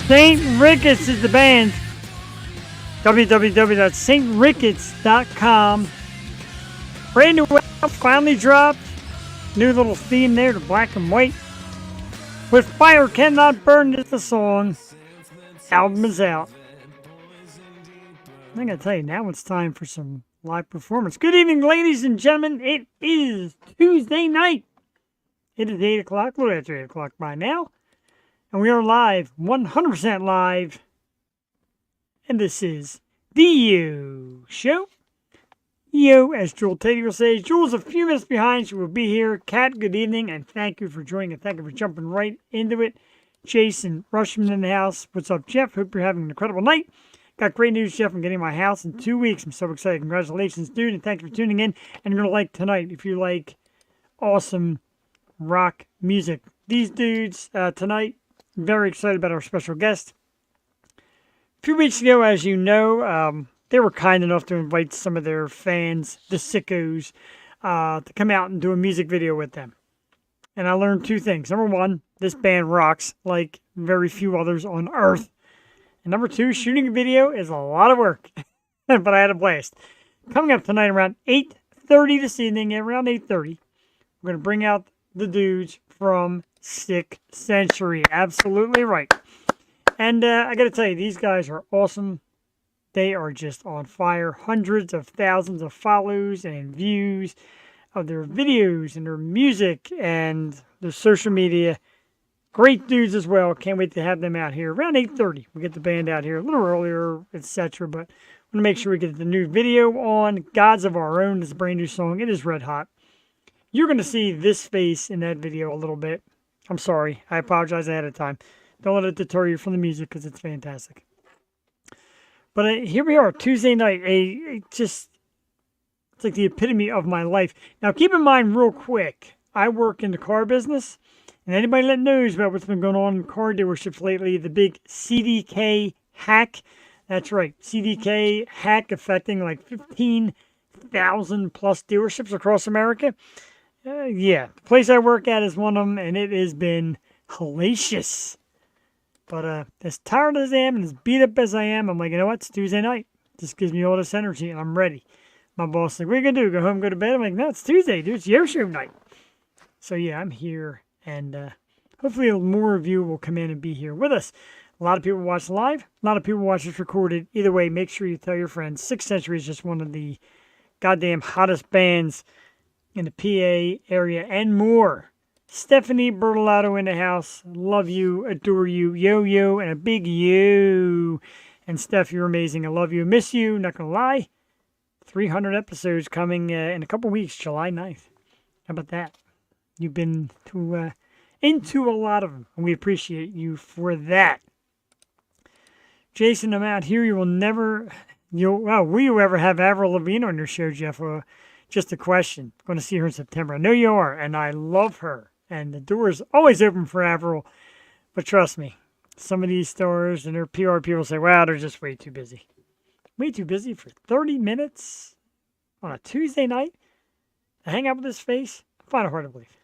St. Ricketts is the band. www.saintricketts.com. Brand new album finally dropped. New little theme there to black and white. With Fire Cannot Burn is the song. Album is out. I gotta tell you, now it's time for some live performance. Good evening, ladies and gentlemen. It is Tuesday night. It is 8 o'clock, a little after 8 o'clock by now. And we are live, 100% live. And this is the Yo Show. Yo, as Jewel Teddy will say. Jewel's a few minutes behind. She will be here. Kat, good evening, and thank you for joining and thank you for jumping right into it. Jason Rushman in the house. What's up, Jeff? Hope you're having an incredible night. Got great news, Jeff. I'm getting my house in 2 weeks. I'm so excited. Congratulations, dude, and thanks for tuning in. And you're going to like tonight if you like awesome rock music. These dudes tonight, very excited about our special guest. A few weeks ago, as you know, they were kind enough to invite some of their fans, the Sickos, to come out and do a music video with them. And I learned two things. Number one, this band rocks like very few others on earth. And number two, shooting a video is a lot of work. But I had a blast. Coming up tonight around 8:30 this evening, around 8:30, we're going to bring out the dudes from Sick Century. Absolutely right. And I got to tell you, these guys are awesome. They are just on fire. Hundreds of thousands of follows and views of their videos and their music and their social media. Great dudes as well. Can't wait to have them out here around 8:30. We'll get the band out here a little earlier, etc. But I want to make sure we get the new video on. Gods of Our Own is a brand new song. It is red hot. You're going to see this face in that video a little bit. I'm sorry. I apologize ahead of time. Don't let it deter you from the music because it's fantastic. But here we are, Tuesday night. It's like the epitome of my life. Now, keep in mind real quick, I work in the car business. And anybody that knows about what's been going on in car dealerships lately, the big CDK hack. That's right, CDK hack affecting like 15,000 plus dealerships across America. Yeah, the place I work at is one of them, and it has been hellacious. But as tired as I am and as beat up as I am, I'm like, you know what? It's Tuesday night. This gives me all this energy, and I'm ready. My boss is like, what are you going to do? Go home, go to bed? I'm like, no, it's Tuesday, dude. It's Yo Show night. So, yeah, I'm here. And hopefully more of you will come in and be here with us. A lot of people watch live. A lot of people watch this recorded. Either way, make sure you tell your friends. Sick Century is just one of the goddamn hottest bands in the PA area and more. Stephanie Bertolato in the house. Love you. Adore you. Yo, and a big yo. And Steph, you're amazing. I love you. Miss you. Not going to lie. 300 episodes coming in a couple weeks, July 9th. How about that? You've been into a lot of them, and we appreciate you for that. Jason, I'm out here. Will you ever have Avril Lavigne on your show, Jeff? Just a question. Going to see her in September. I know you are, and I love her. And the door is always open for Avril. But trust me, some of these stars and their PR people say, wow, they're just way too busy. Way too busy for 30 minutes on a Tuesday night to hang out with his face? I find it hard to believe.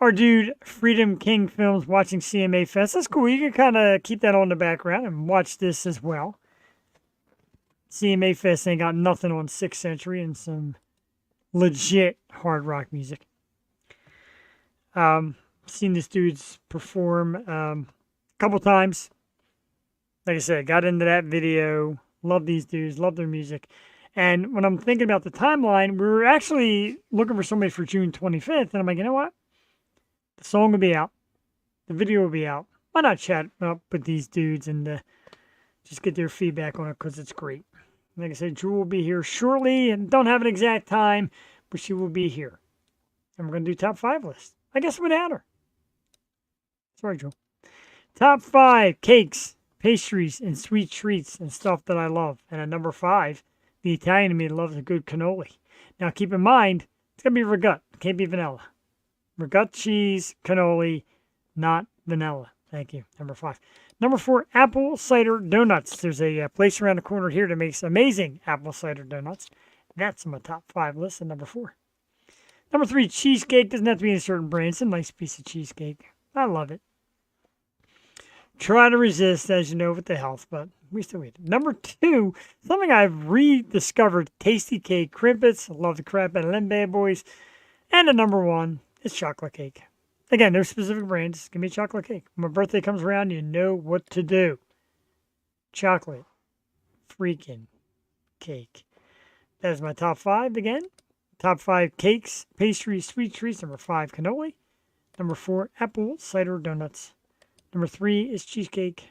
Our dude, Freedom King Films, watching CMA Fest. That's cool. You can kind of keep that on the background and watch this as well. CMA Fest ain't got nothing on Sick Century and some legit hard rock music. Seen this dude's perform a couple times. Like I said, got into that video. Love these dudes. Love their music. And when I'm thinking about the timeline, we were actually looking for somebody for June 25th. And I'm like, you know what? The song will be out. The video will be out. Why not chat up with these dudes and just get their feedback on it because it's great. Like I said, Jewel will be here shortly and don't have an exact time, but she will be here. And we're going to do top 5 list. I guess without her. Sorry, Jewel. Top 5 cakes, pastries, and sweet treats and stuff that I love. And at number 5, the Italian in me loves a good cannoli. Now, keep in mind, it's going to be ragut. It can't be vanilla. Ragut cheese, cannoli, not vanilla. Thank you. Number 5. Number 4, apple cider donuts. There's a place around the corner here that makes amazing apple cider donuts. That's on my top 5 list at number 4. Number 3, cheesecake. Doesn't have to be a certain brand. It's a nice piece of cheesecake. I love it. Try to resist, as you know, with the health, but we still eat it. Number 2, something I've rediscovered, Tasty Cake Crimpets. I love the crap out of them bad boys. And the number 1 is chocolate cake. Again, no specific brand. Just give me chocolate cake. When my birthday comes around, you know what to do. Chocolate freaking cake. That is my top 5 again. Top 5 cakes, pastries, sweet treats. Number 5, cannoli. Number 4, apple cider donuts. Number 3 is cheesecake.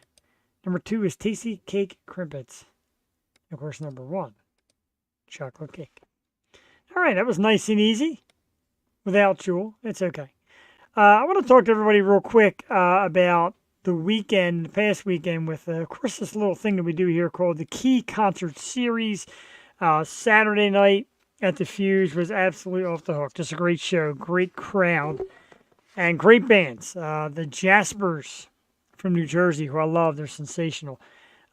Number 2 is Tasty Cake Crimpets. Of course, number 1, chocolate cake. All right, that was nice and easy without Jewel. It's okay. I want to talk to everybody real quick about the weekend, the past weekend, with, of course, this little thing that we do here called the Key Concert Series. Saturday night at the Fuse was absolutely off the hook. Just a great show, great crowd, and great bands. The Jaspers from New Jersey, who I love. They're sensational.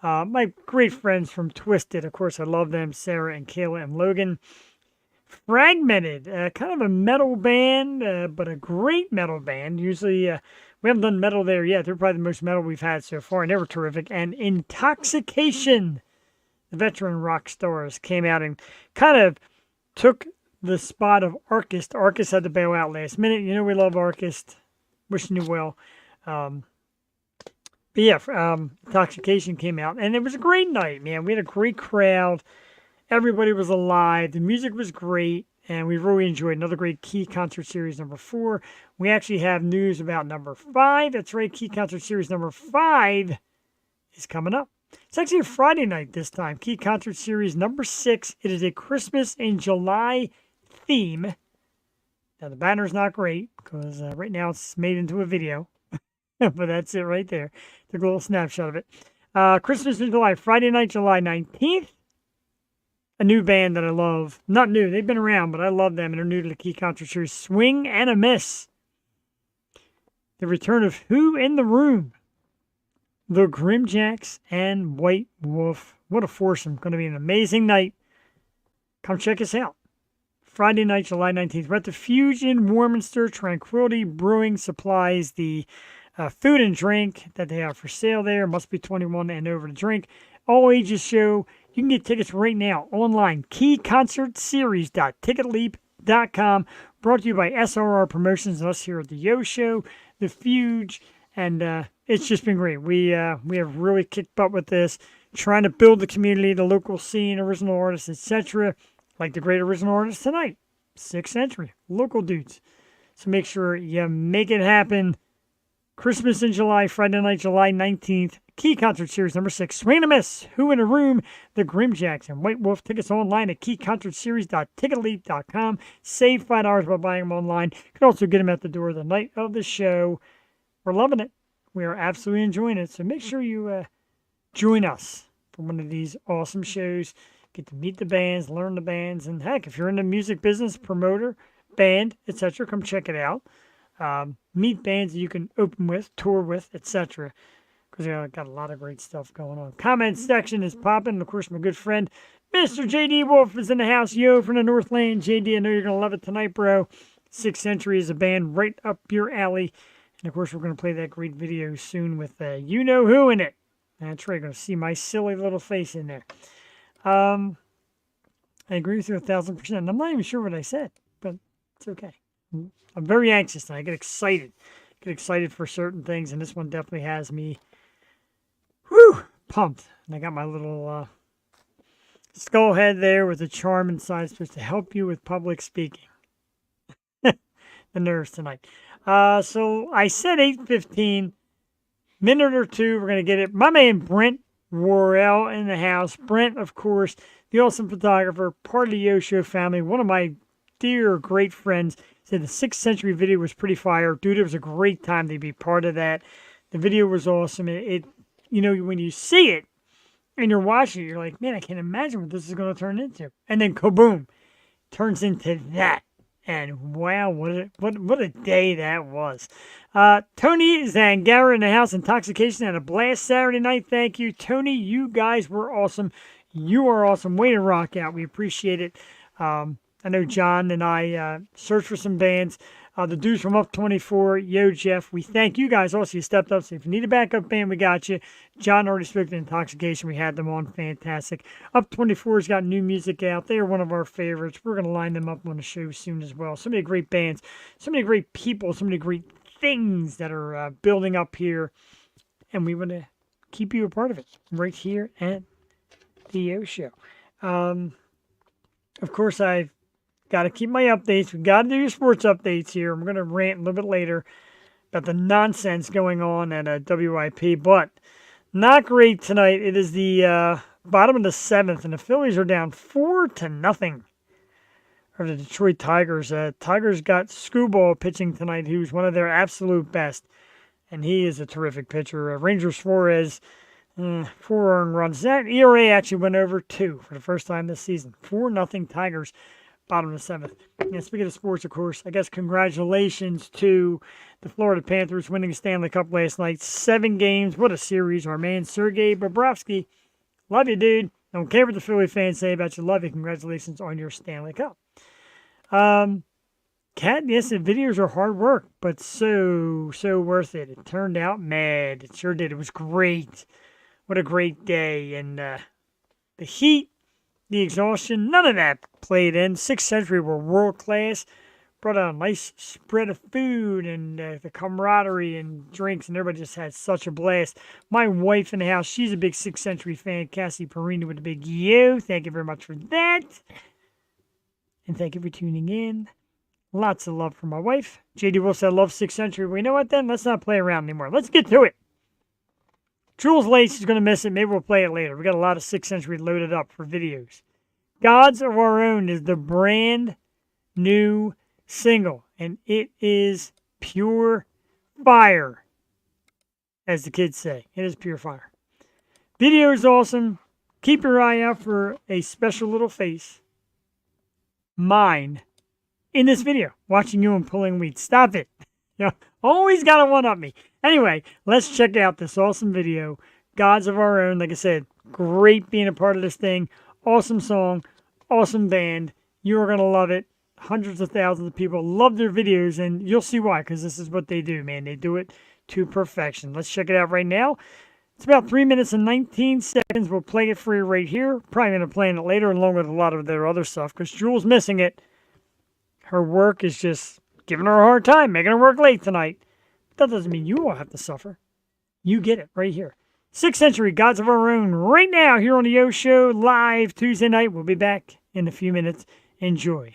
My great friends from Twisted, of course, I love them. Sarah and Kayla and Logan. Fragmented, kind of a metal band, but a great metal band. Usually, we haven't done metal there yet. They're probably the most metal we've had so far, and they were terrific. And Intoxication, the veteran rock stars, came out and kind of took the spot of Arcist. Arcist had to bail out last minute. You know we love Arcist. Wishing you well. But yeah, Intoxication came out, and it was a great night, man. We had a great crowd. Everybody was alive. The music was great, and we really enjoyed another great Key Concert Series number 4. We actually have news about number 5. That's right, Key Concert Series number 5 is coming up. It's actually a Friday night this time. Key Concert Series number 6. It is a Christmas in July theme. Now, the banner's not great because right now it's made into a video. But that's it right there. Took a little snapshot of it. Christmas in July, Friday night, July 19th. A new band that I love. Not new, they've been around, but I love them, and they're new to the Key Concert Series. Swing and a Miss. The return of Who in the Room. The Grimjacks and White Wolf. What a foursome. Going to be an amazing night. Come check us out. Friday night, July 19th. We're at the Fuse in Warminster. Tranquility Brewing supplies the food and drink that they have for sale there. Must be 21 and over to drink. All ages show. You can get tickets right now online. KeyConcertSeries.TicketLeap.com. Brought to you by SRR Promotions and us here at the Yo Show, the Fuge, and it's just been great. We have really kicked butt with this, trying to build the community, the local scene, original artists, etc. Like the great original artist tonight, 6th Century, local dudes. So make sure you make it happen. Christmas in July, Friday night, July 19th. Key Concert Series number 6. Swing and a Miss. Who in a Room? The Grimjacks and White Wolf. Tickets online at KeyConcertSeries.TicketLeap.com. Save $5 by buying them online. You can also get them at the door the night of the show. We're loving it. We are absolutely enjoying it. So make sure you join us for one of these awesome shows. Get to meet the bands, learn the bands, and heck, if you're in the music business, promoter, band, etc., come check it out. Meet bands that you can open with, tour with, etc. Because I got a lot of great stuff going on. Comment section is popping. And of course, my good friend, Mr. JD Wolf, is in the house. Yo, from the Northland. JD, I know you're going to love it tonight, bro. 6th Century is a band right up your alley. And of course, we're going to play that great video soon with You Know Who in it. That's right. You're going to see my silly little face in there. I agree with you 1,000%. I'm not even sure what I said, but it's okay. I'm very anxious and I get excited. Get excited for certain things, and this one definitely has me pumped. And I got my little skull head there with a charm inside, supposed to help you with public speaking. The nerves tonight. So I said 8:15, minute or two, we're going to get it. My man Brent Worrell in the house. Brent, of course, the awesome photographer, part of the Yo Show family, one of my dear, great friends. Said the 6th Century video was pretty fire. Dude, it was a great time to be part of that. The video was awesome. It you know, when you see it and you're watching it, you're like, man, I can't imagine what this is going to turn into. And then kaboom, turns into that. And wow, what a day that was. Tony Zangara in the house. Intoxication had a blast Saturday night. Thank you, Tony. You guys were awesome. You are awesome. Way to rock out. We appreciate it. I know John and I searched for some bands. The dudes from Up 24, Yo Jeff, we thank you guys also. You stepped up. So if you need a backup band, we got you. John already spoke to Intoxication. We had them on. Fantastic. Up 24's got new music out. They are one of our favorites. We're going to line them up on the show soon as well. So many great bands, so many great people, so many great things that are building up here. And we want to keep you a part of it right here at the Yo Show. Of course, I've got to keep my updates. We've got to do your sports updates here. I'm going to rant a little bit later about the nonsense going on at WIP, but not great tonight. It is the bottom of the 7th, and the Phillies are down 4-0 over the Detroit Tigers. Tigers got Screwball pitching tonight, who's one of their absolute best, and he is a terrific pitcher. Ranger Suarez, 4 earned runs. That ERA actually went over 2 for the first time this season. 4-0 Tigers, bottom of the 7th. And speaking of sports, of course, I guess congratulations to the Florida Panthers winning the Stanley Cup last night. 7 games. What a series. Our man, Sergei Bobrovsky. Love you, dude. Don't care what the Philly fans say about you. Love you. Congratulations on your Stanley Cup. Cat, yes, the videos are hard work, but so worth it. It turned out mad. It sure did. It was great. What a great day. And the heat, the exhaustion, none of that played in. 6th Century were world class. Brought out a nice spread of food and the camaraderie and drinks, and everybody just had such a blast. My wife in the house, she's a big 6th Century fan. Cassie Perini with a big yo. Thank you very much for that. And thank you for tuning in. Lots of love from my wife. JD Wolf said, I love 6th Century. Well, you know what then? Let's not play around anymore. Let's get to it. Jules Lace is going to miss it. Maybe we'll play it later. We got a lot of 6th Century loaded up for videos. Gods of Our Own is the brand new single, and it is pure fire, as the kids say. It is pure fire. Video is awesome. Keep your eye out for a special little face. Mine. In this video, watching you and pulling weed. Stop it. You know, always got to one-up me. Anyway, let's check out this awesome video. Gods of Our Own. Like I said, great being a part of this thing. Awesome song. Awesome band. You're going to love it. Hundreds of thousands of people love their videos, and you'll see why, because this is what they do, man. They do it to perfection. Let's check it out right now. It's about 3 minutes and 19 seconds. We'll play it for you right here. Probably going to play it later along with a lot of their other stuff, because Jules missing it. Her work is just giving her a hard time, making her work late tonight. That doesn't mean you all have to suffer. You get it right here. 6th Century, Gods of Our Own, right now here on the Yo Show, live Tuesday night. We'll be back in a few minutes. Enjoy.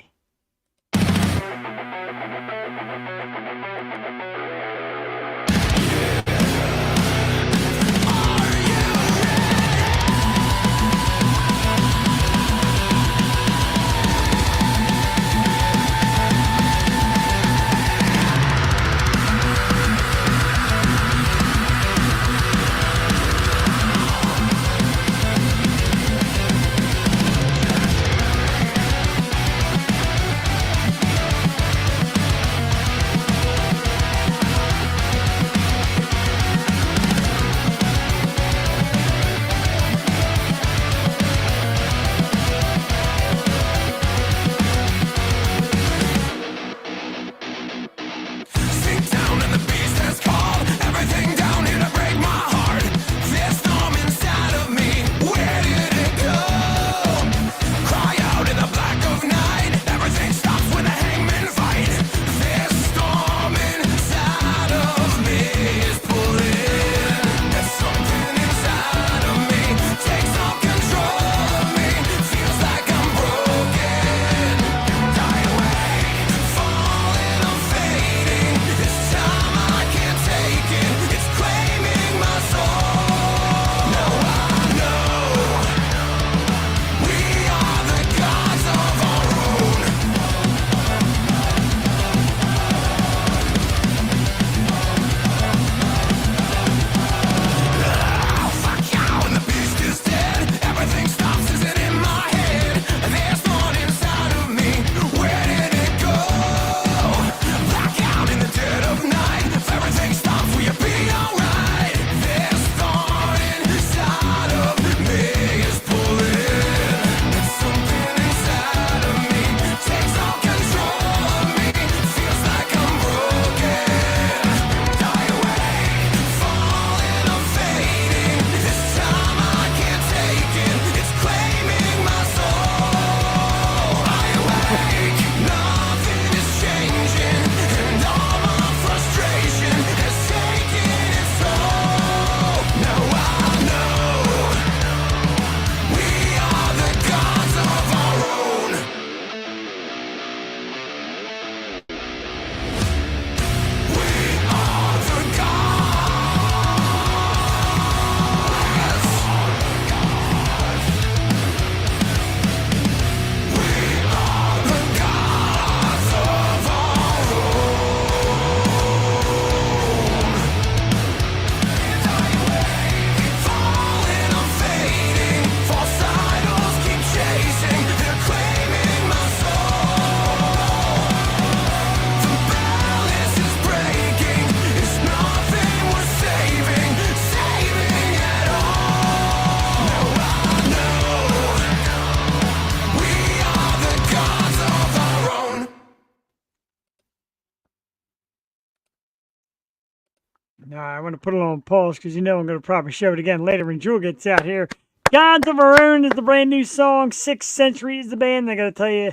All right, I want to put it on pause because you know I'm going to probably show it again later when Jewel gets out here. Gods of Our Own is the brand new song. 6th Century is the band. I got to tell you,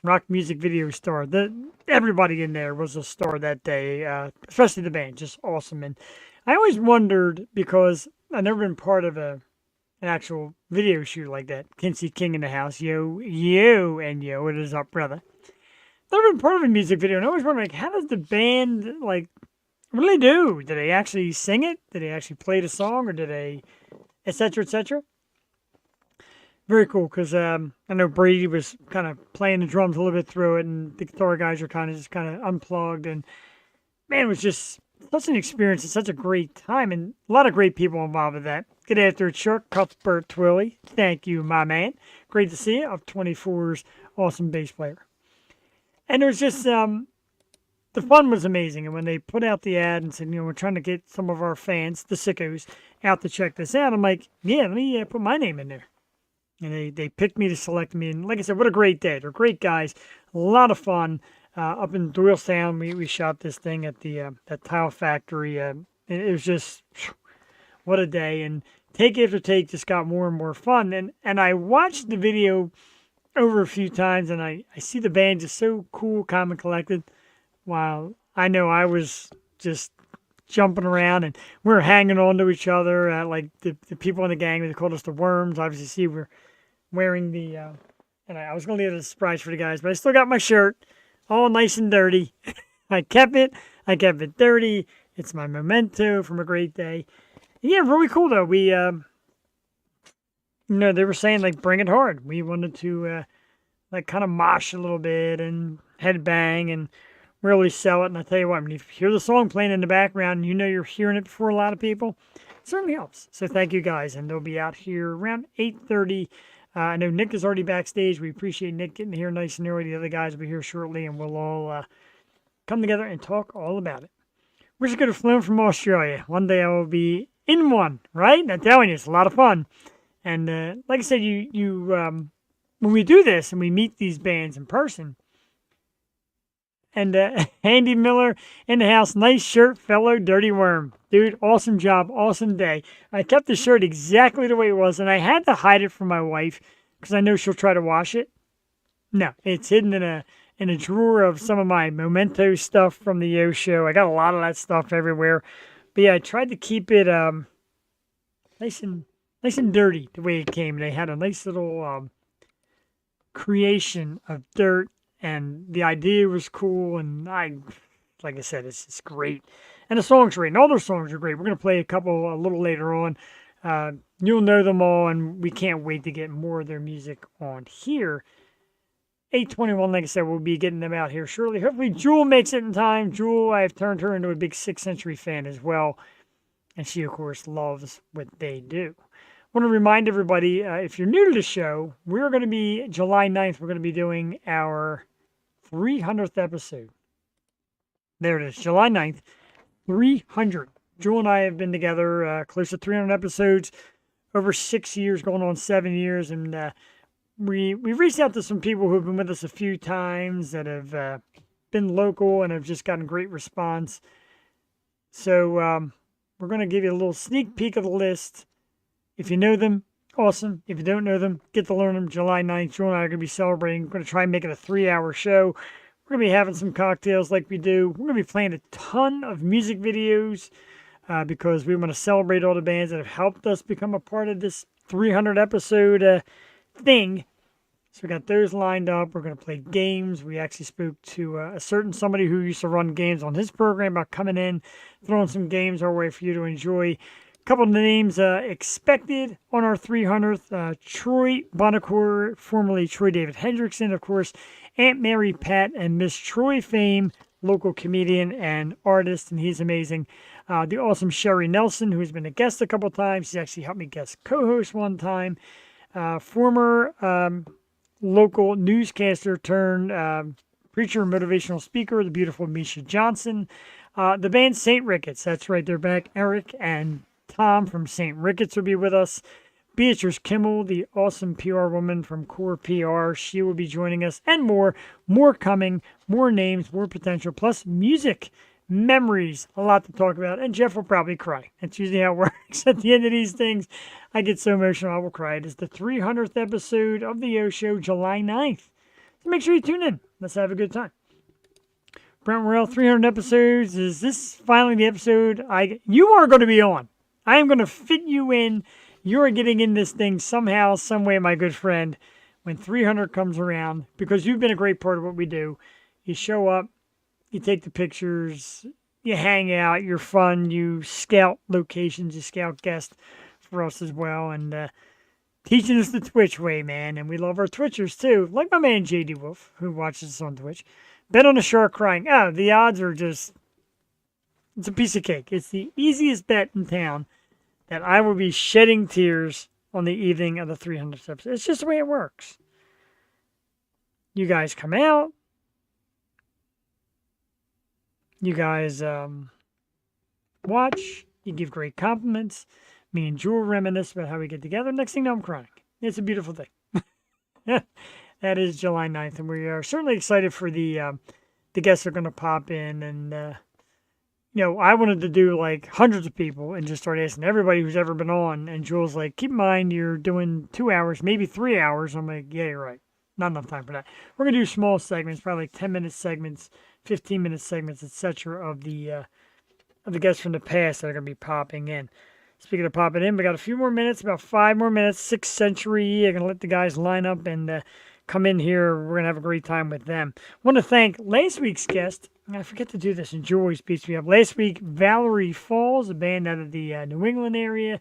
rock music video star. Everybody in there was a star that day, especially the band. Just awesome. And I always wondered, because I've never been part of an actual video shoot like that. Kinsey King in the house. Yo, and yo, what is up, brother? Never been part of a music video, and I always wonder, like, how does the band, like, what do they do? Do they actually sing it? Did they actually play the song, or did they, etc., etc.? Very cool, because I know Brady was kind of playing the drums a little bit through it, and the guitar guys are kind of unplugged, and man, it was just such an experience and such a great time, and a lot of great people involved with that. Good after Chuck Cuthbert Twilly. Thank you, my man. Great to see you. Of 24's awesome bass player. And it was just, the fun was amazing. And when they put out the ad and said, we're trying to get some of our fans, the sickos, out to check this out, I'm like, yeah, let me put my name in there. And they picked me to select me. And like I said, what a great day. They're great guys. A lot of fun. Up in Doylestown, we shot this thing at the that tile factory. It was just, what a day. And take after take just got more and more fun. And I watched the video over a few times, and I see the band just so cool, calm, and collected, while I know I was just jumping around, and we were hanging on to each other. Like the people in the gang, they called us the Worms. Obviously, see, we're wearing the, and I was going to leave it as a surprise for the guys, but I still got my shirt, all nice and dirty. I kept it dirty. It's my memento from a great day. Yeah, really cool, though. We, they were saying, like, bring it hard. We wanted to, like, kind of mosh a little bit and headbang and really sell it. And I tell you what, when you hear the song playing in the background, and you're hearing it before a lot of people, it certainly helps. So thank you, guys. And they'll be out here around 8:30. I know Nick is already backstage. We appreciate Nick getting here nice and early. The other guys will be here shortly, and we'll all come together and talk all about it. Wish I could have flown from Australia. One day I will be in one, right? I'm telling you, it's a lot of fun. And like I said, when we do this and we meet these bands in person, and Andy Miller in the house, nice shirt, fellow Dirty Worm. Dude, awesome job, awesome day. I kept the shirt exactly the way it was, and I had to hide it from my wife because I know she'll try to wash it. No, it's hidden in a drawer of some of my memento stuff from the Yo show. I got a lot of that stuff everywhere. But yeah, I tried to keep it nice and dirty the way it came. They had a nice little creation of dirt, and the idea was cool. And like I said, it's just great. And the songs are great. And all their songs are great. We're going to play a couple a little later on. You'll know them all, and we can't wait to get more of their music on here. 8:21, like I said, we'll be getting them out here shortly. Hopefully, Jewel makes it in time. Jewel, I've turned her into a big 6th Century fan as well. And she, of course, loves what they do. I want to remind everybody, if you're new to the show, we're going to be, July 9th, we're going to be doing our 300th episode. There it is, July 9th, 300. Jewel and I have been together close to 300 episodes, over 6 years, going on 7 years. And we've reached out to some people who have been with us a few times that have been local and have just gotten great response. So we're going to give you a little sneak peek of the list. If you know them, awesome. If you don't know them, get to learn them. July 9th, Jewel and I are going to be celebrating. We're going to try and make it a 3-hour show. We're going to be having some cocktails like we do. We're going to be playing a ton of music videos because we want to celebrate all the bands that have helped us become a part of this 300 episode thing. So we got those lined up. We're going to play games. We actually spoke to a certain somebody who used to run games on his program about coming in, throwing some games our way for you to enjoy. A couple of names expected on our 300th. Troy Bonacore, formerly Troy David Hendrickson, of course. Aunt Mary Pat and Miss Troy fame, local comedian and artist, and he's amazing. The awesome Sherry Nelson, who has been a guest a couple times. She's actually helped me guest co-host one time. Former local newscaster turned preacher and motivational speaker, the beautiful Misha Johnson. The band St. Ricketts, that's right, they're back. Eric and Tom from St. Ricketts will be with us. Beatrice Kimmel, the awesome PR woman from Core PR, she will be joining us, and more coming, more names, more potential, plus music memories, a lot to talk about, and Jeff will probably cry. That's usually how it works. At the end of these things, I get so emotional I will cry. It is the 300th episode of The O Show, July 9th. So make sure you tune in. Let's have a good time. Brent Worrell, 300 episodes. Is this finally the episode you are going to be on? I am going to fit you in. You are getting in this thing somehow, some way, my good friend, when 300 comes around, because you've been a great part of what we do. You show up, you take the pictures, you hang out, you're fun, you scout locations, you scout guests for us as well, and teaching us the Twitch way, man. And we love our Twitchers too, like my man JD Wolf, who watches us on Twitch. Bet on a shark crying. Oh, the odds are just, it's a piece of cake. It's the easiest bet in town that I will be shedding tears on the evening of the 300th episode. It's just the way it works. You guys come out. You guys watch. You give great compliments. Me and Jewel reminisce about how we get together. Next thing you know, I'm crying. It's a beautiful thing. That is July 9th, and we are certainly excited for the guests that are going to pop in. And, I wanted to do like hundreds of people and just start asking everybody who's ever been on. And Jules like, keep in mind, you're doing 2 hours, maybe 3 hours. I'm like, yeah, you're right. Not enough time for that. We're going to do small segments, probably like 10-minute segments, 15-minute segments, etc. of the guests from the past that are going to be popping in. Speaking of popping in, we got a few more minutes, about 5 more minutes. 6th Century. I'm going to let the guys line up and come in here. We're going to have a great time with them. I want to thank last week's guest. I forget to do this, and Joe always beats me up. Last week, Valerie Falls, a band out of the New England area,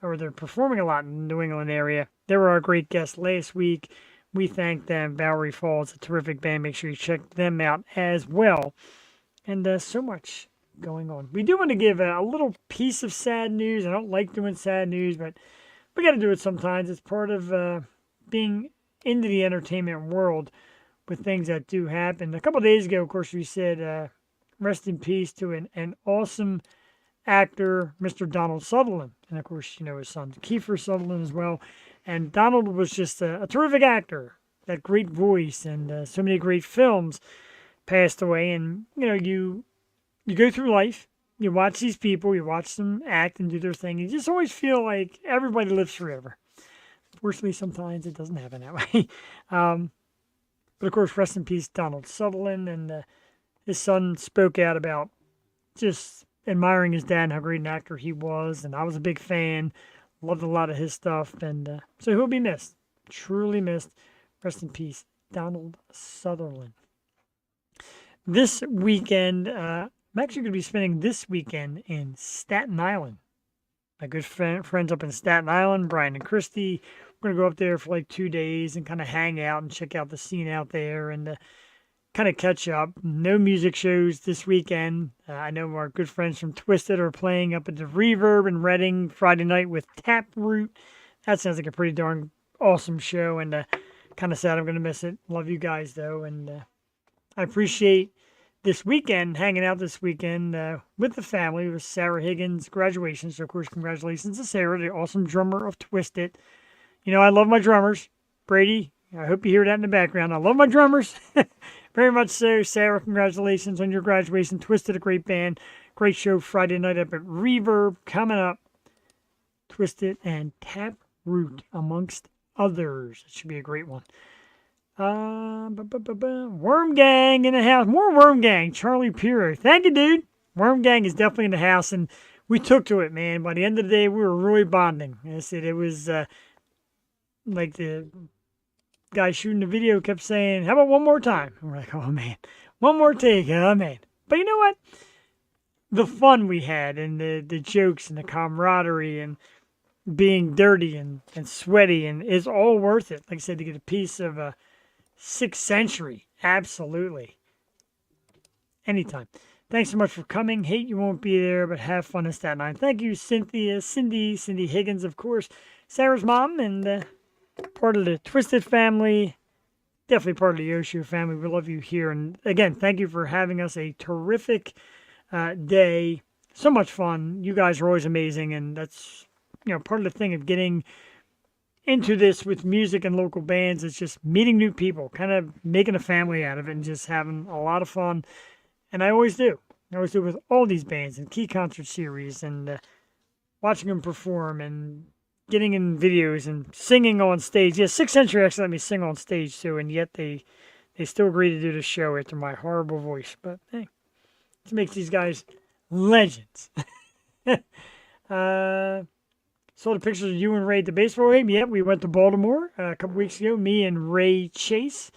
or they're performing a lot in the New England area. They were our great guests last week. We thank them. Valerie Falls, a terrific band. Make sure you check them out as well. And so much going on. We do want to give a little piece of sad news. I don't like doing sad news, but we got to do it sometimes. It's part of being into the entertainment world with things that do happen. A couple of days ago, of course, we said rest in peace to an awesome actor, Mr. Donald Sutherland. And, of course, his son, Kiefer Sutherland as well. And Donald was just a terrific actor, that great voice, and so many great films passed away. And, you go through life, you watch these people, you watch them act and do their thing. You just always feel like everybody lives forever. Fortunately, sometimes it doesn't happen that way. But, of course, rest in peace, Donald Sutherland. And his son spoke out about just admiring his dad and how great an actor he was. And I was a big fan. Loved a lot of his stuff. And so he'll be missed. Truly missed. Rest in peace, Donald Sutherland. This weekend, I'm actually going to be spending this weekend in Staten Island. My good friends up in Staten Island, Brian and Christy. We're going to go up there for like 2 days and kind of hang out and check out the scene out there and kind of catch up. No music shows this weekend. I know our good friends from Twisted are playing up at the Reverb in Reading Friday night with Taproot. That sounds like a pretty darn awesome show, and kind of sad I'm going to miss it. Love you guys, though, and I appreciate this weekend, hanging out this weekend with the family. It was Sarah Higgins' graduation, so of course, congratulations to Sarah, the awesome drummer of Twisted. I love my drummers. Brady, I hope you hear that in the background. I love my drummers. Very much so. Sarah, congratulations on your graduation. Twisted, a great band. Great show Friday night up at Reverb. Coming up, Twisted and Taproot, amongst others. It should be a great one. Worm Gang in the house. More Worm Gang. Charlie Piro. Thank you, dude. Worm Gang is definitely in the house, and we took to it, man. By the end of the day, we were really bonding. I said it was like the guy shooting the video kept saying, how about one more time? And we're like, oh, man. One more take. Oh, man. But you know what? The fun we had and the jokes and the camaraderie and being dirty and sweaty and is all worth it. Like I said, to get a piece of 6th Century. Absolutely. Anytime. Thanks so much for coming. Hate you won't be there, but have fun in Staten Island. Thank you, Cindy Higgins, of course. Sarah's mom and part of the Twisted family. Definitely part of the Yoshio family. We love you here. And again, thank you for having us. A terrific day. So much fun. You guys are always amazing. And that's, part of the thing of getting into this with music and local bands. It's just meeting new people, kind of making a family out of it and just having a lot of fun. And I always do. I always do with all these bands and key concert series and watching them perform and getting in videos and singing on stage. Yeah, Sixth Century actually let me sing on stage too, and yet they still agree to do the show after my horrible voice. But hey, it makes these guys legends. Saw the pictures of you and Ray at the baseball game. Yep, we went to Baltimore a couple weeks ago. Me and Ray Chase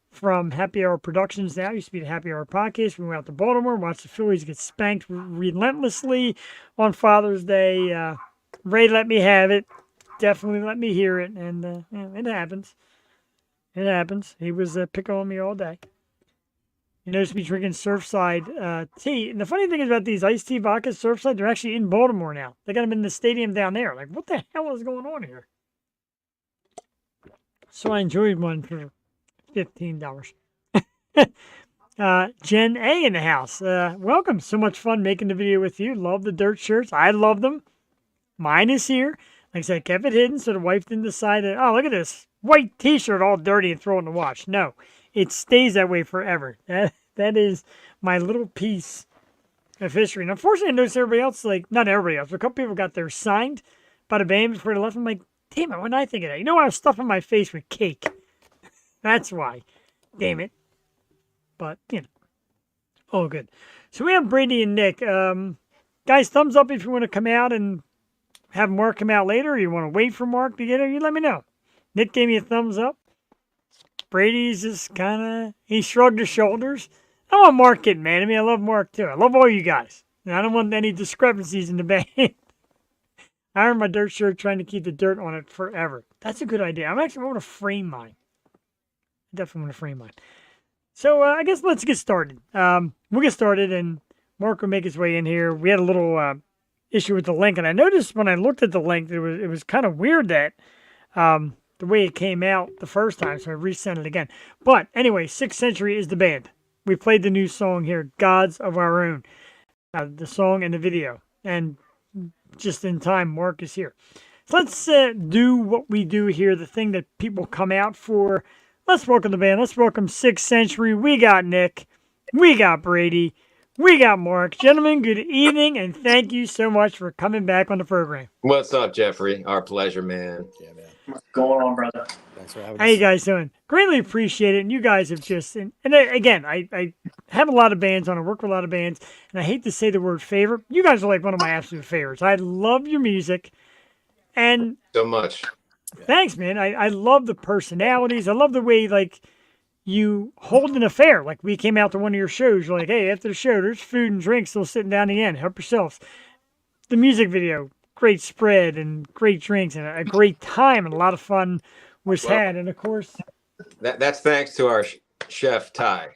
from Happy Hour Productions now. Used to be the Happy Hour Podcast. We went out to Baltimore, watched the Phillies get spanked relentlessly on Father's Day. Ray let me have it. Definitely let me hear it. And yeah, it happens. It happens. He was picking on me all day. You notice me drinking Surfside tea. And the funny thing is about these iced tea vodka Surfside, they're actually in Baltimore now. They got them in the stadium down there. Like, what the hell is going on here? So I enjoyed one for $15. Jen A in the house. Welcome. So much fun making the video with you. Love the dirt shirts. I love them. Mine is here. Like I said, kept it hidden so the wife didn't decide that, oh, look at this white t-shirt all dirty and throw it in the wash. No, it stays that way forever. That is my little piece of history. And unfortunately, I noticed everybody else, like, not everybody else, but a couple people got theirs signed by the band before they left. I'm like, damn it, when did I think of that? You know, I was stuffing my face with cake. That's why. Damn it. But, you know, all good. So we have Brady and Nick. Guys, thumbs up if you want to come out and have Mark come out later, or you want to wait for Mark to get here, you let me know. Nick gave me a thumbs up. Brady's just kind of, he shrugged his shoulders. I don't want Mark getting mad at me. I love Mark too. I love all you guys. And I don't want any discrepancies in the band. I earned my dirt shirt trying to keep the dirt on it forever. That's a good idea. I want to frame mine. I definitely want to frame mine. So I guess let's get started. We'll get started and Mark will make his way in here. We had a little issue with the link, and I noticed when I looked at the link, it was kind of weird that the way it came out the first time, so I resent it again. But anyway, Sixth Century is the band. We played the new song here, Gods of Our Own, the song and the video, and just in time, Mark is here. So let's do what we do here, the thing that people come out for. Let's welcome the band. Let's welcome Sixth Century. We got Nick. We got Brady. We got Mark. Gentlemen, good evening, and thank you so much for coming back on the program. What's up, Jeffrey? Our pleasure, man. Yeah, man. What's going on, brother? Thanks for having us. How you guys doing? Greatly appreciate it. And you guys have just, and again, I have a lot of bands on. I work with a lot of bands, and I hate to say the word favorite. You guys are like one of my absolute favorites. I love your music, and So much. thanks, man. I love the personalities. I love the way, like, you hold an affair. Like, we came out to one of your shows. You're like, hey, after the show, there's food and drinks still sitting down the end. Help yourselves. The music video, great spread and great drinks and a great time and a lot of fun was had. And, of course, That's thanks to our chef, Ty.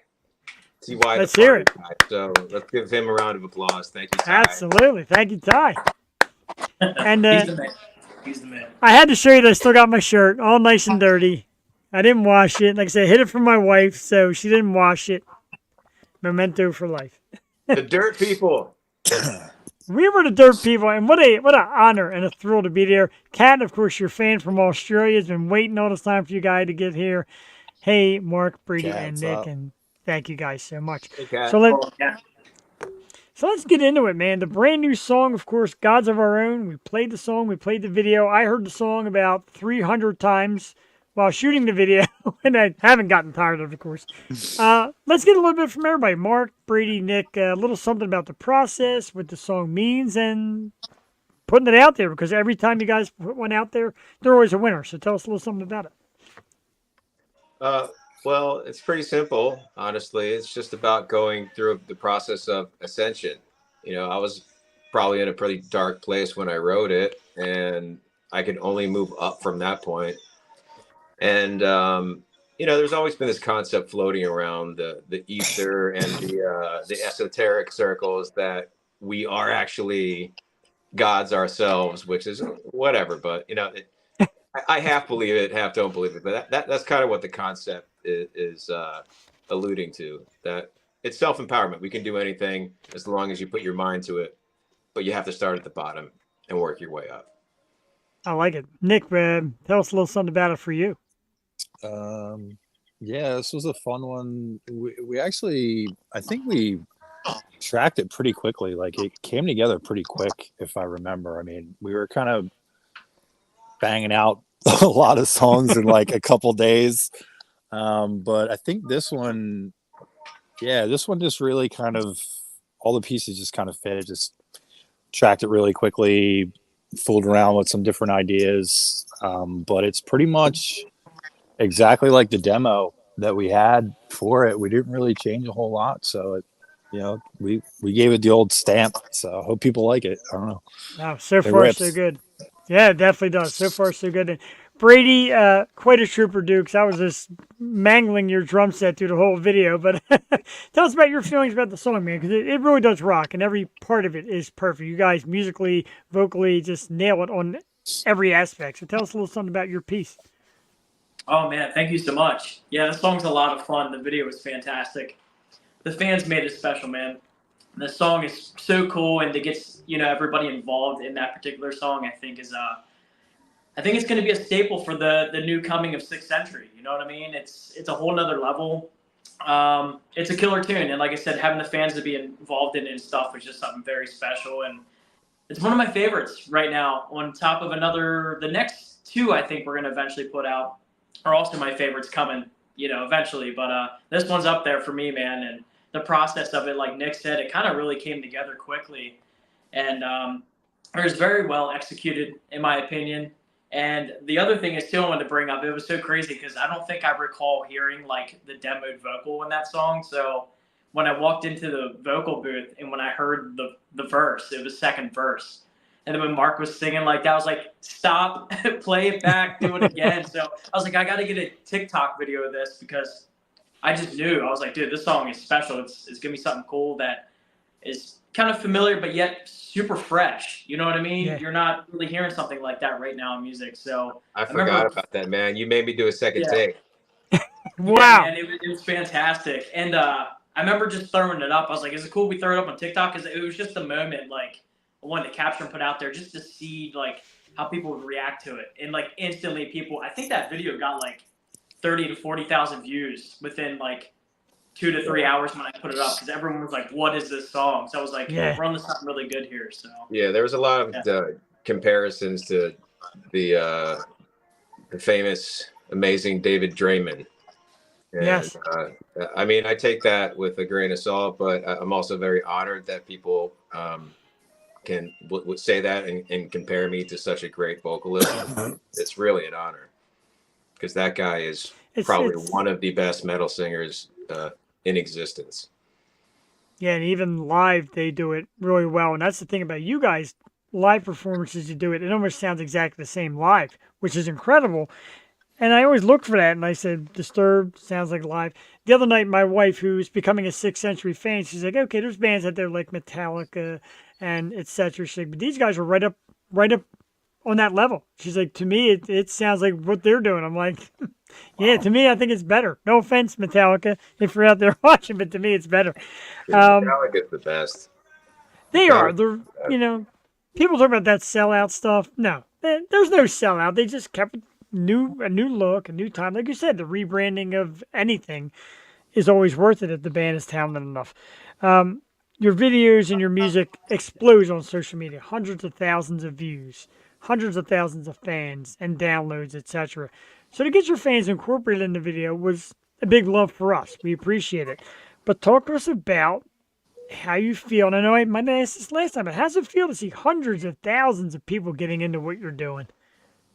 T.Y. Let's hear it. Ty. So let's give him a round of applause. Thank you, Ty. absolutely. Thank you, Ty. And He's the man. He's the man. I had to show you that I still got my shirt all nice and dirty. I didn't wash it. Like I said, I hid it from my wife, so she didn't wash it. Memento for life. The Dirt People. We were the Dirt People, and what an honor and a thrill to be there. Kat, of course, your fan from Australia, has been waiting all this time for you guys to get here. Hey, Mark, Brady, Kat, and what's Nick, up? and thank you guys so much. Hey, Kat. So Oh, yeah. let's get into it, man. The brand new song, of course, Gods of Our Own. We played the song, we played the video. I heard the song about 300 times while shooting the video, and I haven't gotten tired of it, of course. Let's get a little bit from everybody. Mark, Brady, Nick, a little something about the process, what the song means, and putting it out there, because every time you guys put one out there, they're always a winner. So tell us a little something about it. Well, it's pretty simple, honestly. It's just about going through the process of ascension. You know, I was probably in a pretty dark place when I wrote it, and I could only move up from that point. And, you know, there's always been this concept floating around the ether and the esoteric circles that we are actually gods ourselves, which is whatever. But, you know, I half believe it, half don't believe it. But that's kind of what the concept is alluding to, that it's self-empowerment. We can do anything as long as you put your mind to it. But you have to start at the bottom and work your way up. I like it. Nick, tell us a little something about it for you. Yeah, this was a fun one. We actually, I think we tracked it pretty quickly. Like it came together pretty quick, if I remember. I mean, we were kind of banging out a lot of songs in like a couple days. But I think this one just really kind of all the pieces just kind of fit. It just tracked it really quickly, fooled around with some different ideas. But it's pretty much exactly like the demo that we had for it. We didn't really change a whole lot. So it, we gave it the old stamp. So I hope people like it. I don't know. Wow, so It far rips. so good. Yeah, it definitely does. So far so good. And Brady, quite a trooper, Dukes. I was just mangling your drum set through the whole video, but tell us about your feelings about the song, man, because it really does rock, and every part of it is perfect. You guys musically, vocally, just nail it on every aspect. So tell us a little something about your piece. Oh man, thank you so much. Yeah, the song's a lot of fun. The video was fantastic. The fans made it special, man. The song is so cool, and to get everybody involved in that particular song, I think it's going to be a staple for the new coming of Sixth Century. You know what I mean? It's a whole nother level. It's a killer tune, and like I said, having the fans to be involved in it and stuff was just something very special, and it's one of my favorites right now. On top of the next two I think we're going to eventually put out are also my favorites coming, eventually. But this one's up there for me, man, and the process of it, like Nick said, it kind of really came together quickly, and it was very well executed, in my opinion. And the other thing is, too, I wanted to bring up, it was so crazy because I don't think I recall hearing like the demoed vocal in that song. So when I walked into the vocal booth and when I heard the verse, it was second verse. And then when Mark was singing like that, I was like, stop, play it back, do it again. So I was like, I got to get a TikTok video of this because I just knew. I was like, dude, this song is special. It's going to be something cool that is kind of familiar, but yet super fresh. You know what I mean? Yeah. You're not really hearing something like that right now in music. So I forgot about that, man. You made me do a second take. Wow. Yeah, man, it was fantastic. And I remember just throwing it up. I was like, is it cool we throw it up on TikTok? Because it was just a moment, like, I wanted to capture and put out there just to see, like, how people would react to it. And, like, instantly I think that video got, like, 30 to 40,000 views within, like, 2 to 3 hours when I put it up, because everyone was like, what is this song? So I was like, we're on to something really good here. So yeah, there was a lot of comparisons to the famous, amazing David Draymond. And, yes. I mean, I take that with a grain of salt, but I'm also very honored that people would say that and compare me to such a great vocalist. It's really an honor, because that guy is probably one of the best metal singers in existence. Yeah, and even live, they do it really well. And that's the thing about you guys, live performances, you do it. It almost sounds exactly the same live, which is incredible. And I always look for that, and I said, Disturbed sounds like live. The other night, my wife, who's becoming a Sixth Century fan, she's like, okay, there's bands out there like Metallica and et cetera. She's like, but these guys are right up on that level. She's like, to me, it sounds like what they're doing. I'm like, yeah, to me, I think it's better. No offense, Metallica, if you're out there watching, but to me, it's better. Metallica's the best. They are. They're, people talk about that sellout stuff. No, there's no sellout. They just kept a new look, a new time. Like you said, the rebranding of anything is always worth it if the band is talented enough. Your videos and your music explodes on social media. Hundreds of thousands of views, hundreds of thousands of fans and downloads, etc. So to get your fans incorporated in the video was a big love for us. We appreciate it. But talk to us about how you feel. And I know I might have asked this last time, but how does it feel to see hundreds of thousands of people getting into what you're doing?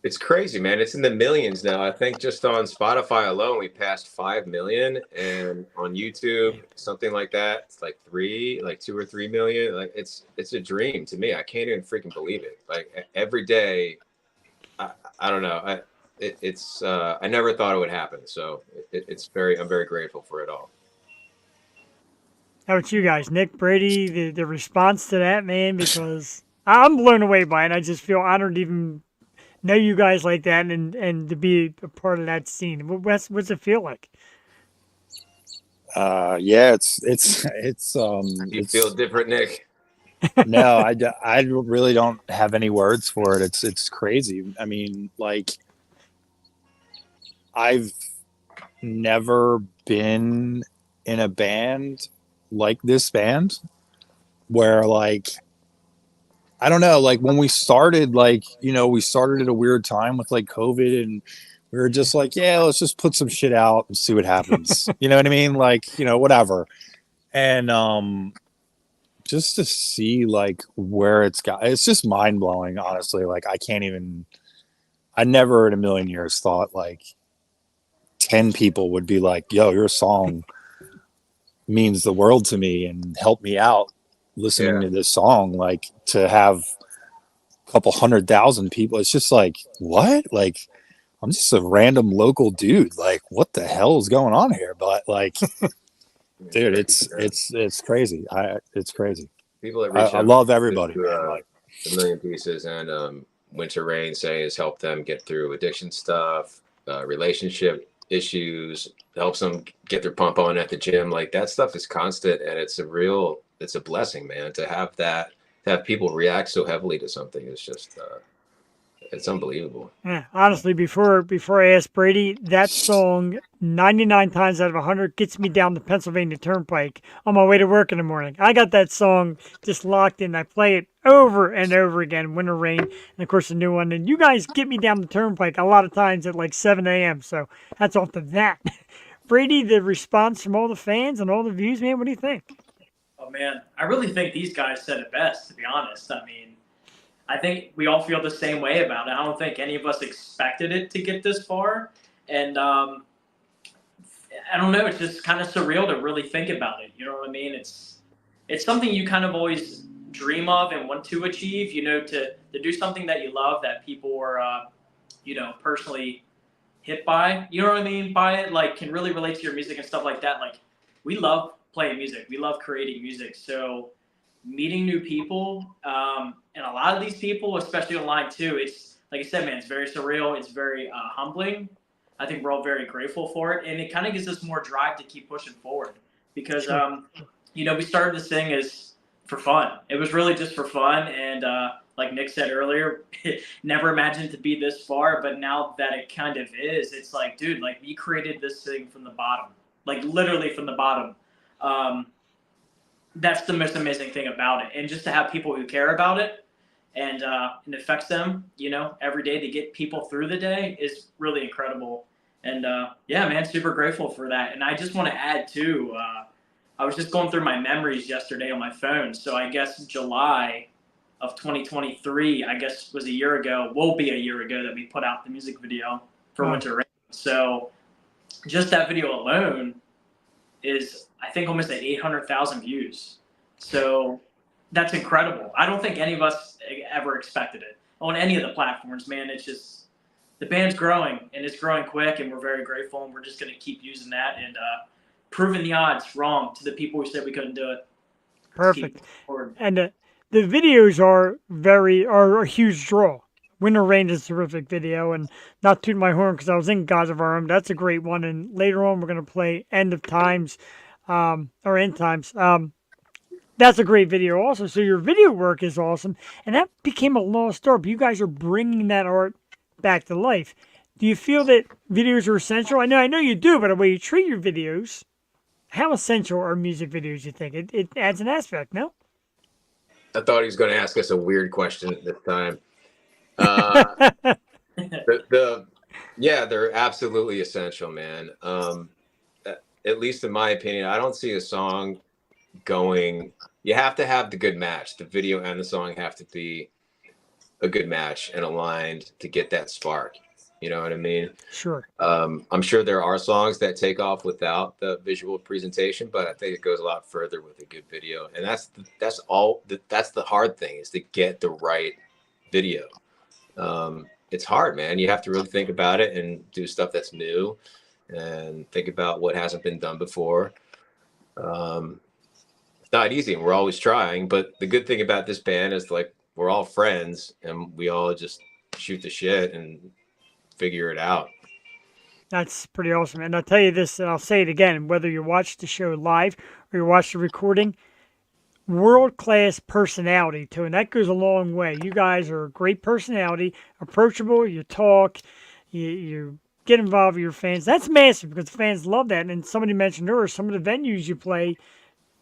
It's crazy, man. It's in the millions now. I think just on Spotify alone, we passed 5 million, and on YouTube, something like that. It's like 2 or 3 million. Like it's a dream to me. I can't even freaking believe it. Like every day, I don't know. I never thought it would happen. So I'm very grateful for it all. How about you guys, Nick, Brady, the response to that, man? Because I'm blown away by it. I just feel honored to even know you guys like that and to be a part of that scene. What's it feel like? Yeah, it's You feel different, Nick? No, I really don't have any words for it. It's crazy. I mean, like, I've never been in a band like this band, where like I don't know, like when we started, like, you know, we started at a weird time with like COVID, and we were just like, yeah, let's just put some shit out and see what happens. You know what I mean? Like, you know, whatever. And just to see like where it's just mind blowing, honestly. Like I never in a million years thought like 10 people would be like, yo, your song means the world to me and help me out listening to this song. Like to have a couple 100,000 people, it's just like, what? Like I'm just a random local dude. Like what the hell is going on here? But like, dude, it's crazy. It's crazy. People that reach I out love everybody, to, man. Like, A Million Pieces and Winter Rain say has helped them get through addiction stuff, relationship issues, helps them get their pump on at the gym. Like that stuff is constant, and it's a blessing, man, to have that, to have people react so heavily to something. It's just it's unbelievable. Yeah, honestly, before I ask Brady, that song 99 times out of 100 gets me down the Pennsylvania Turnpike on my way to work in the morning. I got that song just locked in. I play it over and over again, Winter Rain, and of course the new one. And you guys get me down the Turnpike a lot of times at like 7 a.m. So that's off to that. Brady, the response from all the fans and all the views, man, what do you think? Oh man, I really think these guys said it best. To be honest, I mean, I think we all feel the same way about it. I don't think any of us expected it to get this far, and I don't know. It's just kind of surreal to really think about it. You know what I mean? It's something you kind of always dream of and want to achieve. You know, to do something that you love, that people are, you know, personally hit by. You know what I mean? By it, like, can really relate to your music and stuff like that. Like, we love playing music. We love creating music. So meeting new people, and a lot of these people, especially online too, it's like I said, man, it's very surreal. It's very humbling. I think we're all very grateful for it, and it kind of gives us more drive to keep pushing forward because, you know, we started this thing as for fun. It was really just for fun, and like Nick said earlier, never imagined to be this far, but now that it kind of is, it's like, dude, like we created this thing from the bottom, like literally from the bottom. That's the most amazing thing about it, and just to have people who care about it and it affects them, you know, every day to get people through the day is really incredible. And yeah, man, super grateful for that. And I just want to add too, I was just going through my memories yesterday on my phone. So I guess July of 2023, I guess was a year ago, will be a year ago that we put out the music video for Winter Rain. So just that video alone is, I think, almost at 800,000 views. So that's incredible. I don't think any of us ever expected it on any of the platforms, man. It's just, the band's growing, and it's growing quick, and we're very grateful, and we're just going to keep using that and proving the odds wrong to the people who said we couldn't do it. Perfect. And the videos are a huge draw. Winter Rain is a terrific video, and not toot my horn because I was in Gods of Our Own. That's a great one, and later on we're going to play End of Times, or End Times. That's a great video also. So your video work is awesome, and that became a lost art, but you guys are bringing that art back to life. Do you feel that videos are essential? I know you do, but the way you treat your videos, how essential are music videos, you think? It adds an aspect, no? I thought he was going to ask us a weird question this time. Yeah, they're absolutely essential, man. At least in my opinion, I don't see a song going. You have to have the good match. The video and the song have to be a good match and aligned to get that spark. You know what I mean? Sure. I'm sure there are songs that take off without the visual presentation, but I think it goes a lot further with a good video. And that's the hard thing, is to get the right video. It's hard, man. You have to really think about it and do stuff that's new and think about what hasn't been done before. It's not easy, and we're always trying, but the good thing about this band is, like, we're all friends and we all just shoot the shit and figure it out. That's pretty awesome. And I'll tell you this, and I'll say it again, whether you watch the show live or you watch the recording, world-class personality too, and that goes a long way. You guys are a great personality, approachable, you talk, you get involved with your fans. That's massive because the fans love that. And somebody mentioned earlier, some of the venues you play,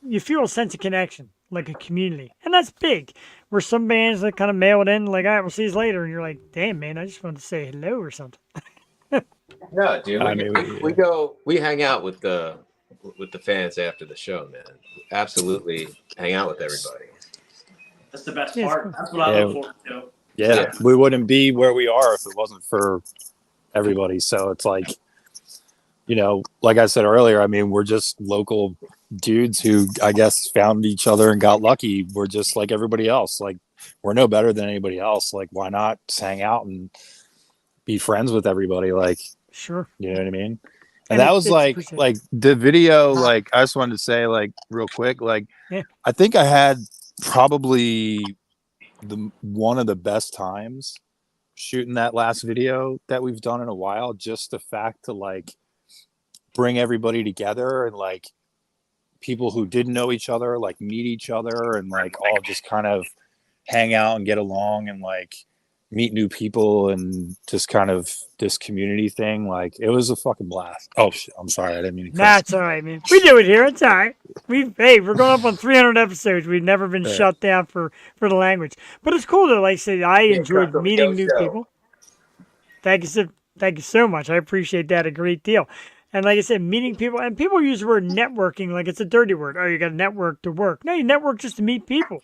you feel a sense of connection, like a community, and that's big. Where some bands that kind of mail it in, like, all right, we'll see you later, and you're like, damn, man, I just wanted to say hello or something. No, dude, I we, mean, we hang out with the fans after the show, man. Absolutely, hang out with everybody. That's the best Yeah, it's part. cool. That's what I Yeah. look forward to. yeah, we wouldn't be where we are if it wasn't for everybody. So it's like, you know, like I said earlier, I mean, we're just local dudes who I guess found each other and got lucky. We're just like everybody else. Like, we're no better than anybody else. Like, why not just hang out and be friends with everybody? Like, Sure. you know what I mean? And And that it- was it's like appreciated. the video. Like, I just wanted to say, like, real quick, like, Yeah. I think I had probably one of the best times shooting that last video that we've done in a while. Just the fact to like bring everybody together and like people who didn't know each other like meet each other and like all just kind of hang out and get along and like meet new people and just kind of this community thing. Like, it was a fucking blast. Oh shit, I'm sorry, I didn't mean to Nah, cuss. it's all right, man. We do it here. It's all right. We're going up on 300 episodes. We've never been Yeah. shut down for the language. But it's cool though. Like I said, I enjoyed Custom meeting Go new Show. people. Thank you so much. I appreciate that a great deal. And like I said, meeting people, and people use the word networking like it's a dirty word. Oh, you got to network to work. No, you network just to meet people.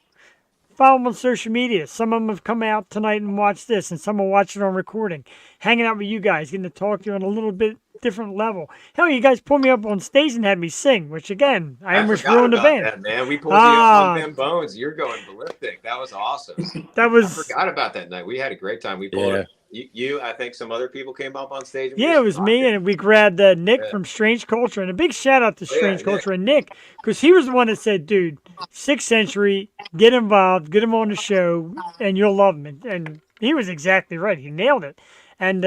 Follow them on social media. Some of them have come out tonight and watched this, and some will watch it on recording. Hanging out with you guys, getting to talk to you on a little bit different level. Hell, you guys pulled me up on stage and had me sing, which again, I almost forgot ruined the about band. that, man. We pulled you up Ah. on them bones. You're going ballistic. That was awesome. That I was forgot about that night. We had a great time. We pulled Yeah. it. You, I think some other people came up on stage. And yeah, just it was rocked me, it. and we grabbed Nick Yeah. from Strange Culture, and a big shout out to Oh, yeah, Strange Nick. Culture and Nick, because he was the one that said, "Dude, 6th Century, get involved, get him on the show, and you'll love him." And he was exactly right. He nailed it. And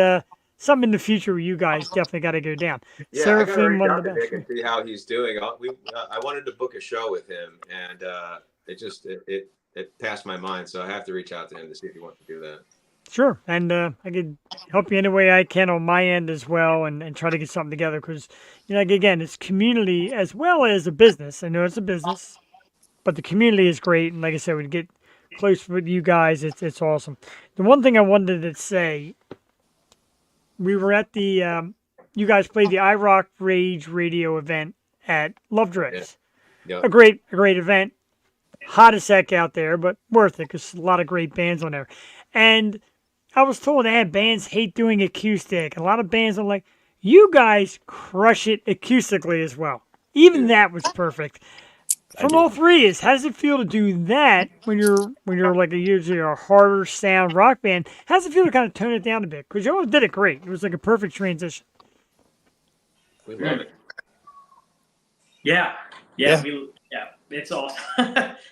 something in the future where you guys definitely got to go down. Yeah, I gotta Seraphim, reach one out of the to Nick and best. see how he's doing. I wanted to book a show with him, and it passed my mind. So I have to reach out to him to see if he wants to do that. Sure, and I could help you any way I can on my end as well, and try to get something together because, you know, like, again, it's community as well as a business. I know it's a business, but the community is great, and like I said, we get close with you guys. It's awesome. The one thing I wanted to say, we were at the you guys played the iRock Rage radio event at Lovedrags. Yeah. A great event. Hot as heck out there, but worth it because a lot of great bands on there. And I was told that bands hate doing acoustic. A lot of bands are like, you guys crush it acoustically as well. Even that was perfect. From all three is, how does it feel to do that when you're like usually a harder sound rock band? How does it feel to kind of tone it down a bit? Because you always did it great. It was like a perfect transition. We love it. Yeah, Yeah. it's awesome.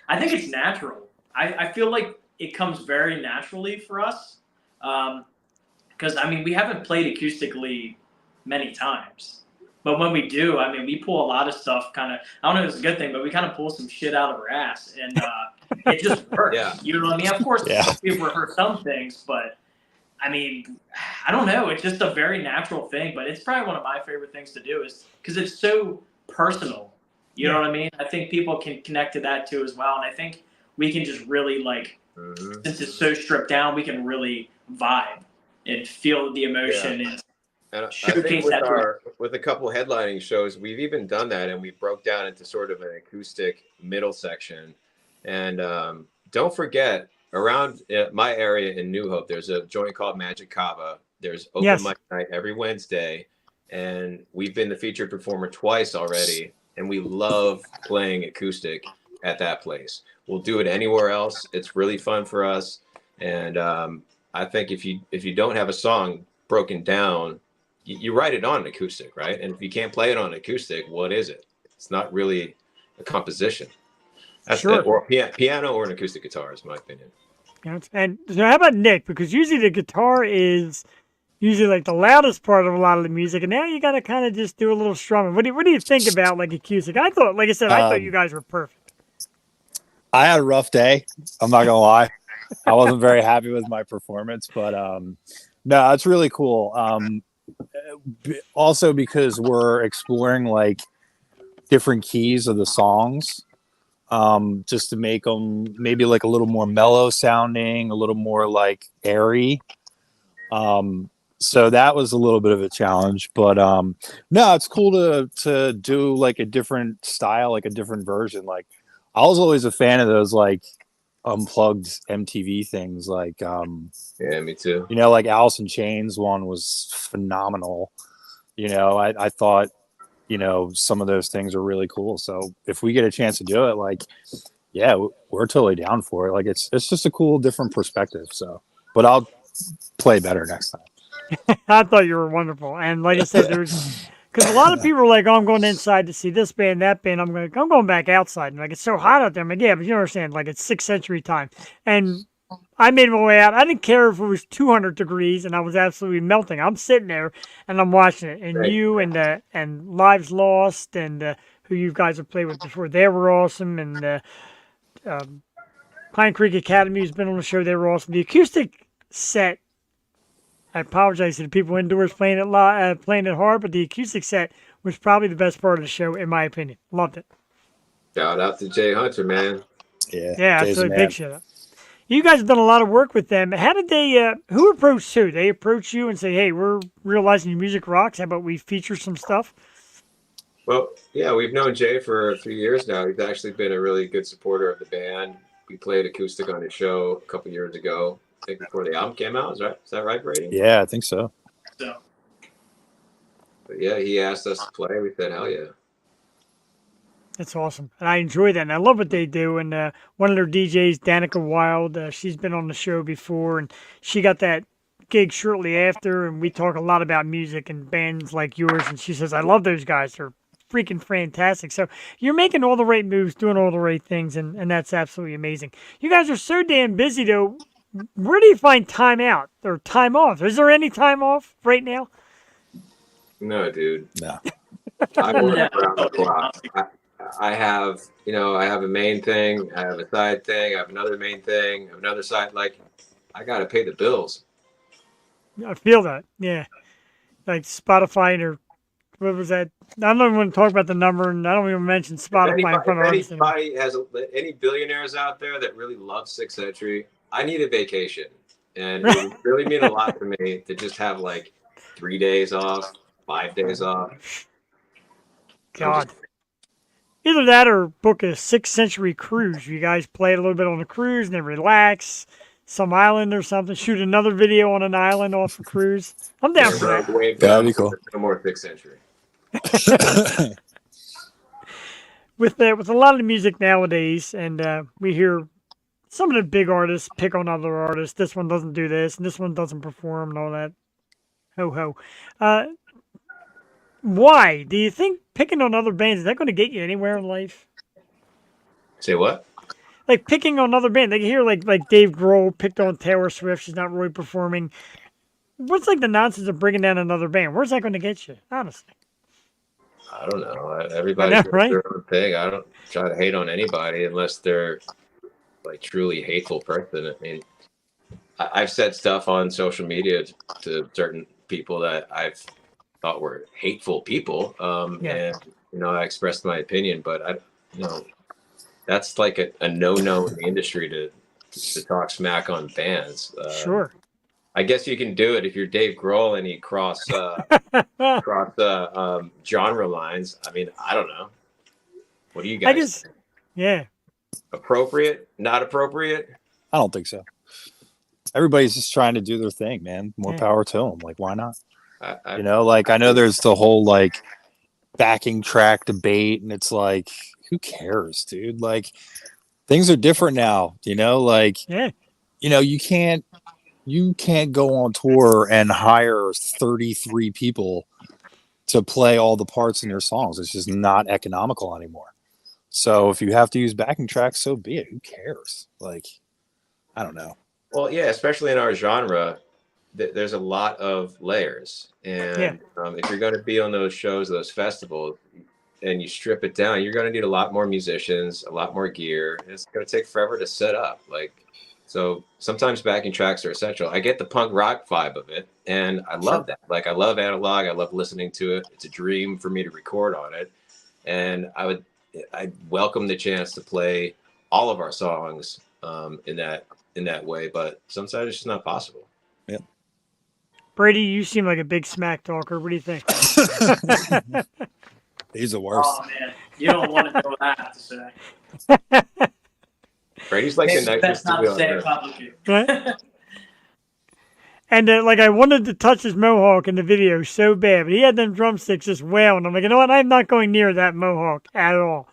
I think it's natural. I feel like it comes very naturally for us, because I mean we haven't played acoustically many times, but when we do, I mean we pull a lot of stuff. Kind of, I don't know if it's a good thing, but we kind of pull some shit out of our ass, and it just works. Yeah. You know what I mean? Of course, Yeah. we've rehearsed some things, but I mean, I don't know. It's just a very natural thing, but it's probably one of my favorite things to do is because it's so personal. You know what I mean? I think people can connect to that too as well. And I think we can just really like, Mhm. since it's so stripped down, we can really vibe and feel the emotion. And And I Showcase think with that with a couple headlining shows, we've even done that, and we broke down into sort of an acoustic middle section. And don't forget, around my area in New Hope, there's a joint called Magic Kava. There's open Yes. mic night every Wednesday, and we've been the featured performer twice already. And we love playing acoustic at that place. We'll do it anywhere else. It's really fun for us. And I think if you don't have a song broken down, you write it on an acoustic, right? And if you can't play it on acoustic, what is it? It's not really a composition. That's Sure. or piano or an acoustic guitar is my opinion. You know, and so how about Nick? Because usually the guitar is usually like the loudest part of a lot of the music, and now you got to kind of just do a little strumming. What do you think about like acoustic? I thought, like I said, I thought you guys were perfect. I had a rough day. I'm not gonna lie. I wasn't very happy with my performance, but no, it's really cool. Also because we're exploring like different keys of the songs. just to make them maybe like a little more mellow sounding, a little more like airy. So that was a little bit of a challenge, but no, it's cool to do like a different style, like a different version. Like I was always a fan of those like unplugged MTV things, like Yeah, me too. you know, like Alice in Chains one was phenomenal. You know, I thought, you know, some of those things are really cool. So if we get a chance to do it, like, yeah, we're totally down for it. Like it's just a cool, different perspective. So, but I'll play better next time. I thought you were wonderful. And like I said, there's because a lot of people are like, "Oh, I'm going inside to see this band, that band." I'm going back outside. And like, it's so hot out there. I'm like, yeah, but you understand, like it's 6th century time. And I made my way out. I didn't care if it was 200 degrees and I was absolutely melting. I'm sitting there and I'm watching it. And Right. you and Lives Lost and who you guys have played with before, they were awesome. And Pine Creek Academy has been on the show. They were awesome. The acoustic set. I apologize to the people indoors playing it hard, but the acoustic set was probably the best part of the show, in my opinion. Loved it. Shout out to Jay Hunter, man. Yeah, Yeah, Jay's a absolutely man. big shout out. You guys have done a lot of work with them. How did they? Who approached who? They approach you and say, "Hey, we're realizing your music rocks. How about we feature some stuff?" Well, yeah, we've known Jay for a few years now. He's actually been a really good supporter of the band. We played acoustic on his show a couple years ago. I think before the album came out. Is that right, Brady? Yeah, I think so. So But yeah, he asked us to play. We said, hell yeah. That's awesome, and I enjoy that, and I love what they do. And one of their DJs, Danica Wild, she's been on the show before, and she got that gig shortly after. And we talk a lot about music and bands like yours. And she says, "I love those guys. They're freaking fantastic." So you're making all the right moves, doing all the right things, and that's absolutely amazing. You guys are so damn busy, though. Where do you find time out or time off? Is there any time off right now? No, dude. No. I work Yeah. around the clock. I have, I have a main thing, I have a side thing, I have another main thing, I have another side. Like, I got to pay the bills. I feel that. Yeah. Like Spotify or what was that? I don't even want to talk about the number, and I don't even mention Spotify in front of artists anymore. Anybody has any billionaires out there that really love 6th Century, I need a vacation. And it would really mean a lot to me to just have like 3 days off, 5 days off. God. Either that or book a 6th Century cruise. You guys play a little bit on the cruise and then relax, some island or something. Shoot another video on an island off a cruise. I'm down for that. That'd be cool. No more 6th Century. With a lot of the music nowadays, and we hear some of the big artists pick on other artists. This one doesn't do this, and this one doesn't perform, and all that. Ho ho. Why do you think picking on other bands is that going to get you anywhere in life? Say what? Like picking on other bands, like hear like Dave Grohl picked on Taylor Swift. She's not really performing. What's like the nonsense of bringing down another band? Where's that going to get you? Honestly, I don't know. Everybody I know, does right? their own thing. I don't try to hate on anybody unless they're like truly hateful person. I mean, I've said stuff on social media to certain people that I've thought were hateful people. Yeah. And I expressed my opinion, but that's like a no-no in the industry to talk smack on bands. Sure. I guess you can do it if you're Dave Grohl and he cross genre lines. I mean, I don't know. What do you guys I guess, think? yeah. Appropriate? Not appropriate? I don't think so. Everybody's just trying to do their thing, man. More Yeah. power to them. Like, why not? I Like, I know there's the whole like backing track debate, and it's like, who cares, dude? Like, things are different now. Like, Yeah. you can't go on tour and hire 33 people to play all the parts in your songs. It's just not economical anymore. So if you have to use backing tracks, so be it. Who cares? Like, I don't know. Well, yeah, especially in our genre, there's a lot of layers. And Yeah. If you're going to be on those shows, those festivals, and you strip it down, you're going to need a lot more musicians, a lot more gear. And it's going to take forever to set up. So sometimes backing tracks are essential. I get the punk rock vibe of it, and I love that. Like, I love analog. I love listening to it. It's a dream for me to record on it. And I would I welcome the chance to play all of our songs in that way, but sometimes it's just not possible. Brady, you seem like a big smack talker. What do you think? He's the worst. Oh man, you don't want to know what I have to say. Brady's like the Maybe nicest best to not be to on say it earth. publicly. Right? And like I wanted to touch his mohawk in the video so bad, but he had them drumsticks just wailing. I'm like, you know what? I'm not going near that mohawk at all,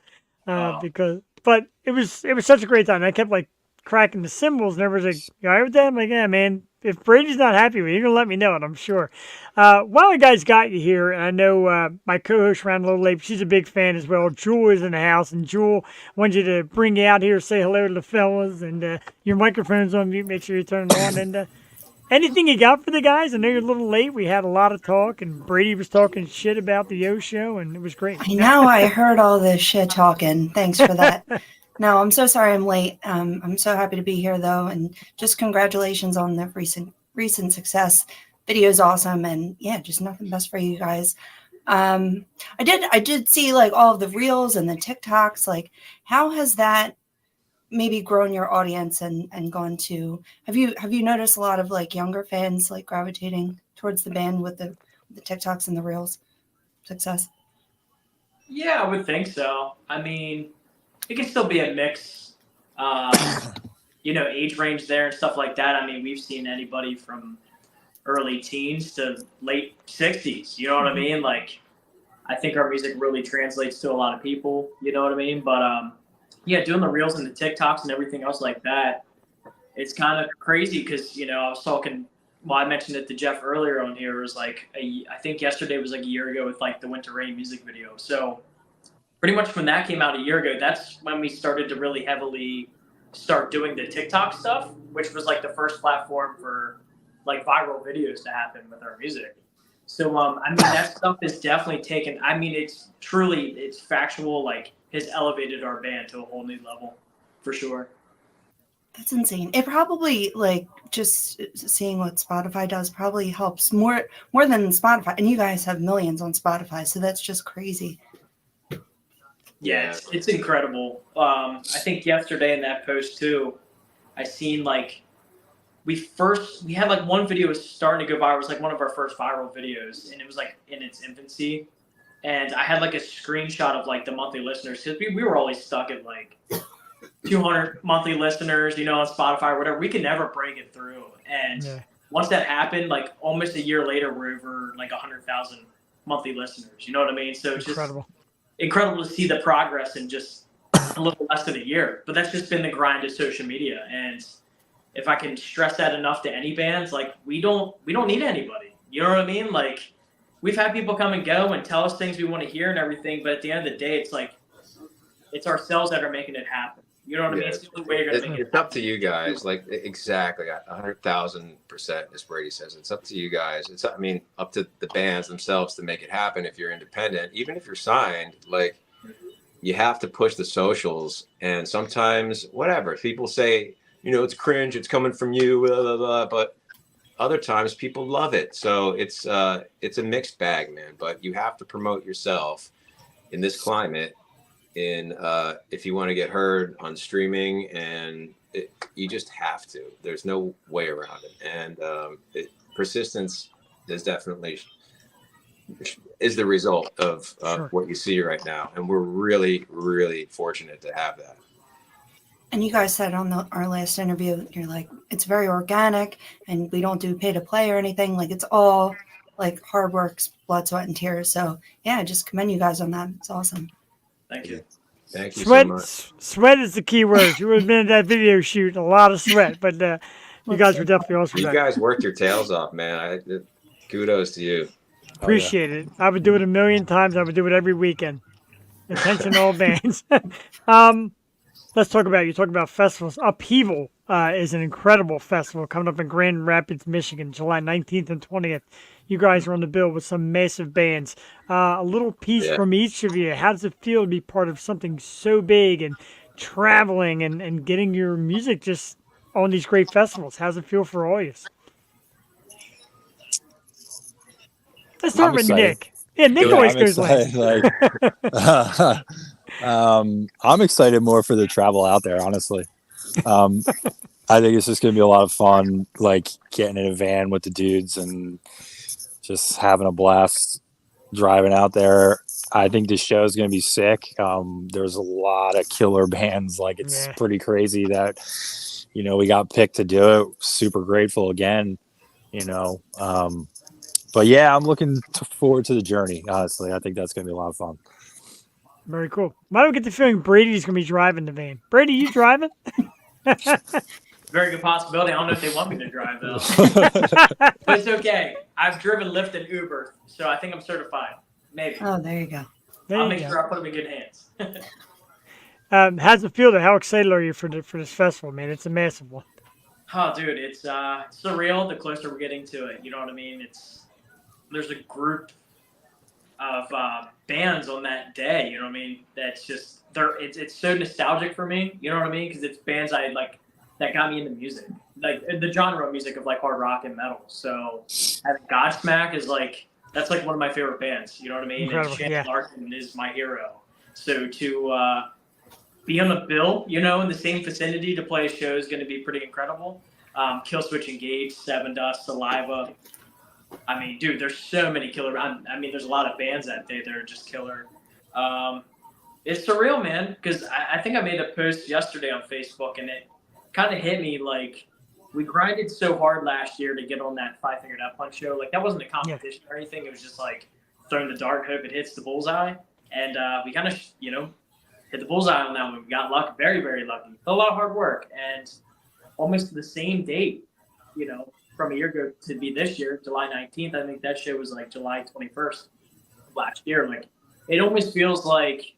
but it was such a great time. I kept like cracking the cymbals, and everyone's like, "You all right with that?" I'm like, "Yeah, man. If Brady's not happy with you, you're gonna let me know it, I'm sure." While you guys got you here, and I know my co-host ran a little late. She's a big fan as well. Jewel is in the house, and Jewel wanted you to bring you out here, say hello to the fellas, and your microphone's on mute. Make sure you turn it on. And anything you got for the guys? I know you're a little late. We had a lot of talk, and Brady was talking shit about the Yo show, and it was great. I know I heard all this shit talking. Thanks for that. No, I'm so sorry I'm late. I'm so happy to be here though, and just congratulations on the recent success. Video's awesome, and yeah, just nothing best for you guys. I did see like all of the reels and the TikToks. Like, how has that maybe grown your audience and gone to? Have you noticed a lot of like younger fans like gravitating towards the band with the TikToks and the reels success? Yeah, I would think so. I mean, it can still be a mix, age range there and stuff like that. I mean, we've seen anybody from early teens to late 60s. You know what I mean? Like, I think our music really translates to a lot of people. You know what I mean? But yeah, doing the reels and the TikToks and everything else like that, it's kind of crazy because I was talking. Well, I mentioned it to Jeff earlier on here. It was like I think yesterday was like a year ago with like the Winter Rain music video. So pretty much when that came out a year ago, that's when we started to really heavily start doing the TikTok stuff, which was like the first platform for like viral videos to happen with our music. So, I mean, that stuff is definitely taken. I mean, it's factual, like has elevated our band to a whole new level for sure. That's insane. It probably like just seeing what Spotify does probably helps more than Spotify. And you guys have millions on Spotify, so that's just crazy. Yeah, it's incredible. I think yesterday in that post too, I seen like we had like one video was starting to go viral. It was like one of our first viral videos, and it was like in its infancy. And I had like a screenshot of like the monthly listeners because we were always stuck at like 200 monthly listeners, on Spotify or whatever. We could never break it through. And once that happened, like almost a year later, we're over like 100,000 monthly listeners. You know what I mean? So it's incredible. Just incredible to see the progress in just a little less than a year. But that's just been the grind of social media. And if I can stress that enough to any bands, like we don't need anybody. You know what I mean? Like we've had people come and go and tell us things we want to hear and everything, but at the end of the day, it's like it's ourselves that are making it happen. You know what I mean? It's the only way you're gonna make it. It's up to you guys. Like exactly, 100,000%, as Brady says. It's up to you guys. It's up to the bands themselves to make it happen. If you're independent, even if you're signed, like you have to push the socials. And sometimes, whatever people say, it's cringe. It's coming from you, blah, blah, blah, but other times people love it. So it's a mixed bag, man. But you have to promote yourself in this climate. If you want to get heard on streaming, and you just have to. There's no way around it. And persistence is definitely the result of what you see right now. And we're really, really fortunate to have that. And you guys said on our last interview, you're like, it's very organic and we don't do pay to play or anything. Like it's all like hard work, blood, sweat, and tears. So yeah, just commend you guys on that. It's awesome. Thank you. Thank you Sweat, so much. Sweat is the key word. You would have been at that video shoot, a lot of sweat, but you guys were definitely awesome. You guys worked your tails off, man. Kudos to you. Appreciate it. I would do it a million times. I would do it every weekend. Attention all bands. Let's talk about, you talk about festivals. Upheaval is an incredible festival coming up in Grand Rapids, Michigan, July 19th and 20th. You guys are on the bill with some massive bands. A little piece from each of you. How does it feel to be part of something so big and traveling and getting your music just on these great festivals? How does it feel for all of you? Let's start with Nick. Yeah, Nick always goes last. I'm excited more for the travel out there, honestly. I think it's just going to be a lot of fun, like getting in a van with the dudes and just having a blast driving out there. I think the show is going to be sick. There's a lot of killer bands. Like, it's Yeah. pretty crazy that, we got picked to do it. Super grateful again, but yeah, I'm looking forward to the journey. Honestly, I think that's going to be a lot of fun. Very cool. Why do I get the feeling Brady's going to be driving the van? Brady, you driving? Very good possibility. I don't know if they want me to drive though, but it's okay. I've driven Lyft and Uber, so I think I'm certified. Maybe. Oh, there you go. There I'll you make go. sure I put them in good hands. How's it feel? How excited are you for this festival, man? It's a massive one. Oh, dude, it's surreal. The closer we're getting to it, you know what I mean. There's a group of bands on that day. You know what I mean? That's just it's so nostalgic for me. You know what I mean? Because it's bands I like that got me into music, like the genre of music of like hard rock and metal. So having Godsmack is that's like one of my favorite bands. You know what I mean? Incredible, And Shannon yeah. Larkin is my hero. So to be on the bill, in the same vicinity to play a show is going to be pretty incredible. Killswitch Engage, Seven Dust, Saliva. I mean, dude, there's so many killer. I mean, there's a lot of bands that day that are just killer. It's surreal, man, because I think I made a post yesterday on Facebook, and it kind of hit me like we grinded so hard last year to get on that Five Finger Death Punch show. Like, that wasn't a competition or anything. It was just like throwing the dart, hope it hits the bullseye. And we kind of, hit the bullseye on that one. We got lucky, very, very lucky. A lot of hard work. And almost the same date, from a year ago to be this year, July 19th. I think that show was like July 21st of last year. Like, it almost feels like,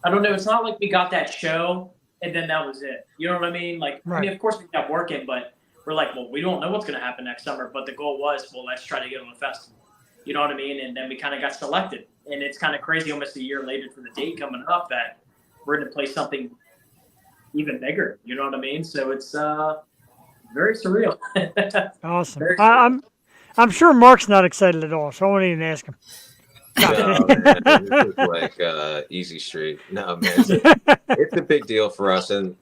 I don't know, it's not like we got that show and then that was it. You know what I mean? Like, Right. I mean, of course we kept working, but we're like, well, we don't know what's going to happen next summer. But the goal was, well, let's try to get on the festival. You know what I mean? And then we kind of got selected. And it's kind of crazy almost a year later for the date coming up that we're going to play something even bigger. You know what I mean? So it's very surreal. Awesome. Very I'm sure Mark's not excited at all, so I won't even ask him. No, man, this is like easy street. No, man, it's a big deal for us, and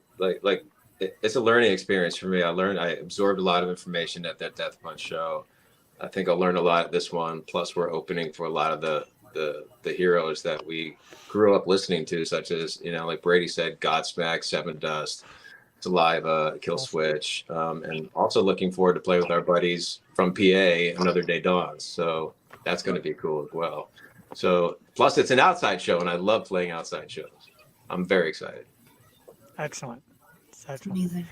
it's a learning experience for me. I absorbed a lot of information at that Death Punch show. I think I'll learn a lot at this one. Plus, we're opening for a lot of the heroes that we grew up listening to, such as like Brady said, Godsmack, Seven Dust, Saliva, Killswitch, and also looking forward to play with our buddies from PA, Another Day Dawns. So that's going to be cool as well. So plus it's an outside show, and I love playing outside shows. I'm very excited. Excellent. Amazing.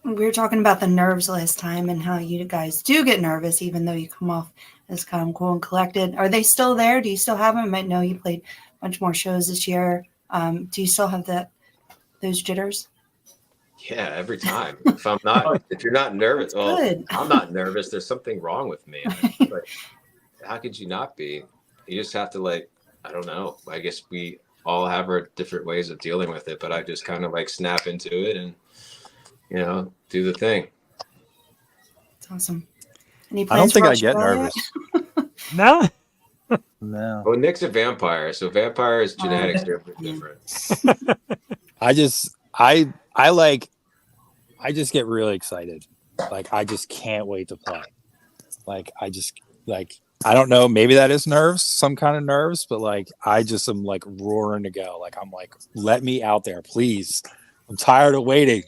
We were talking about the nerves last time and how you guys do get nervous, even though you come off as calm, cool, and collected. Are they still there? Do you still have them? I know you played a bunch more shows this year. Do you still have those jitters? Yeah, every time. If you're not nervous, well, Good. I'm not nervous. There's something wrong with me. Like, how could you not be? You just have to I don't know. I guess we all have our different ways of dealing with it, but I just kind of snap into it and, do the thing. It's awesome. Any I don't plans for think I get Australia? nervous. No? No. Well, Nick's a vampire, so vampires' genetics are a bit different. I just get really excited. I just can't wait to play. I don't know, maybe that is nerves, some kind of nerves, but I just am roaring to go. I'm let me out there, please. I'm tired of waiting.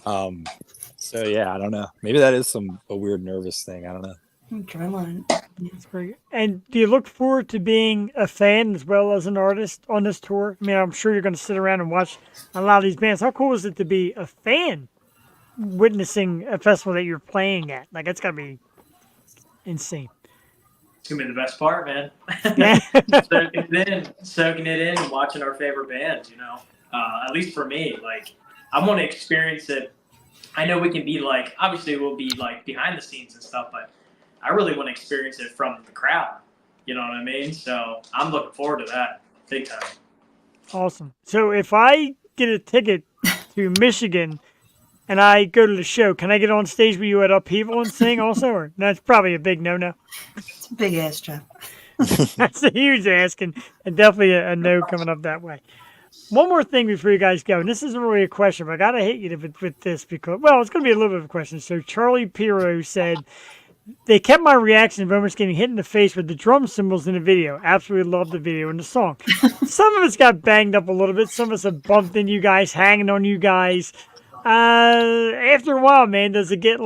So yeah, I don't know. Maybe that is a weird nervous thing. I don't know. Adrenaline. That's pretty good. And do you look forward to being a fan as well as an artist on this tour? I mean, I'm sure you're going to sit around and watch a lot of these bands. How cool is it to be a fan witnessing a festival that you're playing at? It's got to be insane. It's going to be the best part, man. Yeah. soaking it in and watching our favorite bands, at least for me. I want to experience it. I know we can be obviously we'll be behind the scenes and stuff, but I really want to experience it from the crowd. You know what I mean? So I'm looking forward to that big time. Awesome. So if I get a ticket to Michigan and I go to the show, can I get on stage with you at Upheaval and sing also? Or that's probably a big no-no. It's a big ass job. That's a huge ask and definitely a no coming up that way. one more thing before you guys go, and this isn't really a question, but I gotta hit you with this because, well, it's gonna be a little bit of a question. So Charlie Piro said they kept my reaction of almost getting hit in the face with the drum cymbals in the video. Absolutely loved the video and the song. Some of us got banged up a little bit. Some of us have bumped in you guys, hanging on you guys. After a while, man, does it get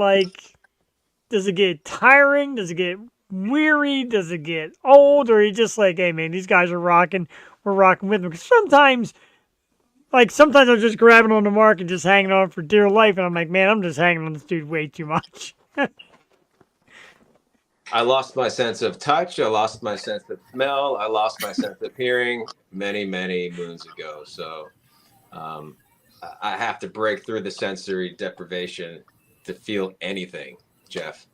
tiring? Does it get weary? Does it get old? Or are you just like, hey, man, these guys are rocking. We're rocking with them. Because sometimes I'm just grabbing on the mark and just hanging on for dear life. And I'm like, man, I'm just hanging on this dude way too much. I lost my sense of touch. I lost my sense of smell. I lost my sense of hearing many, many moons ago. So I have to break through the sensory deprivation to feel anything, Jeff.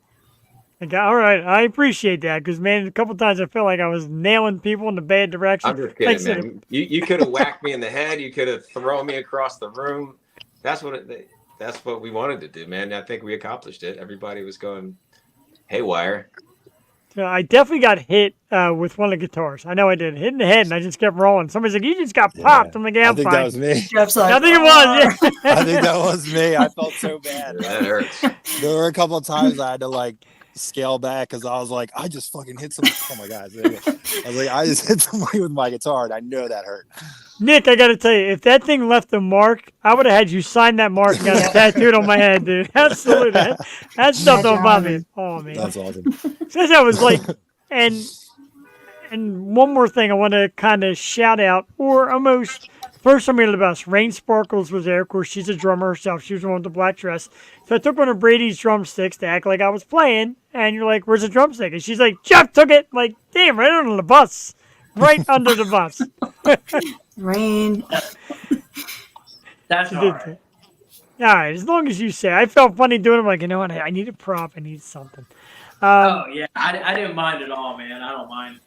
Okay, all right, I appreciate that because, man, a couple times I felt like I was nailing people in the bad direction. I'm just kidding, man. You could have whacked me in the head. You could have thrown me across the room. That's what we wanted to do, man. I think we accomplished it. Everybody was going haywire. So I definitely got hit with one of the guitars. I know I did. Hit in the head, and I just kept rolling. Somebody's like, you just got popped. I'm like, yeah, I'm I think fine. that was me. Jeff's like, I think it was. Yeah. I think that was me. I felt so bad. That hurts. There were a couple of times I had to like scale back because I was like, I just fucking hit somebody. Oh my god! I was like, I just hit somebody with my guitar, and I know that hurt. Nick, I got to tell you, if that thing left a mark, I would have had you sign that mark and got it tattooed on my head, dude. Absolutely. That stuff don't bother me. Oh, man. That's awesome. So that was like, and one more thing I want to kind of shout out, or almost, first time we had the bus, Rain Sparkles was there. Of course, she's a drummer herself. She was the one with the black dress. So I took one of Brady's drumsticks to act like I was playing, and you're like, where's the drumstick? And she's like, Jeff took it. I'm like, damn, right under the bus. Right under the bus. Rain. That's all right. All right, as long as you say. I felt funny doing it. I'm like, you know what? I need a prop. I need something. Oh yeah, I didn't mind at all, man. I don't mind.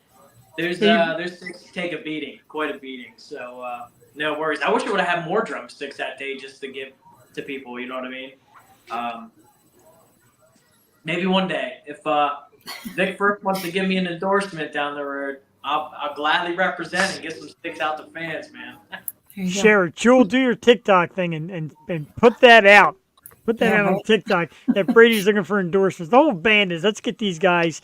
There's sticks to take a beating, quite a beating. So no worries. I wish I would have had more drumsticks that day just to give to people. You know what I mean? Maybe one day, if Vic Firth wants to give me an endorsement down the road, I'll gladly represent and get some sticks out to fans, man. Share it. Jewel, do your TikTok thing and put that out. Put that out on TikTok. That Brady's looking for endorsements. The whole band is, let's get these guys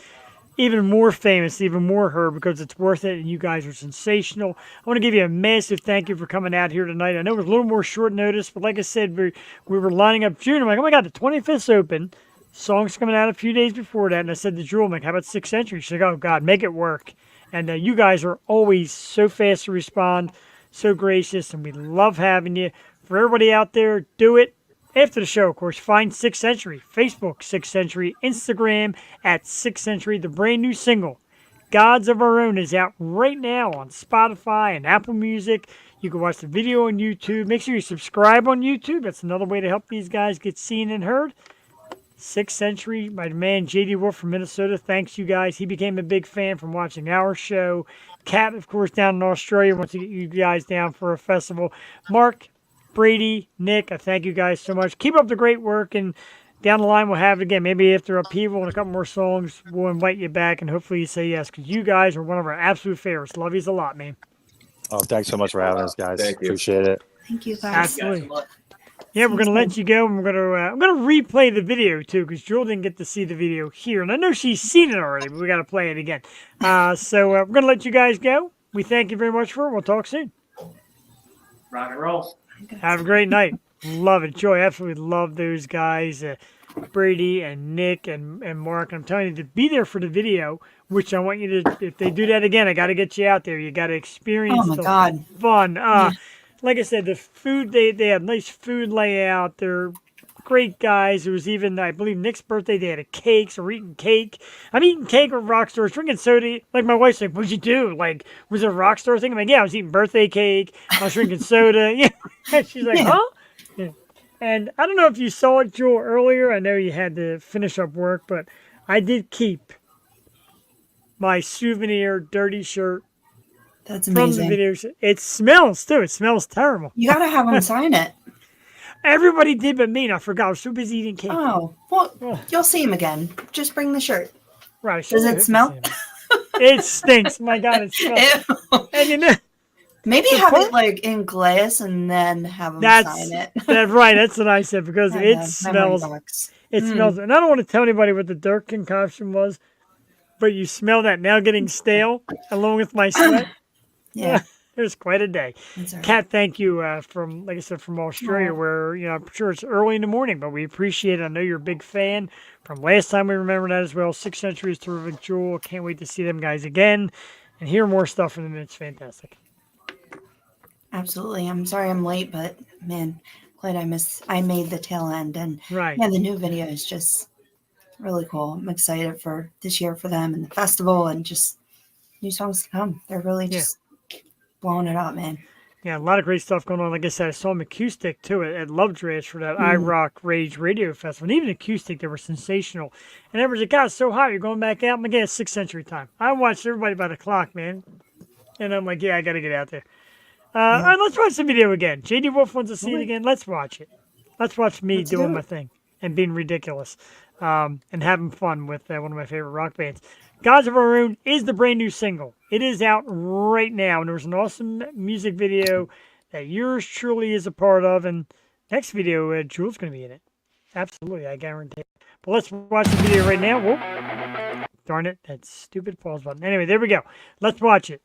even more famous, even more heard, because it's worth it, and you guys are sensational. I want to give you a massive thank you for coming out here tonight. I know it was a little more short notice, but like I said, we were lining up June. I'm like, oh my God, the 25th open. Song's coming out a few days before that, and I said to Jewel, I'm like, how about 6th Century? She's like, oh God, make it work. And you guys are always so fast to respond, so gracious, and we love having you. For everybody out there, do it. After the show, of course, find 6th Century, Facebook 6th Century, Instagram at 6th Century. The brand new single, Gods of Our Own, is out right now on Spotify and Apple Music. You can watch the video on YouTube. Make sure you subscribe on YouTube. That's another way to help these guys get seen and heard. 6th Century, my man J.D. Wolf from Minnesota. Thanks, you guys. He became a big fan from watching our show. Kat, of course, down in Australia, wants to get you guys down for a festival. Mark, Brady, Nick, I thank you guys so much. Keep up the great work, and down the line we'll have it again. Maybe after Upheaval and a couple more songs, we'll invite you back, and hopefully you say yes, because you guys are one of our absolute favorites. Love yous a lot, man. Oh, thanks so much for having us, guys. Thank you. Appreciate it. Thank you, guys. Absolutely. Yeah, we're gonna let you go, and I'm gonna replay the video too, because Jewel didn't get to see the video here, and I know she's seen it already, but we gotta play it again. So we're gonna let you guys go. We thank you very much for it. We'll talk soon. Rock and roll. Have a great night. Love it, Joy. Absolutely love those guys, Brady and Nick and Mark. I'm telling you to be there for the video, which I want you to. If they do that again, I got to get you out there. You got to experience Oh my the God. fun. Like I said, the food, they have nice food layout. They're great guys. It was even, I believe, Nick's birthday. They had a cake, so we're eating cake. I'm eating cake with Rockstar, drinking soda. Like, my wife's like, what'd you do? Like, was it a Rockstar thing? I'm like, yeah, I was eating birthday cake. I was drinking soda. Yeah. She's like, huh? Yeah. And I don't know if you saw it, Jewel, earlier. I know you had to finish up work, but I did keep my souvenir dirty shirt That's from the amazing. videos. It smells, too. It smells terrible. You got to have them sign it. Everybody did but me, and I forgot. I was so busy eating cake. Oh, well, you'll see him again. Just bring the shirt. Right. Does it smell? It stinks. My God, it smells. Ew. And Maybe The have fun- it like in glass and then have them That's sign it. that's right. That's what I said because And it a memory smells. box. It smells. And I don't want to tell anybody what the dirt concoction was, but you smell that now getting stale along with my sweat. Yeah, It was quite a day. that's all right. Kat, thank you from, like I said, from Australia, Aw. where, I'm sure it's early in the morning, but we appreciate it. I know you're a big fan. From last time, we remember that as well. 6th Century is terrific, Jewel. Can't wait to see them guys again and hear more stuff from them. It's fantastic. Absolutely. I'm sorry I'm late, but man, glad I made the tail end. And Right. yeah, the new video is just really cool. I'm excited for this year for them and the festival and just new songs to come. They're really Yeah. just blowing it up, man. Yeah, a lot of great stuff going on. Like I said, I saw them acoustic too at Lovedrash for that iRock Rage Radio Festival. And even acoustic, they were sensational. And everyone's like, God, it's so hot. You're going back out? I'm like, yeah, it's 6th Century time. I watched everybody by the clock, man. And I'm like, yeah, I got to get out there. All right, let's watch the video again. JD Wolf wants to see it again. Let's watch it. Let's watch me Let's doing do my it. thing and being ridiculous and having fun with one of my favorite rock bands. Gods of Our Own is the brand new single. It is out right now, and there was an awesome music video that yours truly is a part of. And next video, Jewel's going to be in it. Absolutely, I guarantee it. But let's watch the video right now. Whoop. Darn it, that stupid pause button. Anyway, there we go. Let's watch it.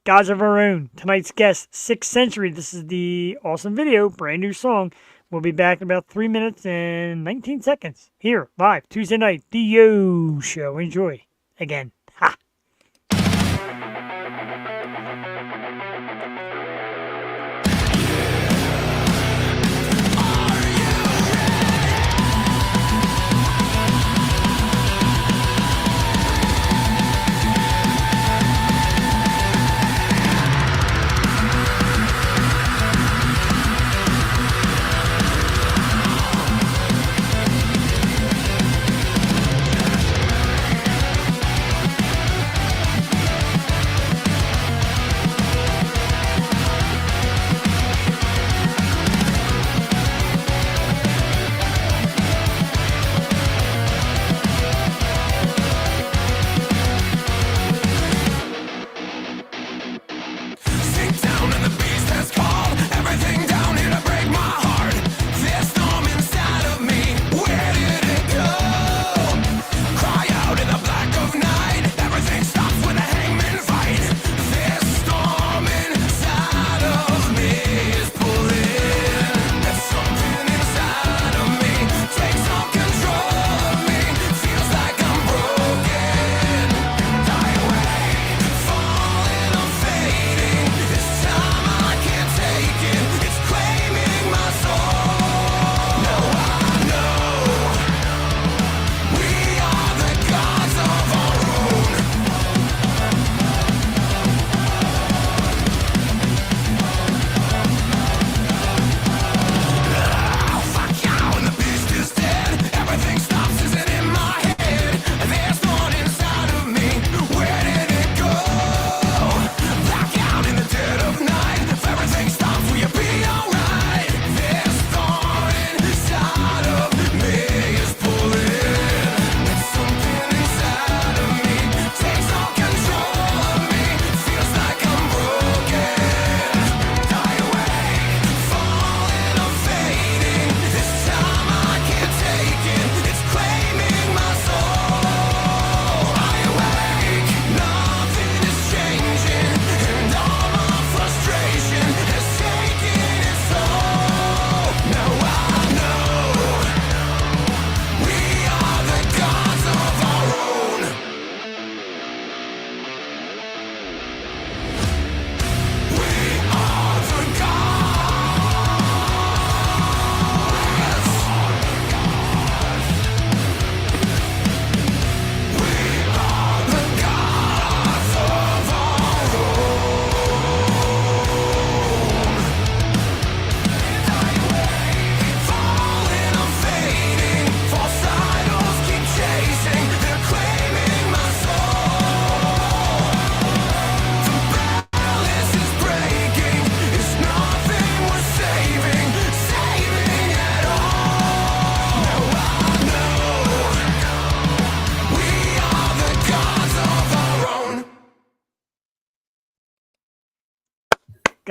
Gods of Our Own. Tonight's guest, 6th Century. This is the awesome video, brand new song. We'll be back in about 3 minutes and 19 seconds. Here, live, Tuesday night, the Yo Show. Enjoy. Again. Ha!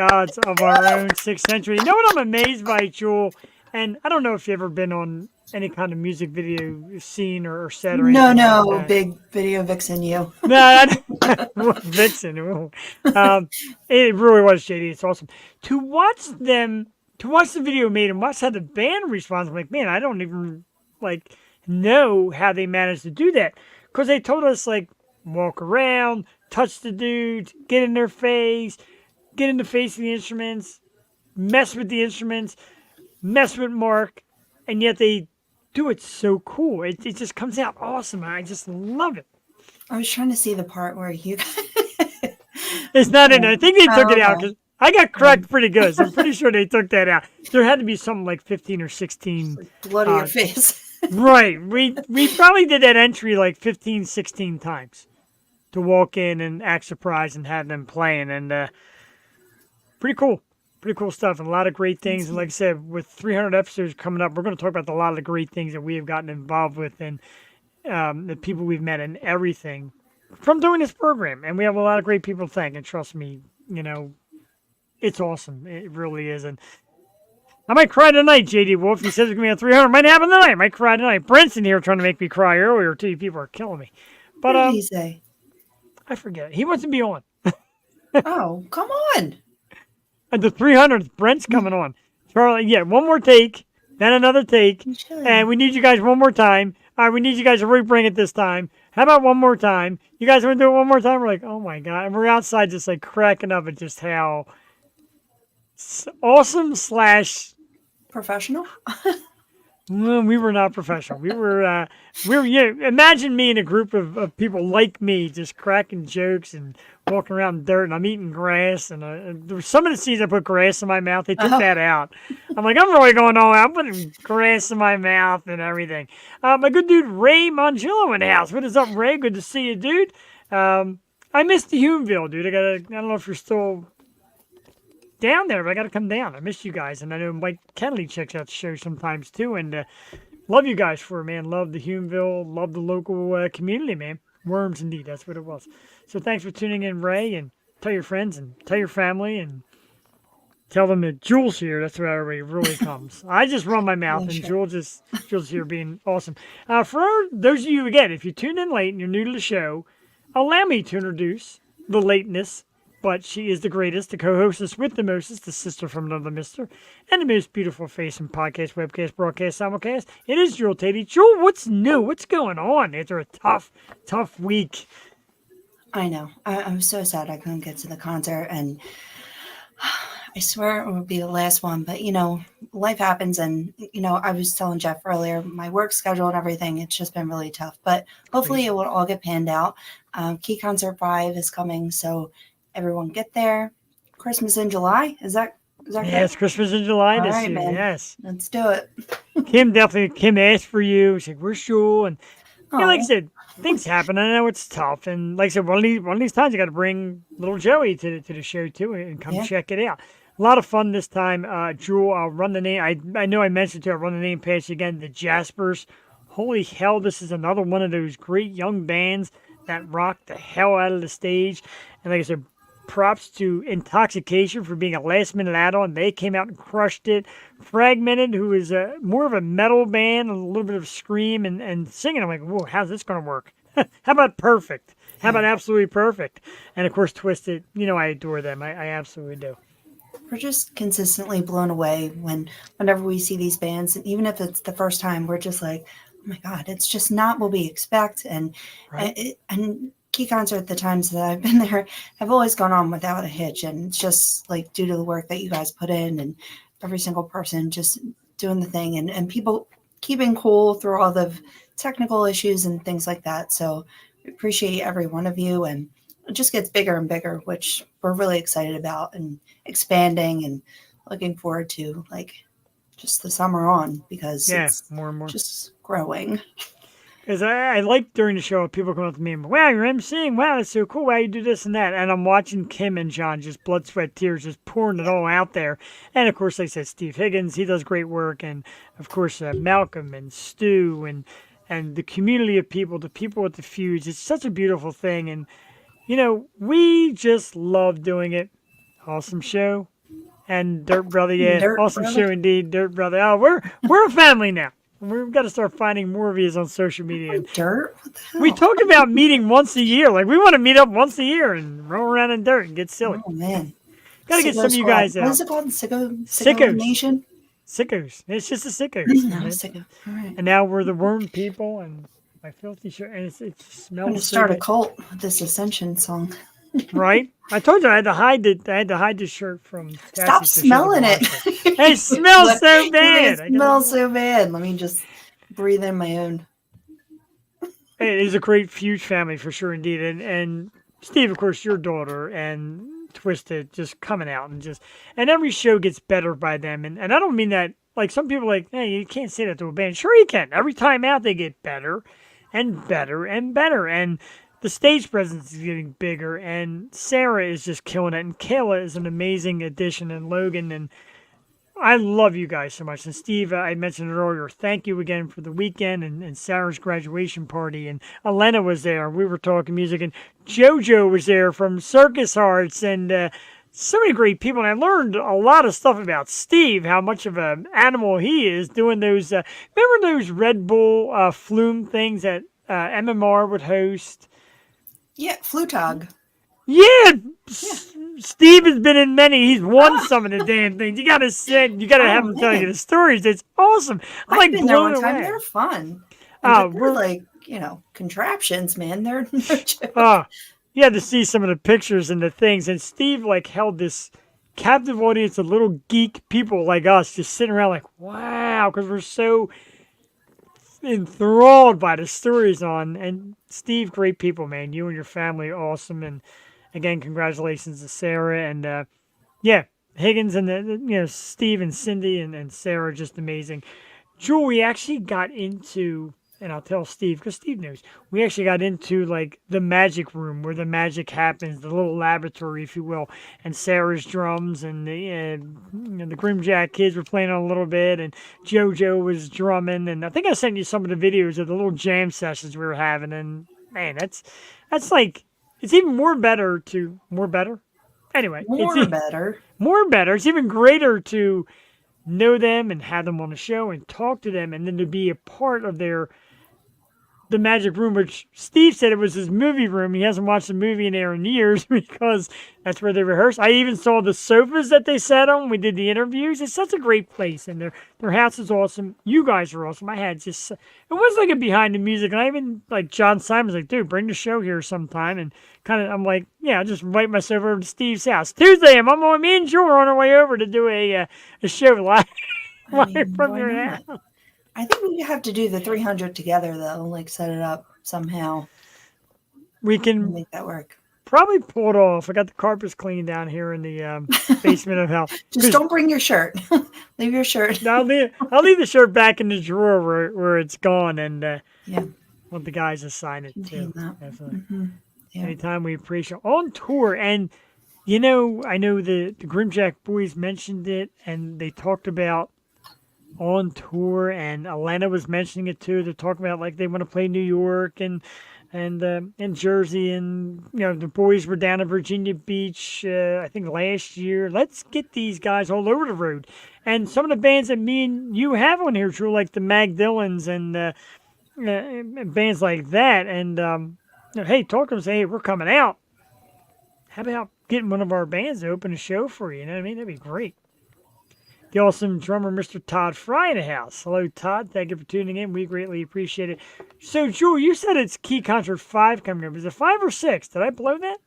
gods of our own 6th century. You know what I'm amazed by, Jewel? And I don't know if you've ever been on any kind of music video scene or set or anything No, like that. big video vixen, you. No, Vixen. It really was, JD. It's awesome to watch them, to watch the video made and watch how the band responds. I'm like, man, I don't even like know how they managed to do that, because they told us like walk around, touch the dudes, get in their face, get in the face of the instruments, mess with the instruments, mess with Mark, and yet they do it so cool. It just comes out awesome. I just love it. I was trying to see the part where you. It's not in there. I think they took it out Okay. because I got correct pretty good. So I'm pretty sure they took that out. There had to be something like 15 or 16. Blood on your face. Right. We probably did that entry like 15, 16 times to walk in and act surprised and have them playing. And pretty cool. Pretty cool stuff and a lot of great things. And like I said, with 300 episodes coming up, we're going to talk about a lot of the great things that we have gotten involved with and the people we've met and everything from doing this program. And we have a lot of great people to thank. And trust me, you know, it's awesome. It really is. And I might cry tonight, JD Wolf. He says it's going to be on 300. Might happen tonight. I might cry tonight. Brent's in here trying to make me cry earlier, too. People are killing me. What But did he say? I forget. He wants to be on. Oh, come on. At the 300th, Brent's coming on. Charlie, yeah, one more take, then another take. You should. And we need you guys one more time. All right, we need you guys to really bring it this time. How about one more time? You guys want to do it one more time? We're like, oh my God. And we're outside just like cracking up at just how awesome slash Professional? well, we were not professional. We were yeah, imagine me in a group of people like me just cracking jokes and walking around in dirt, and I'm eating grass. And there were some of the scenes I put grass in my mouth. They took that out. I'm like, I'm really going all out. I'm putting grass in my mouth and everything. My good dude Ray Mongillo in the house. What is up, Ray? Good to see you, dude. I missed the Humeville, dude. I don't know if you're still down there, but I got to come down. I miss you guys, and I know Mike Kennedy checks out the show sometimes too. And love you guys for it, man. Love the Humeville, love the local community, man. Worms, indeed, that's what it was. So thanks for tuning in, Ray, and tell your friends and tell your family and tell them that Jules here. That's where everybody really comes. I just run my mouth, and Jules here being awesome. For those of you again, if you tuned in late and you're new to the show, allow me to introduce the lateness. But she is the greatest, the co-hostess with the mostest, the sister from another mister, and the most beautiful face in podcast, webcast, broadcast, simulcast. It is Jewel Tatey. Jewel, what's new? What's going on after a tough week? I know. I'm so sad I couldn't get to the concert, and I swear it would be the last one. But, you know, life happens, and, you know, I was telling Jeff earlier, my work schedule and everything, it's just been really tough. But hopefully it will all get panned out. Key Concert 5 is coming, so everyone get there. Christmas in July? Is that Yes, Christmas in July All this right, year. man. Yes. Let's do it. Kim asked for you. She's like, where's Jewel? And yeah, like I Aw. said, things happen. I know it's tough. And like I said, one of these times you got to bring little Joey to the show too and come Yeah. check it out. A lot of fun this time. Jewel, I'll run the name. I know I mentioned to her, I'll run the name past you again, the Jaspers. Holy hell, this is another one of those great young bands that rock the hell out of the stage. And like I said, props to Intoxication for being a last-minute add-on. They came out and crushed it. Fragmented, who is more of a metal band, a little bit of scream and singing. I'm like, whoa, how's this going to work? How about Perfect? How about Absolutely Perfect? And, of course, Twisted. You know I adore them. I absolutely do. We're just consistently blown away whenever we see these bands. And even if it's the first time, we're just like, oh, my God, it's just not what we expect. And Right. and Key Concert, the times that I've been there, have always gone on without a hitch. And it's just like due to the work that you guys put in and every single person just doing the thing and people keeping cool through all the technical issues and things like that. So we appreciate every one of you. And it just gets bigger and bigger, which we're really excited about and expanding and looking forward to like just the summer on because Yeah, it's more and more. just growing. Because I like during the show, people come up to me and, wow, you're emceeing. Wow, that's so cool. Wow, you do this and that. And I'm watching Kim and John just blood, sweat, tears, just pouring it all out there. And, of course, like I said, Steve Higgins, he does great work. And, of course, Malcolm and Stu and the community of people, the people with the feuds. It's such a beautiful thing. And, you know, we just love doing it. Awesome show. And Dirt Brother, yeah, Dirt awesome Brother. show indeed, Dirt Brother. Oh, we're a family now. We've got to start finding more of these on social media. And Dirt? What the hell? we talk about meeting once a year. Like we want to meet up once a year and roll around in dirt and get silly. Oh, man. Got to get some of you Sicko guys Squad. What is out. it called? Sicko Sickos. Nation? Sickos. It's just a sickos. No, man. Sicko. All right. And now we're the worm people and my filthy shirt. And it I'm going smells to so start a good. cult with this Ascension song. Right? I told you I had to hide the shirt from Cassie Stop so she could smelling wash it. It smells Look, so bad. It smells so bad. Let me just breathe in my own. It is a great, huge family for sure, indeed. And Steve, of course, your daughter and Twisted just coming out and every show gets better by them. And I don't mean that like some people are like, hey, you can't say that to a band. Sure, you can. Every time out, they get better and better and better. And the stage presence is getting bigger. And Sarah is just killing it. And Kayla is an amazing addition. And Logan and I love you guys so much. And Steve, I mentioned it earlier. Thank you again for the weekend and Sarah's graduation party. And Elena was there. We were talking music. And JoJo was there from Circus Hearts. And so many great people. And I learned a lot of stuff about Steve, how much of an animal he is doing those. Remember those Red Bull flume things that MMR would host? Yeah, Flutog. Yeah, Steve has been in many. He's won some of the damn things. You gotta have him tell you the stories. It's awesome. I'm I've like been there blown one time. away. They're fun. Oh, And they're we're like, contraptions, man. They're no joke. you had to see some of the pictures and the things. And Steve like held this captive audience of little geek people like us just sitting around like, wow, because we're so enthralled by the stories on. And Steve, great people, man. You and your family, awesome. And again, congratulations to Sarah and yeah, Higgins and Steve and Cindy and Sarah, just amazing. Jewel, we actually got into, and I'll tell Steve because Steve knows. We actually got into like the magic room where the magic happens, the little laboratory, if you will. And Sarah's drums and the Grimjack kids were playing on a little bit, and JoJo was drumming. And I think I sent you some of the videos of the little jam sessions we were having. And man, that's like it's even more better. Anyway, More better. more better. It's even greater to know them and have them on the show and talk to them and then to be a part of the magic room, which Steve said it was his movie room. He hasn't watched a movie in there in years because that's where they rehearse. I even saw the sofas that they sat on. We did the interviews. It's such a great place, and their house is awesome. You guys are awesome. I had just it was like a behind the music, and I even like John Simon's like, dude, bring the show here sometime, and kind of I'm like, yeah, I'll just invite myself over to Steve's house Tuesday. I'm on me and Joe are on our way over to do a show live from why your not? house. I think we have to do the 300 together, though. Like, set it up somehow. We can Make that work. probably pull it off. I got the carpets cleaned down here in the basement of hell. Just don't bring your shirt. Leave your shirt. I'll leave the shirt back in the drawer where it's gone, and Yeah. want the guys to sign it Contain too. that. Definitely. Yeah. Anytime we appreciate on tour, and I know the Grimjack boys mentioned it, and they talked about on tour, and Elena was mentioning it too. They're talking about like they want to play New York and Jersey, and the boys were down in Virginia Beach I think last year. Let's get these guys all over the road, and some of the bands that me and you have on here, Drew, like the Magdillans and bands like that. And hey, talk to them, say, hey, we're coming out. How about getting one of our bands to open a show for you? You know what I mean? That'd be great. The awesome drummer, Mr. Todd Fry, in the house. Hello, Todd. Thank you for tuning in. We greatly appreciate it. So, Jewel, you said it's Key Concert 5 coming up. Is it 5 or 6? Did I blow that?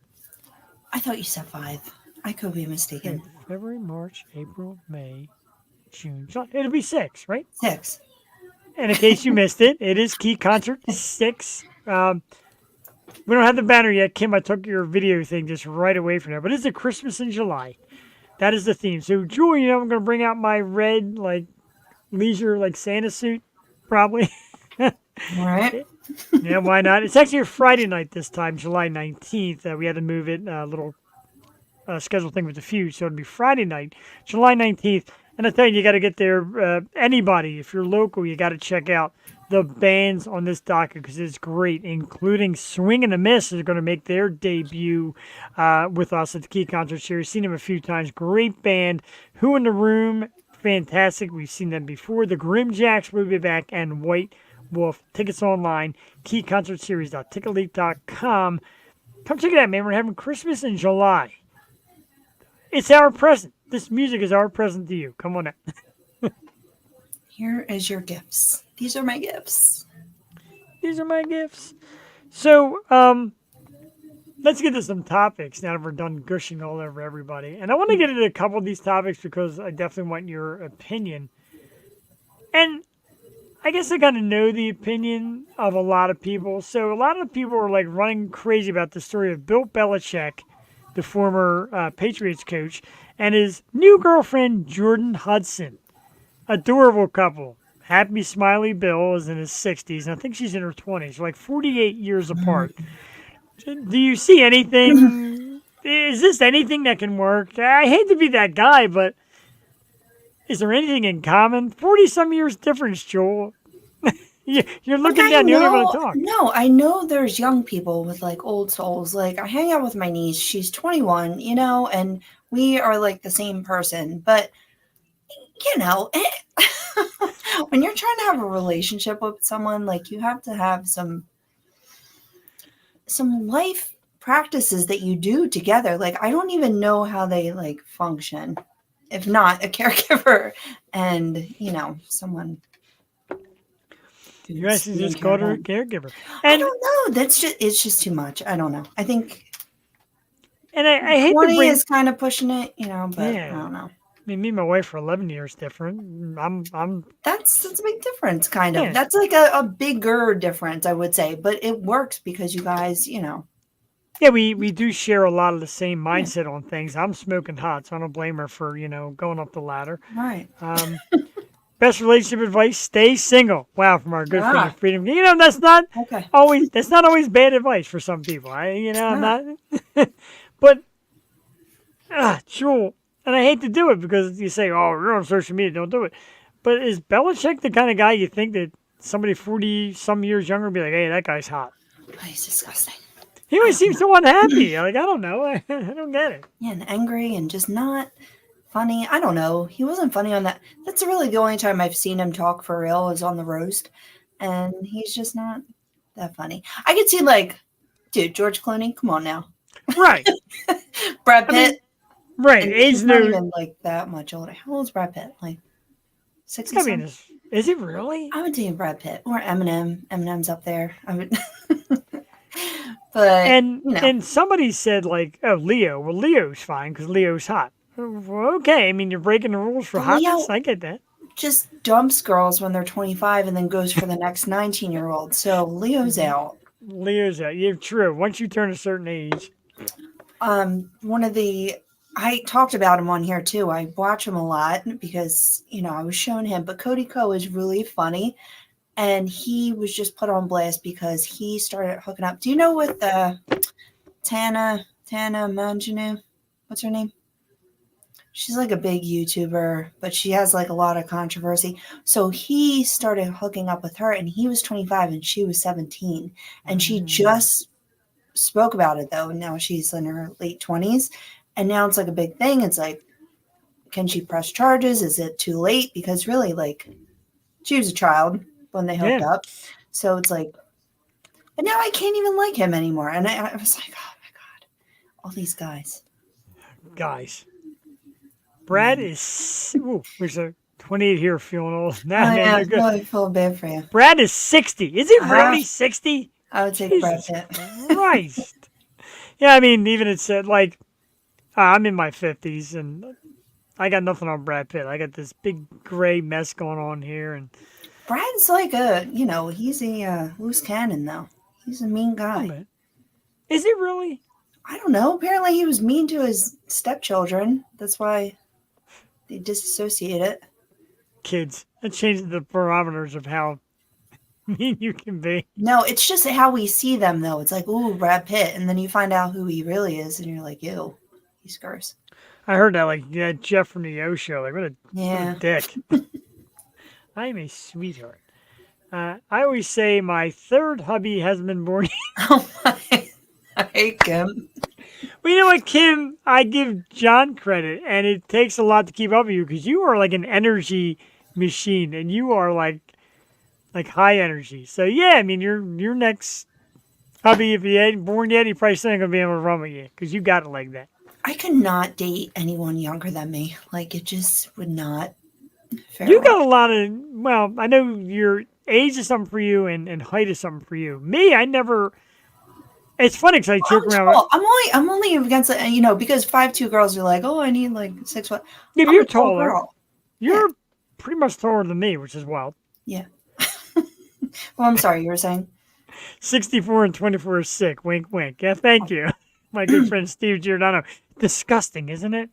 I thought you said 5. I could be mistaken. February, March, April, May, June, July. It'll be 6, right? 6. And in case you missed it, it is Key Concert 6. We don't have the banner yet. Kim, I took your video thing just right away from there. But it's a Christmas in July. That is the theme. So, Jewel, I'm going to bring out my red, leisure, Santa suit, probably. All right. Yeah, why not? It's actually a Friday night this time, July 19th. We had to move it, a little scheduled thing with the Fuse. So it'll be Friday night, July 19th. And I tell you got to get there. Anybody, if you're local, you got to check out the bands on this docket because it's great, including Swing and a Miss is going to make their debut with us at the Key Concert Series. Seen them a few times. Great band. Who in the Room? Fantastic. We've seen them before. The Grimjacks will be back, and White Wolf. Tickets online. KeyConcertSeries.ticketleap.com. Come check it out, man. We're having Christmas in July. It's our present. This music is our present to you. Come on out. Here is your gifts. These are my gifts. These are my gifts. So, let's get to some topics now that we're done gushing all over everybody. And I want to get into a couple of these topics because I definitely want your opinion. And I guess I kind of know the opinion of a lot of people. So a lot of people are like running crazy about the story of Bill Belichick, the former Patriots coach, and his new girlfriend, Jordan Hudson. Adorable couple. Happy, smiley Bill is in his 60s, and I think she's in her 20s, like 48 years apart. Do you see anything? Is this anything that can work? I hate to be that guy, but is there anything in common? 40-some years difference, Joel. You're looking down. You don't even want to talk. No, I know there's young people with like old souls. Like I hang out with my niece. She's 21, and we are like the same person. But, when you're trying to have a relationship with someone, like you have to have some life practices that you do together. Like I don't even know how they like function if not a caregiver and someone. You actually just called her a caregiver. I don't know. It's just too much. I don't know. I think and I hate 20 to bring, is kind of pushing it, but Yeah. I don't know. I mean, me and my wife for 11 years different. That's a big difference, kind of. Yeah. That's like a bigger difference, I would say. But it works because you guys, Yeah, we do share a lot of the same mindset on things. I'm smoking hot, so I don't blame her for, going up the ladder. right. Best relationship advice, stay single. Wow, from our good friend Ah. of Freedom. That's not Okay. always bad advice for some people. I'm not but Jewel, and I hate to do it because you say, oh, you're on social media, don't do it. But is Belichick the kind of guy you think that somebody 40-some years younger would be like, hey, that guy's hot? Oh, he's disgusting. He always seems so unhappy. Like, I don't know. I don't get it. Yeah, and angry and just not funny. I don't know. He wasn't funny on that. That's really the only time I've seen him talk for real is on the roast. And he's just not that funny. I could see dude, George Clooney, come on now. Right. Brad Pitt. Right. and Age he's not no. even that much older. How old's Brad Pitt? 60 I mean, is it really? I would say Brad Pitt or Eminem. Eminem's up there. I would but And somebody said oh, Leo. Well, Leo's fine because Leo's hot. Well, okay, I mean you're breaking the rules for Leo- hotness. I get that. just dumps girls when they're 25 and then goes for the next 19-year-old. So Leo's out. Leo's out. Yeah, true. Once you turn a certain age. I talked about him on here too. I watch him a lot because, I was showing him, but Cody Ko is really funny. And he was just put on blast because he started hooking up. Do you know what Tana Manjanu? What's her name? She's like a big YouTuber, but she has a lot of controversy. So he started hooking up with her and he was 25 and she was 17. And she just spoke about it though. And now she's in her late 20s. And now it's a big thing. It's can she press charges? Is it too late? Because really she was a child when they hooked up. So it's but now I can't even like him anymore. And I was like, oh my God, all these guys. Brad is. Ooh, there's a 28 here feeling old. Nah, Oh, man, yeah, you're good. I feel bad for you. Brad is 60. Is he really 60? I would take Brad Jesus Pitt. Christ. Yeah, I mean, even it said I'm in my 50s and I got nothing on Brad Pitt. I got this big gray mess going on here, and Brad's he's a loose cannon though. He's a mean guy. Is it really? I don't know. Apparently he was mean to his stepchildren. That's why they disassociate it. Kids. That changes the parameters of how mean you can be. No, it's just how we see them though. It's ooh, Brad Pitt. And then you find out who he really is and you're like, ew, he's gross. I heard that Jeff from the O Show. What a dick. I'm a sweetheart. I always say my third hubby has been born. Oh my! I hate Kim. Well, you know what, Kim? I give John credit, and it takes a lot to keep up with you because you are like an energy machine, and you are like high energy. So yeah, I mean, your next hubby, if he ain't born yet, he probably still ain't gonna be able to run with you because you got it like that. I could not date anyone younger than me. Like it just would not. Fare You well. got a lot of. Well, I know your age is something for you, and height is something for you. Me, I never. It's funny because I joke I'm around. tall. I'm only against because 5'2" girls are like, oh, I need like 6 foot. Yeah, but I'm you're a tall taller. girl. You're pretty much taller than me, which is wild. Yeah. Well, I'm sorry. You were saying 64 and 24 is sick. Wink, wink. Yeah, thank you. My good friend Steve Giordano. Disgusting, isn't it?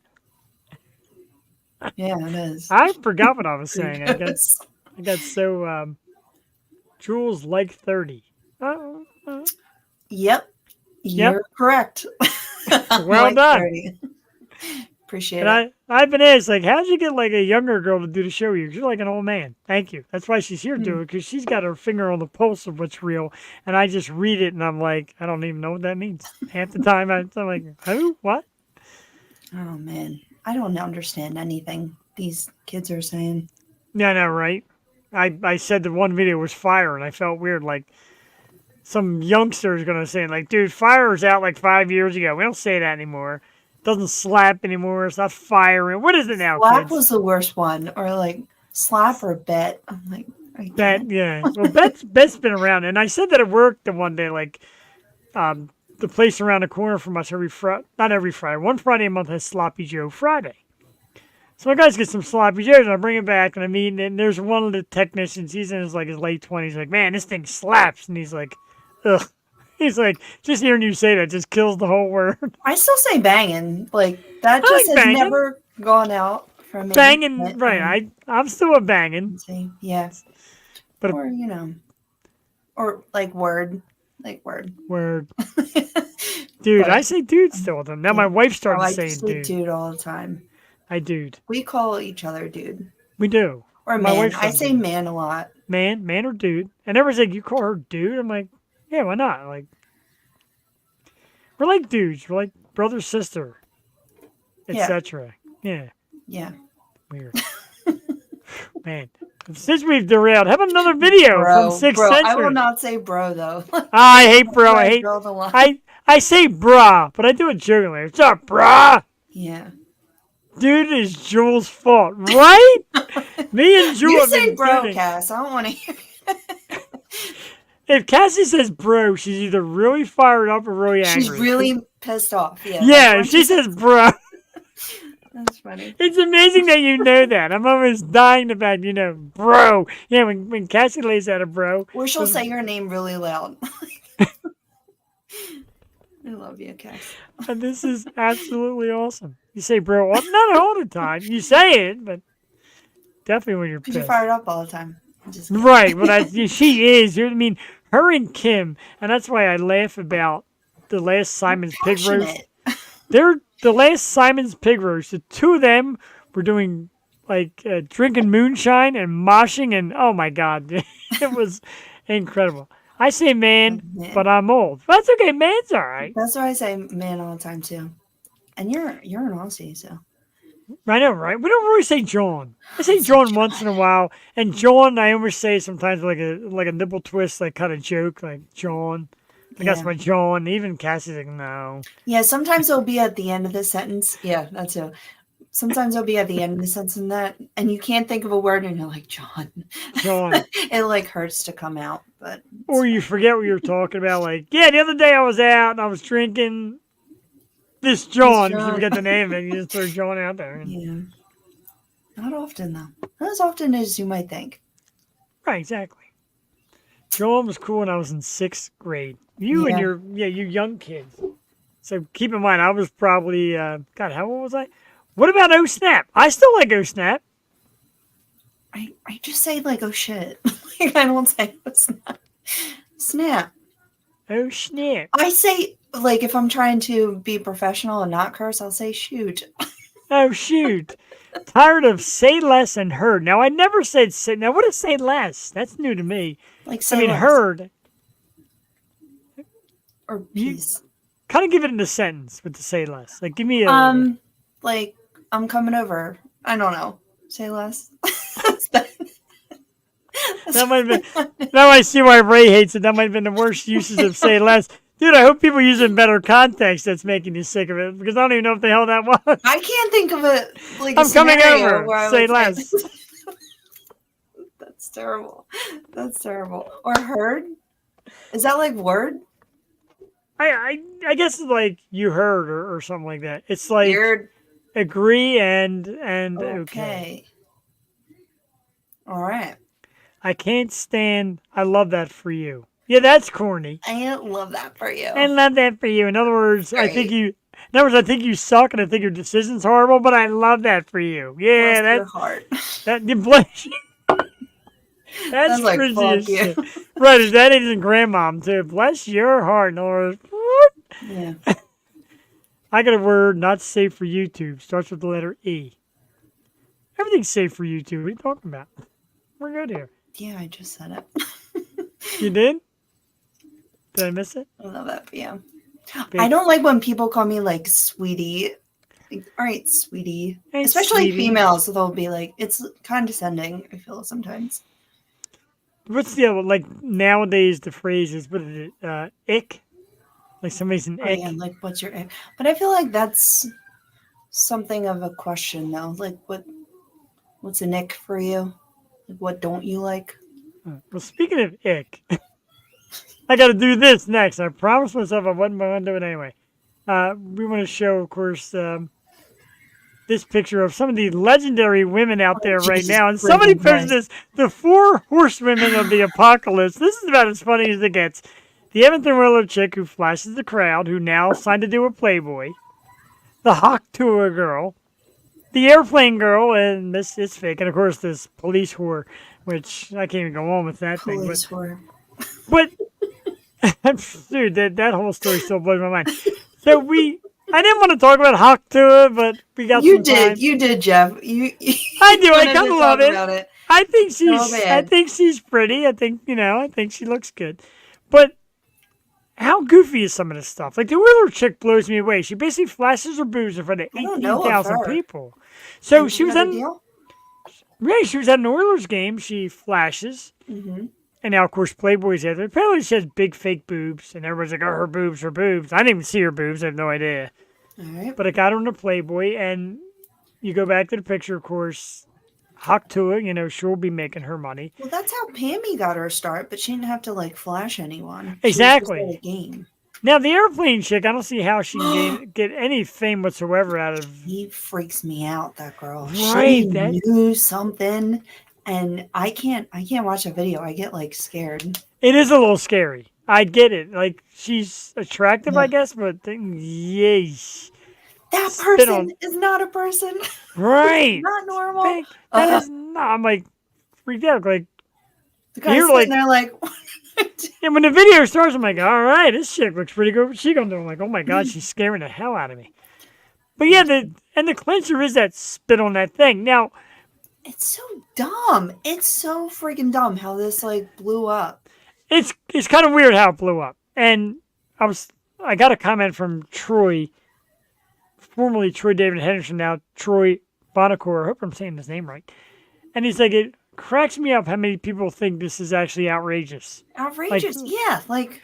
yeah, it is. I forgot what I was saying. I Yes. got so Jules like 30. Yep. You're correct. Well Like done. 30. Appreciate And it. I've been asked, like, how'd you get like a younger girl to do the show with you? You're like an old man. Thank you. That's why she's here to do it, because she's got her finger on the pulse of what's real. And I just read it and I'm like, I don't even know what that means. Half the time I'm like, who? What? Oh man, I don't understand anything these kids are saying. Yeah, I know, right? I said the one video was fire and I felt weird. Like some youngster is going to say, like, dude, fire was out like 5 years ago. We don't say that anymore. It doesn't slap anymore. It's not firing. What is it now, Slap kids? was the worst one, or like slap or bet. I'm like, I Bet, can't. yeah. Well, Bet's been around, and I said that at work the one day, like, the place around the corner from us not every Friday, one Friday a month has Sloppy Joe Friday. So my guys get some Sloppy Joes, and I bring it back, and I mean, and there's one of the technicians, he's in his late 20s, like, man, this thing slaps, and he's like, ugh. He's like, just hearing you say that just kills the whole word. I still say banging. Like that I just like has banging. never gone out from me. Banging, But, right? I'm still a banging, yeah. But- or or like word. word. Dude, But- I say dude still with them. Now my wife I started like to saying say dude. dude all the time. I dude. We call each other dude We do. or My man. wife I said say dude. man a lot. Man or dude. And everyone's like, you call her dude? I'm like, yeah, why not? Like, we're like dudes. We're like brother, sister, Yeah. etc. Yeah, Yeah. weird. Man, since we've derailed, how about another video Bro, from 6th bro. I Century? will not say bro though. I hate bro. I I hate. draw the line. I say brah, but I do it jokingly. What's up, brah? Yeah. Dude, is Jules' fault, right? Me and Jules You have say been bro, feuding. Cass. I don't want to hear. If Cassie says bro, she's either really fired up or really angry. She's really pissed off. Yeah. Yeah, that's if she says bro, That's funny. it's amazing that you know that. I'm almost dying about, bro. Yeah, when Cassie lays out a bro. Or she'll say your name really loud. I love you, Cass. And this is absolutely awesome. You say bro, well, not all the time. You say it, but definitely when you're Because you're pissed. fired up all the time. I'm just kidding. Right, but she is. I mean, her and Kim, and that's why I laugh about the last Simon's Pig Roast. Passionate. The last Simon's Pig Roast, the two of them were doing like drinking moonshine and moshing, and oh my god, it was incredible. I say man, Man. but I'm old. That's okay, man's all right. That's why I say man all the time too. And you're an Aussie, so I know, right? We don't really say John. I say John once in a while, and John I always say sometimes like a nipple twist, like kind of joke, like John. I guess Yeah. my John. Even Cassie's like, no. yeah. Sometimes it'll be at the end of the sentence. Yeah, that's it. Sometimes it'll be at the end of the sentence and you can't think of a word, and you're like John. John. It like hurts to come out, but Or you forget what you were talking about. Like, yeah, the other day I was out and I was drinking this John. Because you John. forget the name and you just throw John out there. And- yeah, not often though. Not as often as you might think. Right, exactly. John was cool when I was in 6th grade. You and Yeah. you young kids. So keep in mind, I was probably, God, how old was I? What about Oh Snap? I still like Oh Snap. I just say like oh shit. Like, I don't say oh, snap. Oh Snap. I say like if I'm trying to be professional and not curse, I'll say shoot. Oh, shoot. Tired of say less and heard. Now, I never said say. Now, what is say less? That's new to me. Like I say mean, less heard. or You peace. kind of give it in a sentence with the say less. Like, give me a. Like I'm coming over. I don't know. Say less. That might have been. Now I see why Ray hates it. That might have been the worst uses of say less. Dude, I hope people use it in better context. That's making you sick of it because I don't even know if the hell that was. I can't think of it like I'm a coming scenario over. where I Say would less. That's terrible. That's terrible. Or heard? Is that like word? I guess it's like you heard or something like that. It's like Weird. agree and okay. Okay. All right. I can't stand. I love that for you. Yeah, that's corny. I love that for you. I love that for you. In other words, I think Great. you. In other words, I think you suck, and I think your decision's horrible. But I love that for you. Yeah, Bless your that heart. that you bless you. That's Sounds like, crazy fuck as you. shit. Right, his daddy and grandmom too. Bless your heart. In other words, Yeah. I got a word not safe for YouTube. Starts with the letter E. Everything's safe for YouTube. What are you talking about? We're good here. Yeah, I just said it. You did? Did I miss it? I love that for you. Big- I don't like when people call me like sweetie. Like, all right, sweetie. Hey, Especially sweetie. females, they'll be like, it's condescending, I feel sometimes. What's the other, like nowadays the phrase is, what is it, ick? Like somebody's an Oh, ick. yeah, like what's your ick? But I feel like that's something of a question though. Like what's an ick for you? Like what don't you like? Well, speaking of ick, I got to do this next. I promised myself I wasn't going to do it anyway. We want to show, of course, this picture of some of the legendary women out there right Jesus now. And somebody freaking posted this, the 4 horsewomen of the apocalypse. This is about as funny as it gets. The Everton Willow chick who flashes the crowd, who now signed to do a Playboy. The Hawk Tour girl. The airplane girl, and this is fake. And, of course, this police whore, which I can't even go on with that thing. Police were. But dude, that whole story still blows my mind. So I didn't want to talk about Hawk Tour, but we got You some did, time. you did, Jeff. You I do. I wanted kind to of love talk it. about it. I think she's. bad. I think she's pretty. I think she looks good. But how goofy is some of this stuff? Like the Wheeler chick blows me away. She basically flashes her boobs in front of I don't know of 18,000 her. people. So Is she was that a at deal? right. She was at an Oilers game. She flashes. Mm-hmm. And now, of course, Playboy's there. Apparently, she has big fake boobs, and everybody's like, "Oh, her boobs, her boobs." I didn't even see her boobs. I have no idea. All right. But I got her in a Playboy, and you go back to the picture, of course. Hawk Tour, she'll be making her money. Well, that's how Pammy got her start, but she didn't have to like flash anyone. Exactly. She was just at a game. Now, the airplane chick, I don't see how she can get any fame whatsoever out of. He freaks me out. That girl. Right, She that- knew something, and I can't watch a video. I get like scared. It is a little scary. I get it. Like, she's attractive, I Yeah. guess, but yeesh. That Spit person on- is not a person. Right. Not normal. Like, that is not. I'm like, freaked out. Like, The guy's You're sitting like- there like, and when the video starts, I'm like, all right, this chick looks pretty good. What's she gonna do? I'm like, oh my god, she's scaring the hell out of me. But yeah, the clincher is that spit on that thing. Now, it's so dumb. It's so freaking dumb how this like blew up. it's kind of weird how it blew up. And I got a comment from Troy, formerly Troy David Henderson, now Troy Bonacore. I hope I'm saying his name right. And he's like, it cracks me up how many people think this is actually outrageous. Outrageous. Yeah, like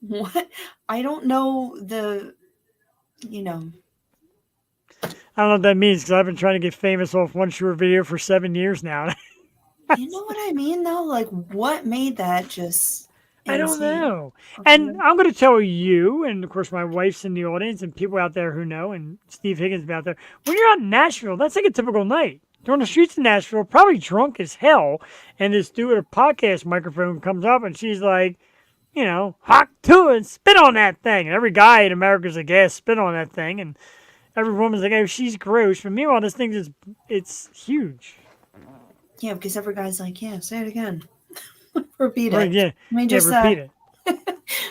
what? I don't know the I don't know what that means because I've been trying to get famous off one short video for 7 years now. you know what I mean though? Like what made that just I don't insane? know. Okay. And I'm going to tell you, and of course my wife's in the audience and people out there who know, and Steve Higgins be out there. When you're out in Nashville, that's like a typical night. You're on the streets of Nashville, probably drunk as hell, and this dude with a podcast microphone comes up and she's like, hawk to and spit on that thing. And every guy in America's like, yeah, spit on that thing. And every woman's like, oh, she's gross. But meanwhile, this thing it's huge. Yeah, because every guy's like, yeah, say it again. Repeat Right, it. yeah, Let me yeah, just repeat it.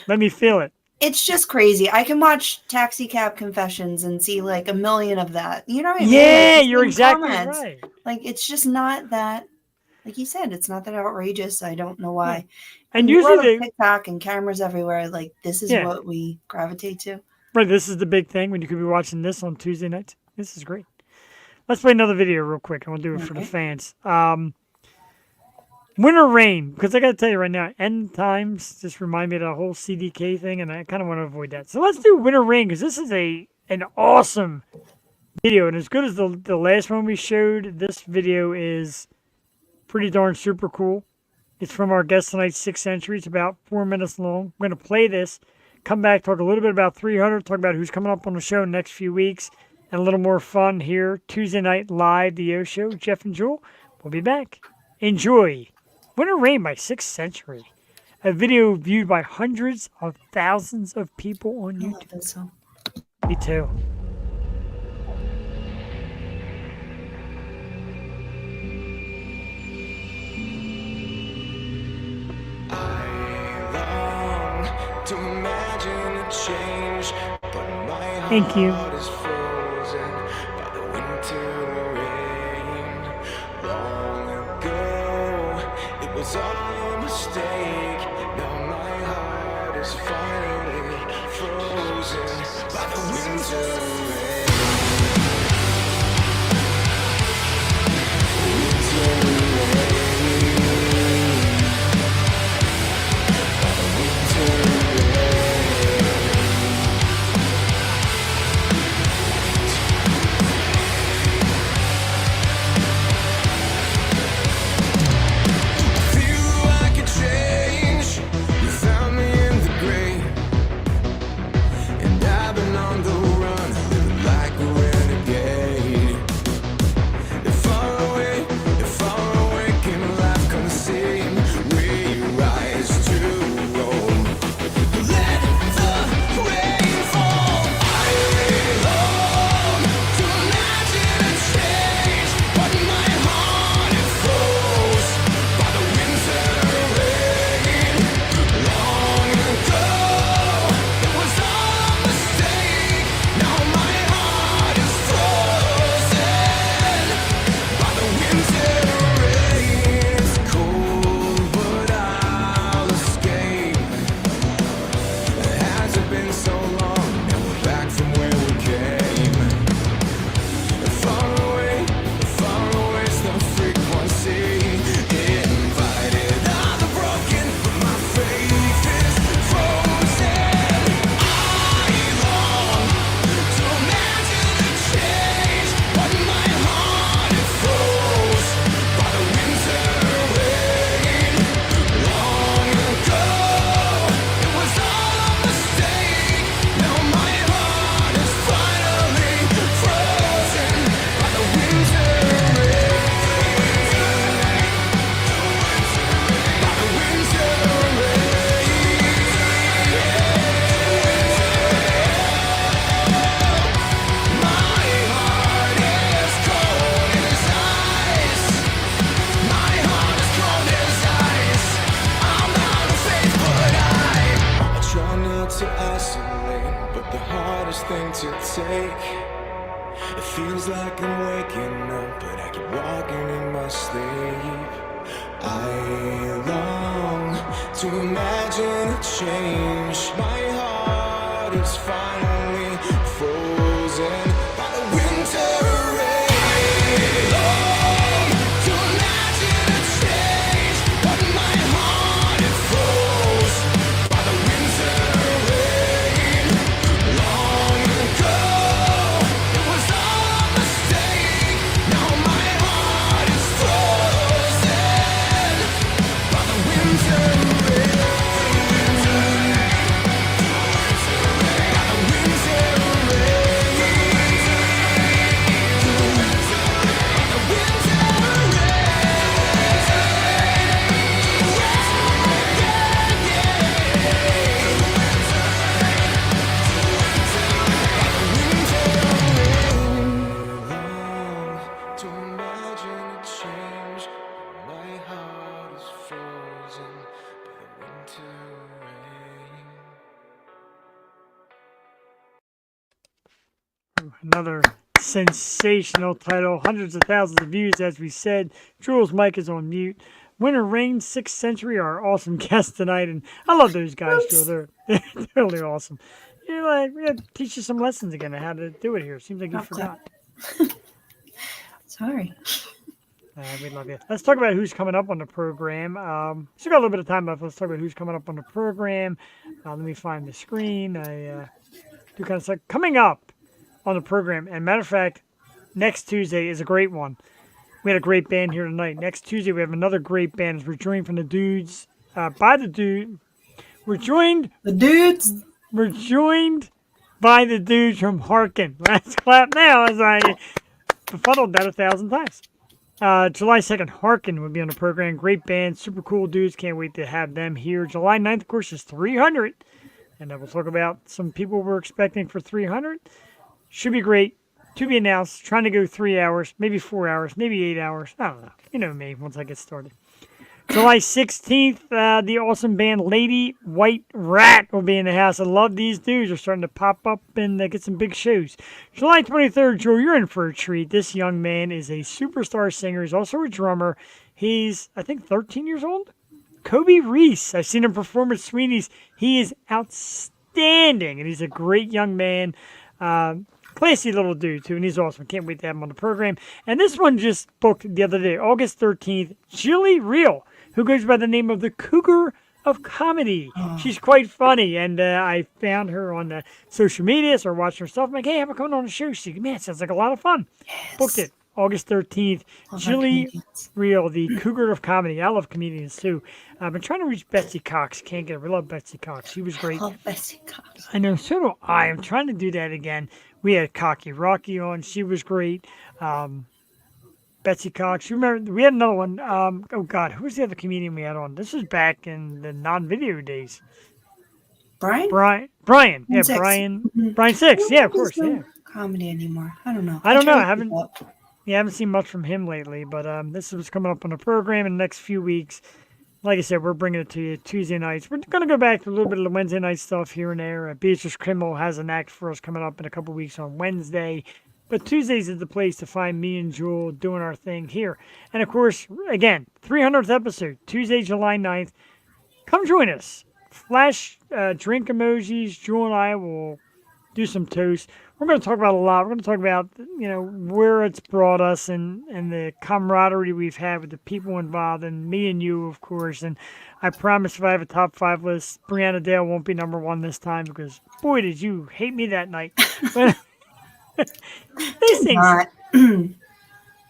Let me feel it. it's just crazy. I can watch Taxi Cab Confessions and see like a million of that. You know what I mean? Yeah, Like, the you're same exactly comments. right. Like it's just not that like you said, it's not that outrageous. I don't know why. And In the world usually of TikTok and cameras everywhere, like this is what we gravitate to. right, this is the big thing when you could be watching this on Tuesday nights. This is great. Let's play another video real quick. I'm gonna do it for the Okay. fans. Winter rain, because I gotta tell you right now, end times just remind me of the whole CDK thing, and I kind of want to avoid that. So let's do winter rain because this is an awesome video, and as good as the last one we showed, this video is pretty darn super cool. It's from our guest tonight, 6th Century. It's about 4 minutes long. I'm gonna play this, come back, talk a little bit about 300, talk about who's coming up on the show in the next few weeks, and a little more fun here Tuesday night live, the O Show. Jeff and Joel, we'll be back. Enjoy. Winter Rain by 6th Century. A video viewed by hundreds of thousands of people on I YouTube. love this song. Me too. To imagine a change, but my Thank you. heart is frozen by the winter rain. Long ago, it was all a mistake. Now my heart is finally frozen by the winter rain. Winter rain. thing to take. It feels like I'm waking up, but I keep walking in my sleep. I long to imagine a change. My heart is finally frozen by the winter rain. Long to imagine a change, but my heart is froze by the winter rain. Long ago, it was all a mistake. Now my heart is frozen by the winter rain. By the winter to imagine a change. My heart is frozen by the winter rain. Another sensational title. Hundreds of thousands of views, as we said. Jules' mic is on mute. Winter Rain, 6th Century, our awesome guest tonight. And I love those guys, Joel. They're totally awesome. You're like, we're going to teach you some lessons again on how to do it here. Seems like you forgot. Sorry. We love you. Let's talk about who's coming up on the program. Still got a little bit of time left. Let's talk about who's coming up on the program. Let me find the screen. I do kind of say coming up on the program. And matter of fact, next Tuesday is a great one. We had a great band here tonight. Next Tuesday we have another great band. We're joined from the dudes by the dude. We're joined. The dudes. We're joined by the dudes from Harkin. Let's clap now as I befuddled that 1,000 times. July 2nd, Harkin will be on the program. Great band, super cool dudes. Can't wait to have them here. July 9th, of course, is 300. And we'll talk about some people we're expecting for 300. Should be great. To be announced. Trying to go 3 hours, maybe 4 hours, maybe 8 hours. I don't know. You know me once I get started. July 16th, the awesome band Lady White Rat will be in the house. I love these dudes. They're starting to pop up and get some big shows. July 23rd, Joe, you're in for a treat. This young man is a superstar singer. He's also a drummer. He's, I think, 13 years old. Kobe Reese. I've seen him perform at Sweeney's. He is outstanding, and he's a great young man. Classy little dude, too, and he's awesome. Can't wait to have him on the program. And this one just booked the other day, August 13th, Jilly Real, who goes by the name of the Cougar of Comedy. She's quite funny, and I found her on social media, so I watched her stuff. I'm like, hey, I'm coming on the show. She's like, man, it sounds like a lot of fun. Yes. Booked it, August 13th. Love Jilly comedians. Real, the Cougar of Comedy. I love comedians, too. I've been trying to reach Betsy Cox. Can't get her. We love Betsy Cox. She was great. Love Bessie Cox. I know, so do I. I'm trying to do that again. We had Cocky Rocky on. She was great. Betsy Cox. You remember, we had another one. Oh, God, who was the other comedian we had on? This was back in the non-video days. Brian? Brian. Yeah, Six. Brian. Mhm. Brian Six. Yeah, of There's course, no yeah. comedy anymore. I don't know. I don't know. tried I to haven't- keep up. Yeah, I haven't seen much from him lately, but this is coming up on the program in the next few weeks. Like I said, we're bringing it to you Tuesday nights. We're going to go back to a little bit of the Wednesday night stuff here and there. Beatrice Kimmel has an act for us coming up in a couple weeks on Wednesday. But Tuesdays is the place to find me and Jewel doing our thing here. And, of course, again, 300th episode, Tuesday, July 9th. Come join us. Flash drink emojis. Jewel and I will do some toast. We're going to talk about a lot. We're going to talk about, where it's brought us and the camaraderie we've had with the people involved and me and you, of course. And I promise if I have a top 5 list, Brianna Dale won't be number 1 this time because, boy, did you hate me that night. But these things, Not.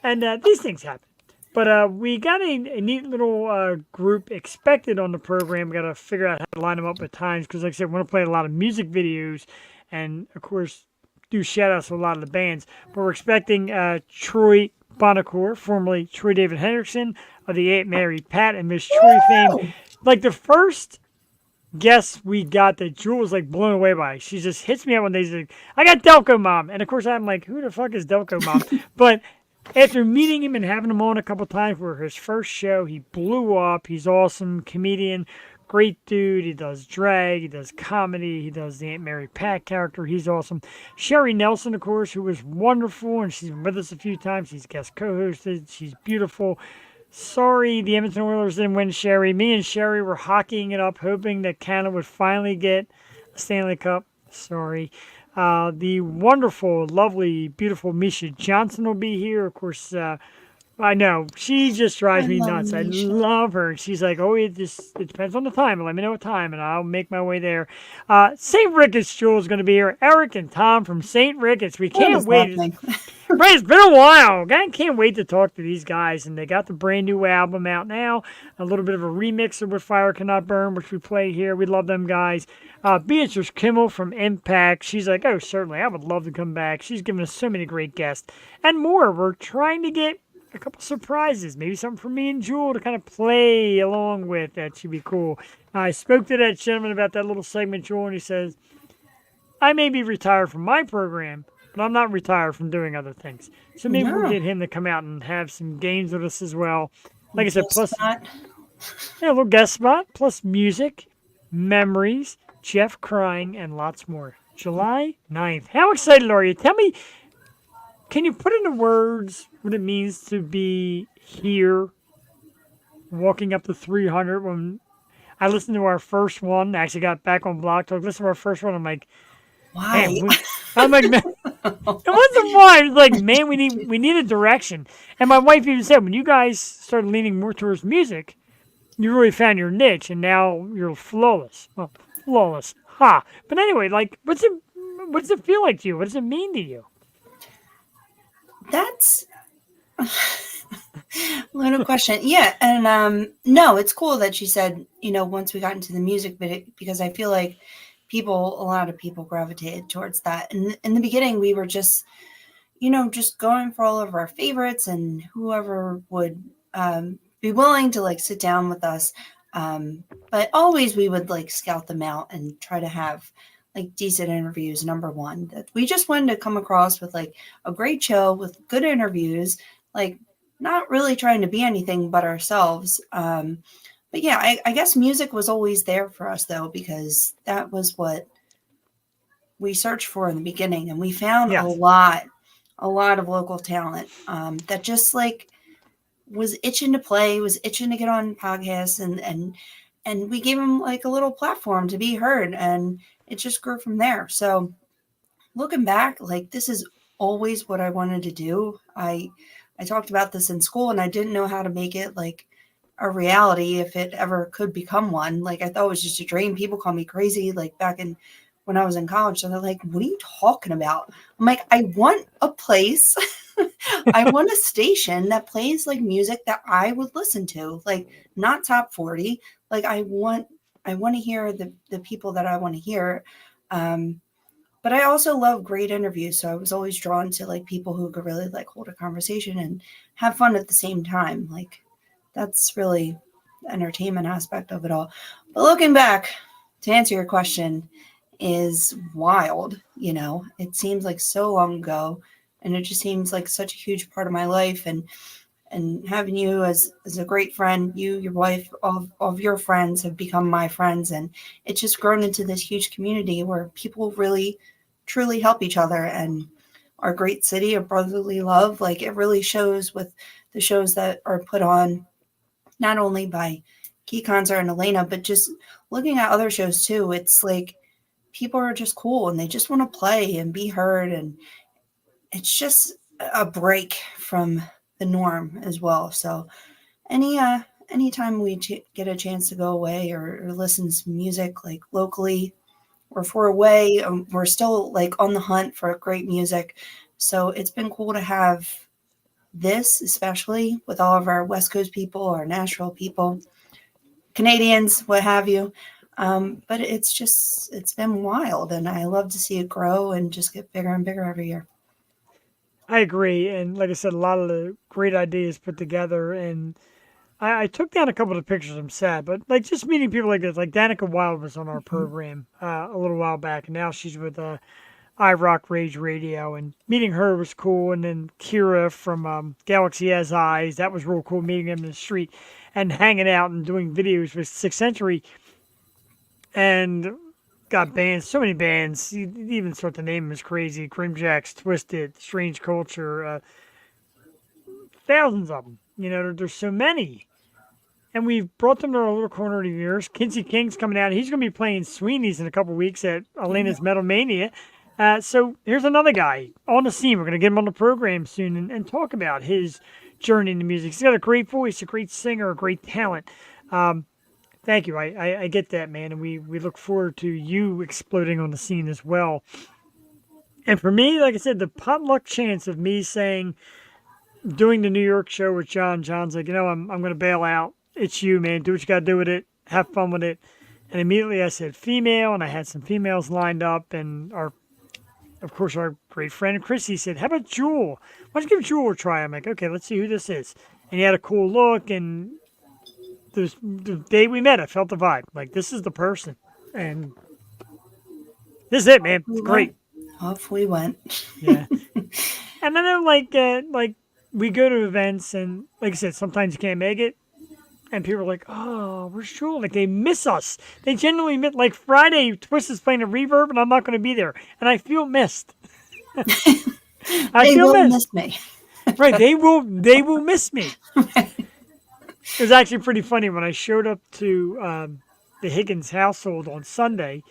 and these things happen. But we got a neat little group expected on the program. We got to figure out how to line them up at times because, like I said, we want to play a lot of music videos and, of course, do shout-outs to a lot of the bands. But we're expecting Troy Bonacore, formerly Troy David Hendrickson of the Aunt Mary Pat and Miss Troy fame. Like the first guest we got that Jewel was like blown away by. She just hits me up one day. She's like, I got Delco Mom. And of course I'm like, who the fuck is Delco Mom? But after meeting him and having him on a couple times for his first show, he blew up. He's awesome, comedian, great dude. He does drag, he does comedy, he does the Aunt Mary Pat character. He's awesome. Sherry Nelson, of course, who was wonderful, and she's been with us a few times. She's guest co-hosted. She's beautiful. Sorry the Edmonton Oilers didn't win, Sherry. Me and Sherry were hockeying it up, hoping that Canada would finally get a Stanley Cup. Sorry. The wonderful, lovely, beautiful Misha Johnson will be here. Of course, I know. She just drives me love nuts. I Misha. love her. She's like, oh, it depends on the time. Let me know what time, and I'll make my way there. St. Ricketts Jewel is going to be here. Eric and Tom from St. Ricketts. We What can't is wait. happening? Right, it's been a while. I can't wait to talk to these guys. And they got the brand new album out now. A little bit of a remix of What Fire Cannot Burn, which we play here. We love them guys. Beatrice Kimmel from Impact. She's like, oh, certainly. I would love to come back. She's given us so many great guests. And more. We're trying to get a couple surprises. Maybe something for me and Jewel to kind of play along with. That should be cool. I spoke to that gentleman about that little segment, Jewel, and he says, I may be retired from my program, but I'm not retired from doing other things. So maybe we'll No. get him to come out and have some games with us as well. Like I said, Guess plus not. a little guest spot, plus music, memories, Jeff crying, and lots more. July 9th. How excited are you? Tell me can you put into words what it means to be here, walking up to 300? When I listened to our first one, I actually got back on Block Talk, listened to our first one, I'm like, Why? man, I'm like, man, it wasn't why. It was like, man, we need a direction. And my wife even said, when you guys started leaning more towards music, you really found your niche, and now you're flawless. Well, flawless, ha. But anyway, like, what does it feel like to you? What does it mean to you? That's little question. Yeah, and no, it's cool that she said, once we got into the music bit, because I feel like a lot of people gravitated towards that. And in the beginning, we were just, just going for all of our favorites and whoever would be willing to like sit down with us. But always we would like scout them out and try to have like decent interviews. Number one, that we just wanted to come across with like a great show with good interviews, like not really trying to be anything but ourselves. But yeah, I guess music was always there for us though, because that was what we searched for in the beginning, and we found Yes. a lot of local talent that just like was itching to play, was itching to get on podcasts, and we gave them like a little platform to be heard, and it just grew from there. So looking back, like this is always what I wanted to do. I talked about this in school, and I didn't know how to make it like a reality if it ever could become one. Like I thought it was just a dream. People call me crazy, like back in when I was in college. So they're like, what are you talking about? I'm like, I want a place. I want a station that plays like music that I would listen to, like not top 40. Like I want to hear the people that I want to hear. But I also love great interviews. So I was always drawn to like people who could really like hold a conversation and have fun at the same time. Like that's really the entertainment aspect of it all. But looking back, to answer your question, is wild. It seems like so long ago, and it just seems like such a huge part of my life. And having you as a great friend, your wife, of your friends have become my friends, and it's just grown into this huge community where people really truly help each other, and our great city of brotherly love. Like it really shows with the shows that are put on, not only by Key Concert and Elena, but just looking at other shows too. It's like people are just cool and they just want to play and be heard, and it's just a break from the norm as well. So anytime we get a chance to go away or listen to some music like locally, or if we're away, we're still like on the hunt for great music. So it's been cool to have this, especially with all of our West Coast people, our Nashville people, Canadians, what have you. But it's been wild, and I love to see it grow and just get bigger and bigger every year. I agree. And like I said, a lot of the great ideas put together. And I took down a couple of the pictures. I'm sad, but like just meeting people like this, like Danica Wild was on our program a little while back, and now she's with iRock Rage Radio, and meeting her was cool. And then Kira from Galaxy Has Eyes, that was real cool, meeting him in the street and hanging out and doing videos with Sixth Century. And got bands, so many bands. You even start to name them is crazy. Grimjacks, Twisted, Strange Culture, thousands of them. There's so many. And we've brought them to our little corner of the years. Kinsey King's coming out. He's going to be playing Sweeney's in a couple weeks at Elena's Metal Mania. So here's another guy on the scene. We're going to get him on the program soon and talk about his journey into music. He's got a great voice, a great singer, a great talent. Thank you. I get that, man. And we look forward to you exploding on the scene as well. And for me, like I said, the potluck chance of me saying, doing the New York show with John's like, I'm going to bail out. It's you, man. Do what you got to do with it. Have fun with it. And immediately I said female, and I had some females lined up. And of course, our great friend Chrissy said, how about Jewel? Why don't you give Jewel a try? I'm like, okay, let's see who this is. And he had a cool look, and the day we met, I felt the vibe. Like, this is the person. And this is it, man. It's great. Off we went. Yeah. And then like we go to events, and like I said, sometimes you can't make it. And people are like, oh, where's Jewel? Like, they miss us. They genuinely miss. Like, Friday, Twist is playing a Reverb, and I'm not going to be there. And I feel missed. I They feel will missed. miss me. Right, they will miss me. It was actually pretty funny when I showed up to the Higgins household on Sunday.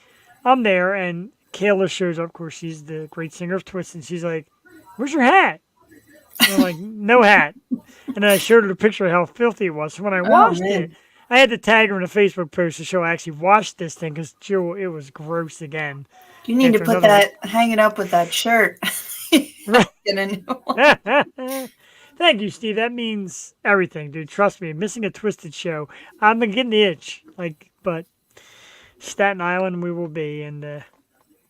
I'm there, and Kayla shows up. Of course, she's the great singer of Twist, and she's like, "Where's your hat?" And I'm like, "No hat." And then I showed her the picture of how filthy it was. So when I Oh washed it, man, I had to tag her in a Facebook post to show I actually washed this thing because Jill, it was gross again. you need to After put another one. that, hang it up with that shirt. Right. Get a new one. Thank you, Steve. That means everything, dude. Trust me. Missing a Twisted show, I'm getting the itch. But Staten Island, we will be, and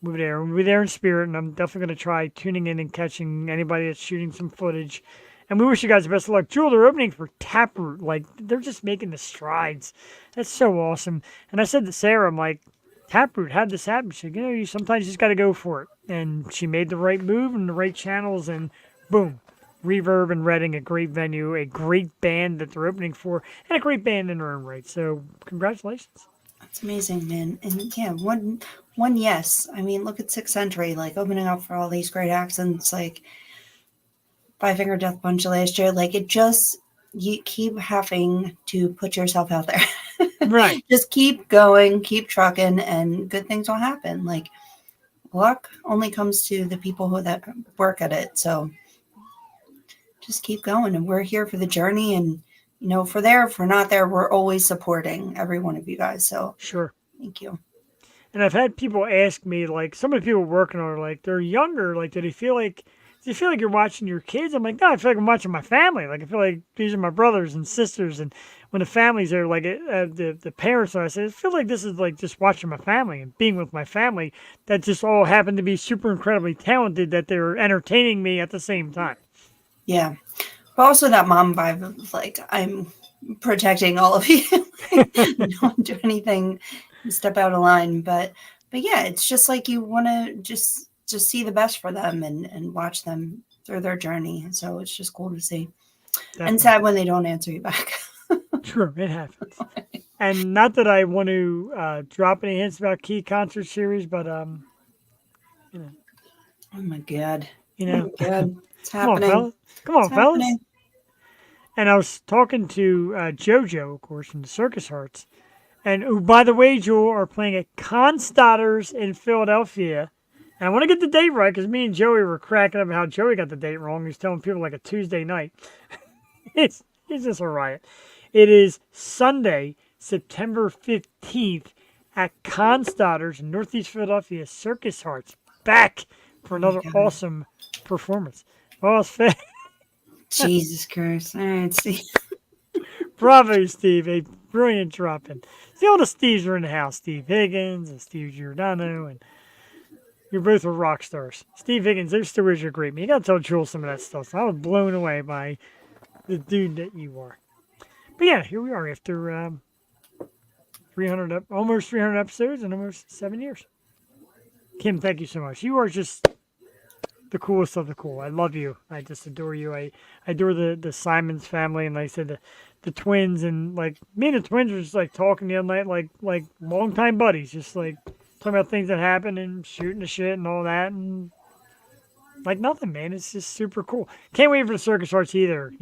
we'll be there. We'll be there in spirit, and I'm definitely going to try tuning in and catching anybody that's shooting some footage. And we wish you guys the best of luck. Jewel, they're opening for Taproot. Like, they're just making the strides. That's so awesome. And I said to Sarah, I'm like, Taproot, how'd this happen? She said, you sometimes just got to go for it. And she made the right move and the right channels, and boom. Reverb and Reading, a great venue, a great band that they're opening for, and a great band in their own right. So, congratulations. That's amazing, man. And yeah, one yes. I mean, look at Sixth Century, like opening up for all these great accents, like Five Finger Death Punch last year. Like it just, you keep having to put yourself out there. Right. Just keep going, keep trucking, and good things will happen. Like luck only comes to the people who that work at it. So just keep going, and we're here for the journey. And if we're there, if we're not there, we're always supporting every one of you guys. So Sure. thank you. And I've had people ask me, like, some of the people working on it, like, they're younger. Like, do you feel like you're watching your kids? I'm like, no, I feel like I'm watching my family. Like, I feel like these are my brothers and sisters. And when the families are like, the parents are, I say, I feel like this is like just watching my family and being with my family that just all happen to be super incredibly talented that they're entertaining me at the same time. Yeah. But also that mom vibe of like, I'm protecting all of you. Don't do anything, step out of line. But yeah, it's just like you want to just see the best for them and watch them through their journey. So it's just cool to see. Definitely. And sad when they don't answer you back. Sure, it happens. And not that I want to drop any hints about Key Concert Series, but Oh my God. you know, Oh my God. It's come on, happening. fellas. Come on, It's fellas. happening. And I was talking to JoJo, of course, from the Circus Hearts, and who, by the way, Joel, are playing at Constotters in Philadelphia. And I want to get the date right because me and Joey were cracking up how Joey got the date wrong. He's telling people like a Tuesday night. it's just a riot. It is Sunday, September 15th at Constotters in Northeast Philadelphia. Circus Hearts back for another God. awesome performance. Well, it's fair. Jesus Christ. All right. See. Bravo, Steve. A brilliant drop in. See, all the Steves are in the house. Steve Higgins and Steve Giordano. And you both are rock stars. Steve Higgins, those stories are great. Man, you got to tell Jules some of that stuff. So I was blown away by the dude that you are. But yeah, here we are after 300, almost 300 episodes and almost 7 years. Kim, thank you so much. You are just the coolest of the cool. I love you. I just adore you. I adore the Simons family, and like I said, the twins, and like me and the twins were just like talking the other night, like longtime buddies, just like talking about things that happened and shooting the shit and all that, and like nothing, man. It's just super cool. Can't wait for the Circus Arts either.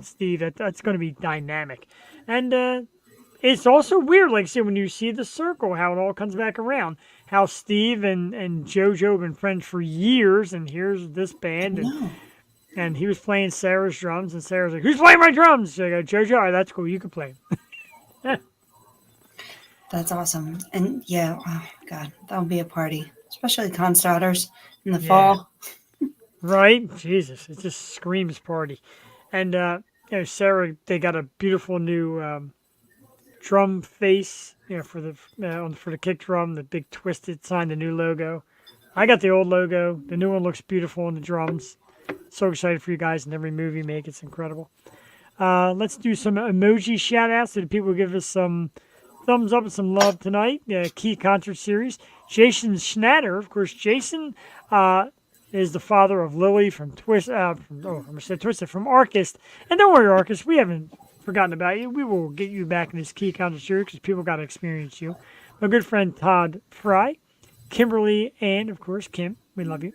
Steve, that's going to be dynamic, and it's also weird, like I said, when you see the circle, how it all comes back around. How Steve and JoJo have been friends for years, and here's this band, and he was playing Sarah's drums, and Sarah's like, "Who's playing my drums?" So I go, "JoJo, all right, that's cool, you can play." That's awesome. And yeah, oh God, that would be a party, especially Constotters in the Yeah. fall. Right? Jesus, it just screams party. And Sarah, they got a beautiful new drum face, for the kick drum, the big twisted sign, the new logo. I got the old logo. The new one looks beautiful on the drums. So excited for you guys, and every move you make, it's incredible. Let's do some emoji shout outs to the people who give us some thumbs up and some love tonight. Key Concert Series. Jason Schnatter, of course. Jason is the father of Lily from Twisted, from Arcist. And don't worry, Arcist, we haven't forgotten about you. We will get you back in this Key Concert Series because people got to experience you. My good friend Todd Fry, Kimberly, and of course Kim. We love you.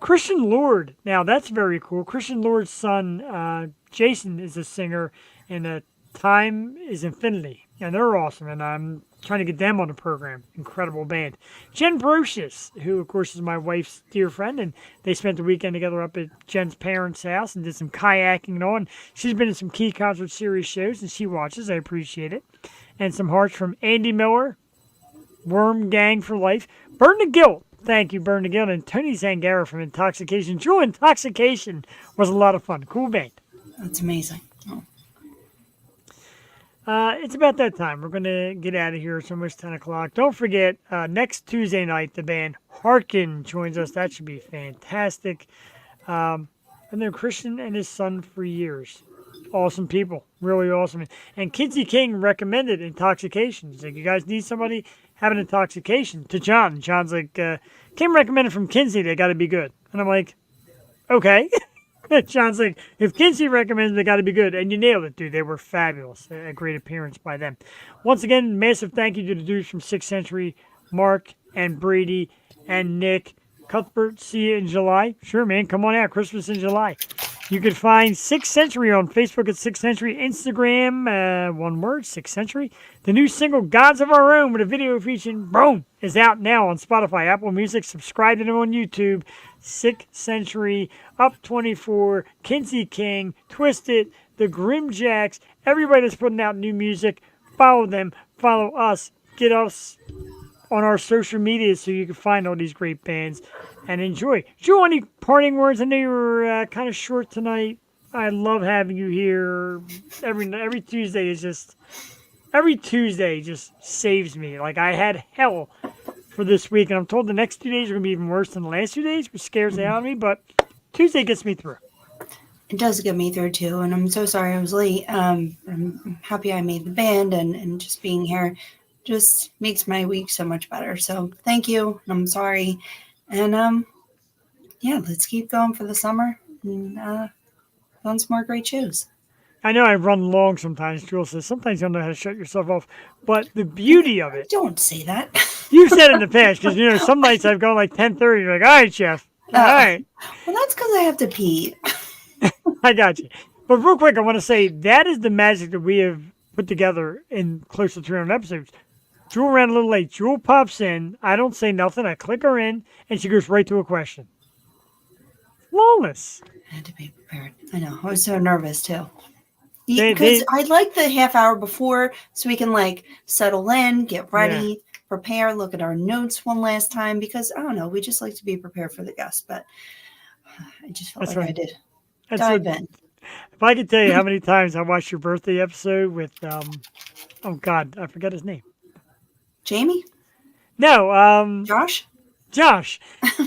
Christian Lord. Now that's very cool. Christian Lord's son, Jason, is a singer in Time is Infinity. And they're awesome. And I'm trying to get them on the program. Incredible band. Jen Brocious, who, of course, is my wife's dear friend. And they spent the weekend together up at Jen's parents' house and did some kayaking and all. And she's been in some Key Concert Series shows, and she watches. I appreciate it. And some hearts from Andy Miller, Worm Gang for Life, Burn the Guilt. Thank you, Burn the Guilt, and Tony Zangara from Intoxication. Jewel Intoxication was a lot of fun. Cool band. That's amazing. Oh. It's about that time. We're going to get out of here. It's almost 10 o'clock. Don't forget, next Tuesday night, the band Harkin joins us. That should be fantastic. And then Christian and his son for years. Awesome people. Really awesome. And Kinsey King recommended Intoxication. He's like, you guys need somebody have an intoxication to John. And John's like, Kim recommended from Kinsey. They got to be good. And I'm like, okay. John's like, if Kinsey recommends, they got to be good. And you nailed it, dude. They were fabulous. A great appearance by them. Once again, massive thank you to the dudes from 6th Century, Mark and Brady and Nick. Cuthbert, see you in July. Sure, man. Come on out. Christmas in July. You can find 6th Century on Facebook at 6th Century. Instagram, one word, 6th Century. The new single, Gods of Our Own, with a video featuring, boom, is out now on Spotify, Apple Music. Subscribe to them on YouTube. 6th Century, Up 24, Kinsey King, Twisted, The Grimjacks, everybody that's putting out new music. Follow them. Follow us. Get us on our social media so you can find all these great bands and enjoy. Joe, any parting words? I know you were kind of short tonight. I love having you here. Every Tuesday is just, every Tuesday just saves me. Like, I had hell for this week, and I'm told the next 2 days are going to be even worse than the last 2 days, which scares the hell out of me, but Tuesday gets me through. It does get me through too, and I'm so sorry I was late. I'm happy I made the band, and just being here just makes my week so much better. So thank you. I'm sorry. And yeah, let's keep going for the summer and on some more great shows. I know I run long sometimes, Jules says. Sometimes you don't know how to shut yourself off. But the beauty of it, Don't say that. you've said it in the past, because, you know, some nights I've gone like 10:30. You're like, all right, Jeff. All right. Well, that's because I have to pee. I got you. But real quick, I want to say that is the magic that we have put together in close to 300 episodes. Jewel ran a little late. Jewel pops in. I don't say nothing. I click her in, and she goes right to a question. Flawless. I had to be prepared. I know. I was so nervous too. They- Because I like the half hour before so we can like settle in, get ready, prepare, look at our notes one last time, because I don't know, we just like to be prepared for the guests, but I just felt That's like right. I did. That's Dive what- in. If I could tell you how many times I watched your birthday episode with, oh God, I forgot his name. Jamie? No, Josh? Josh.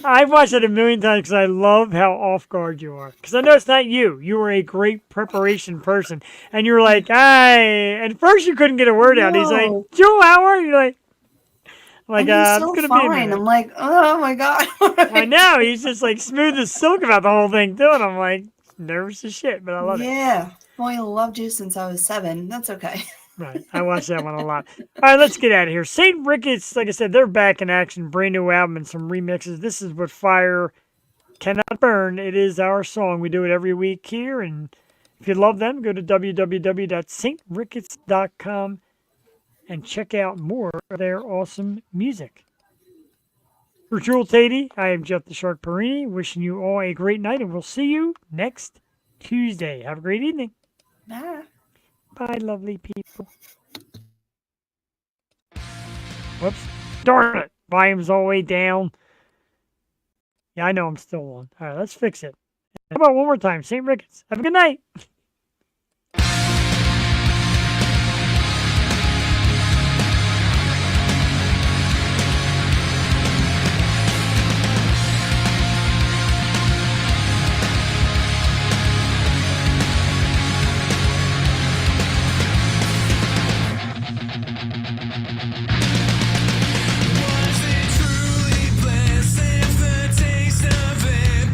I've watched it a million times because I love how off guard you are. Because I know it's not you. You were a great preparation person. And you were like, hey. At first you couldn't get a word out. He's like, No. Joe, how are you? Like, And he's it's so going to be a fine. minute. I'm like, oh my God. I know. He's just like smooth as silk about the whole thing, too. And I'm like, nervous as shit, but I love it. Yeah. Well, I loved you since I was 7. That's okay. Right. I watched that one a lot. All right, let's get out of here. St. Ricketts, like I said, they're back in action. Brand new album and some remixes. This is What Fire Cannot Burn. It is our song. We do it every week here. And if you love them, go to www.stricketts.com and check out more of their awesome music. For Jewel Tatey, I am Jeff the Shark Perini, wishing you all a great night, and we'll see you next Tuesday. Have a great evening. Bye. Bye, lovely people. Whoops. Darn it. Volume's all the way down. Yeah, I know I'm still on. All right, let's fix it. How about one more time? St. Ricketts. Have a good night.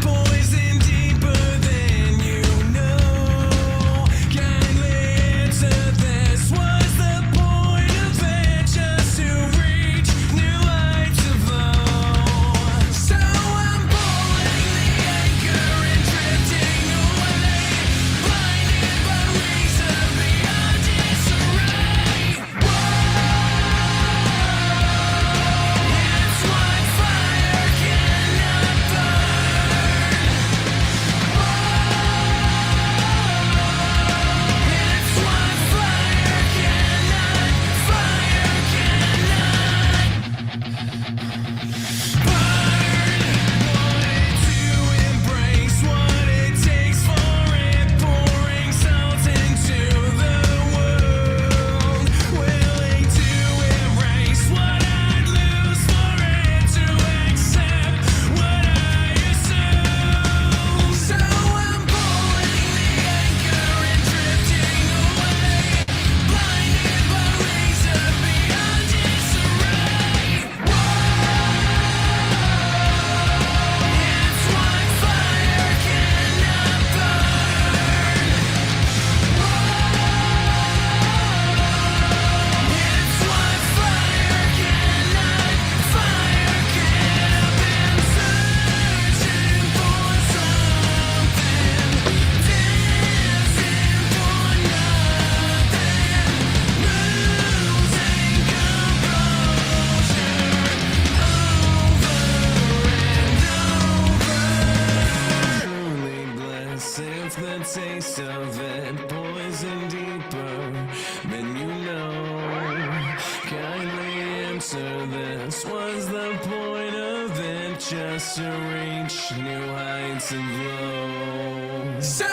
Poison deeper than you know. to reach new heights and lows. So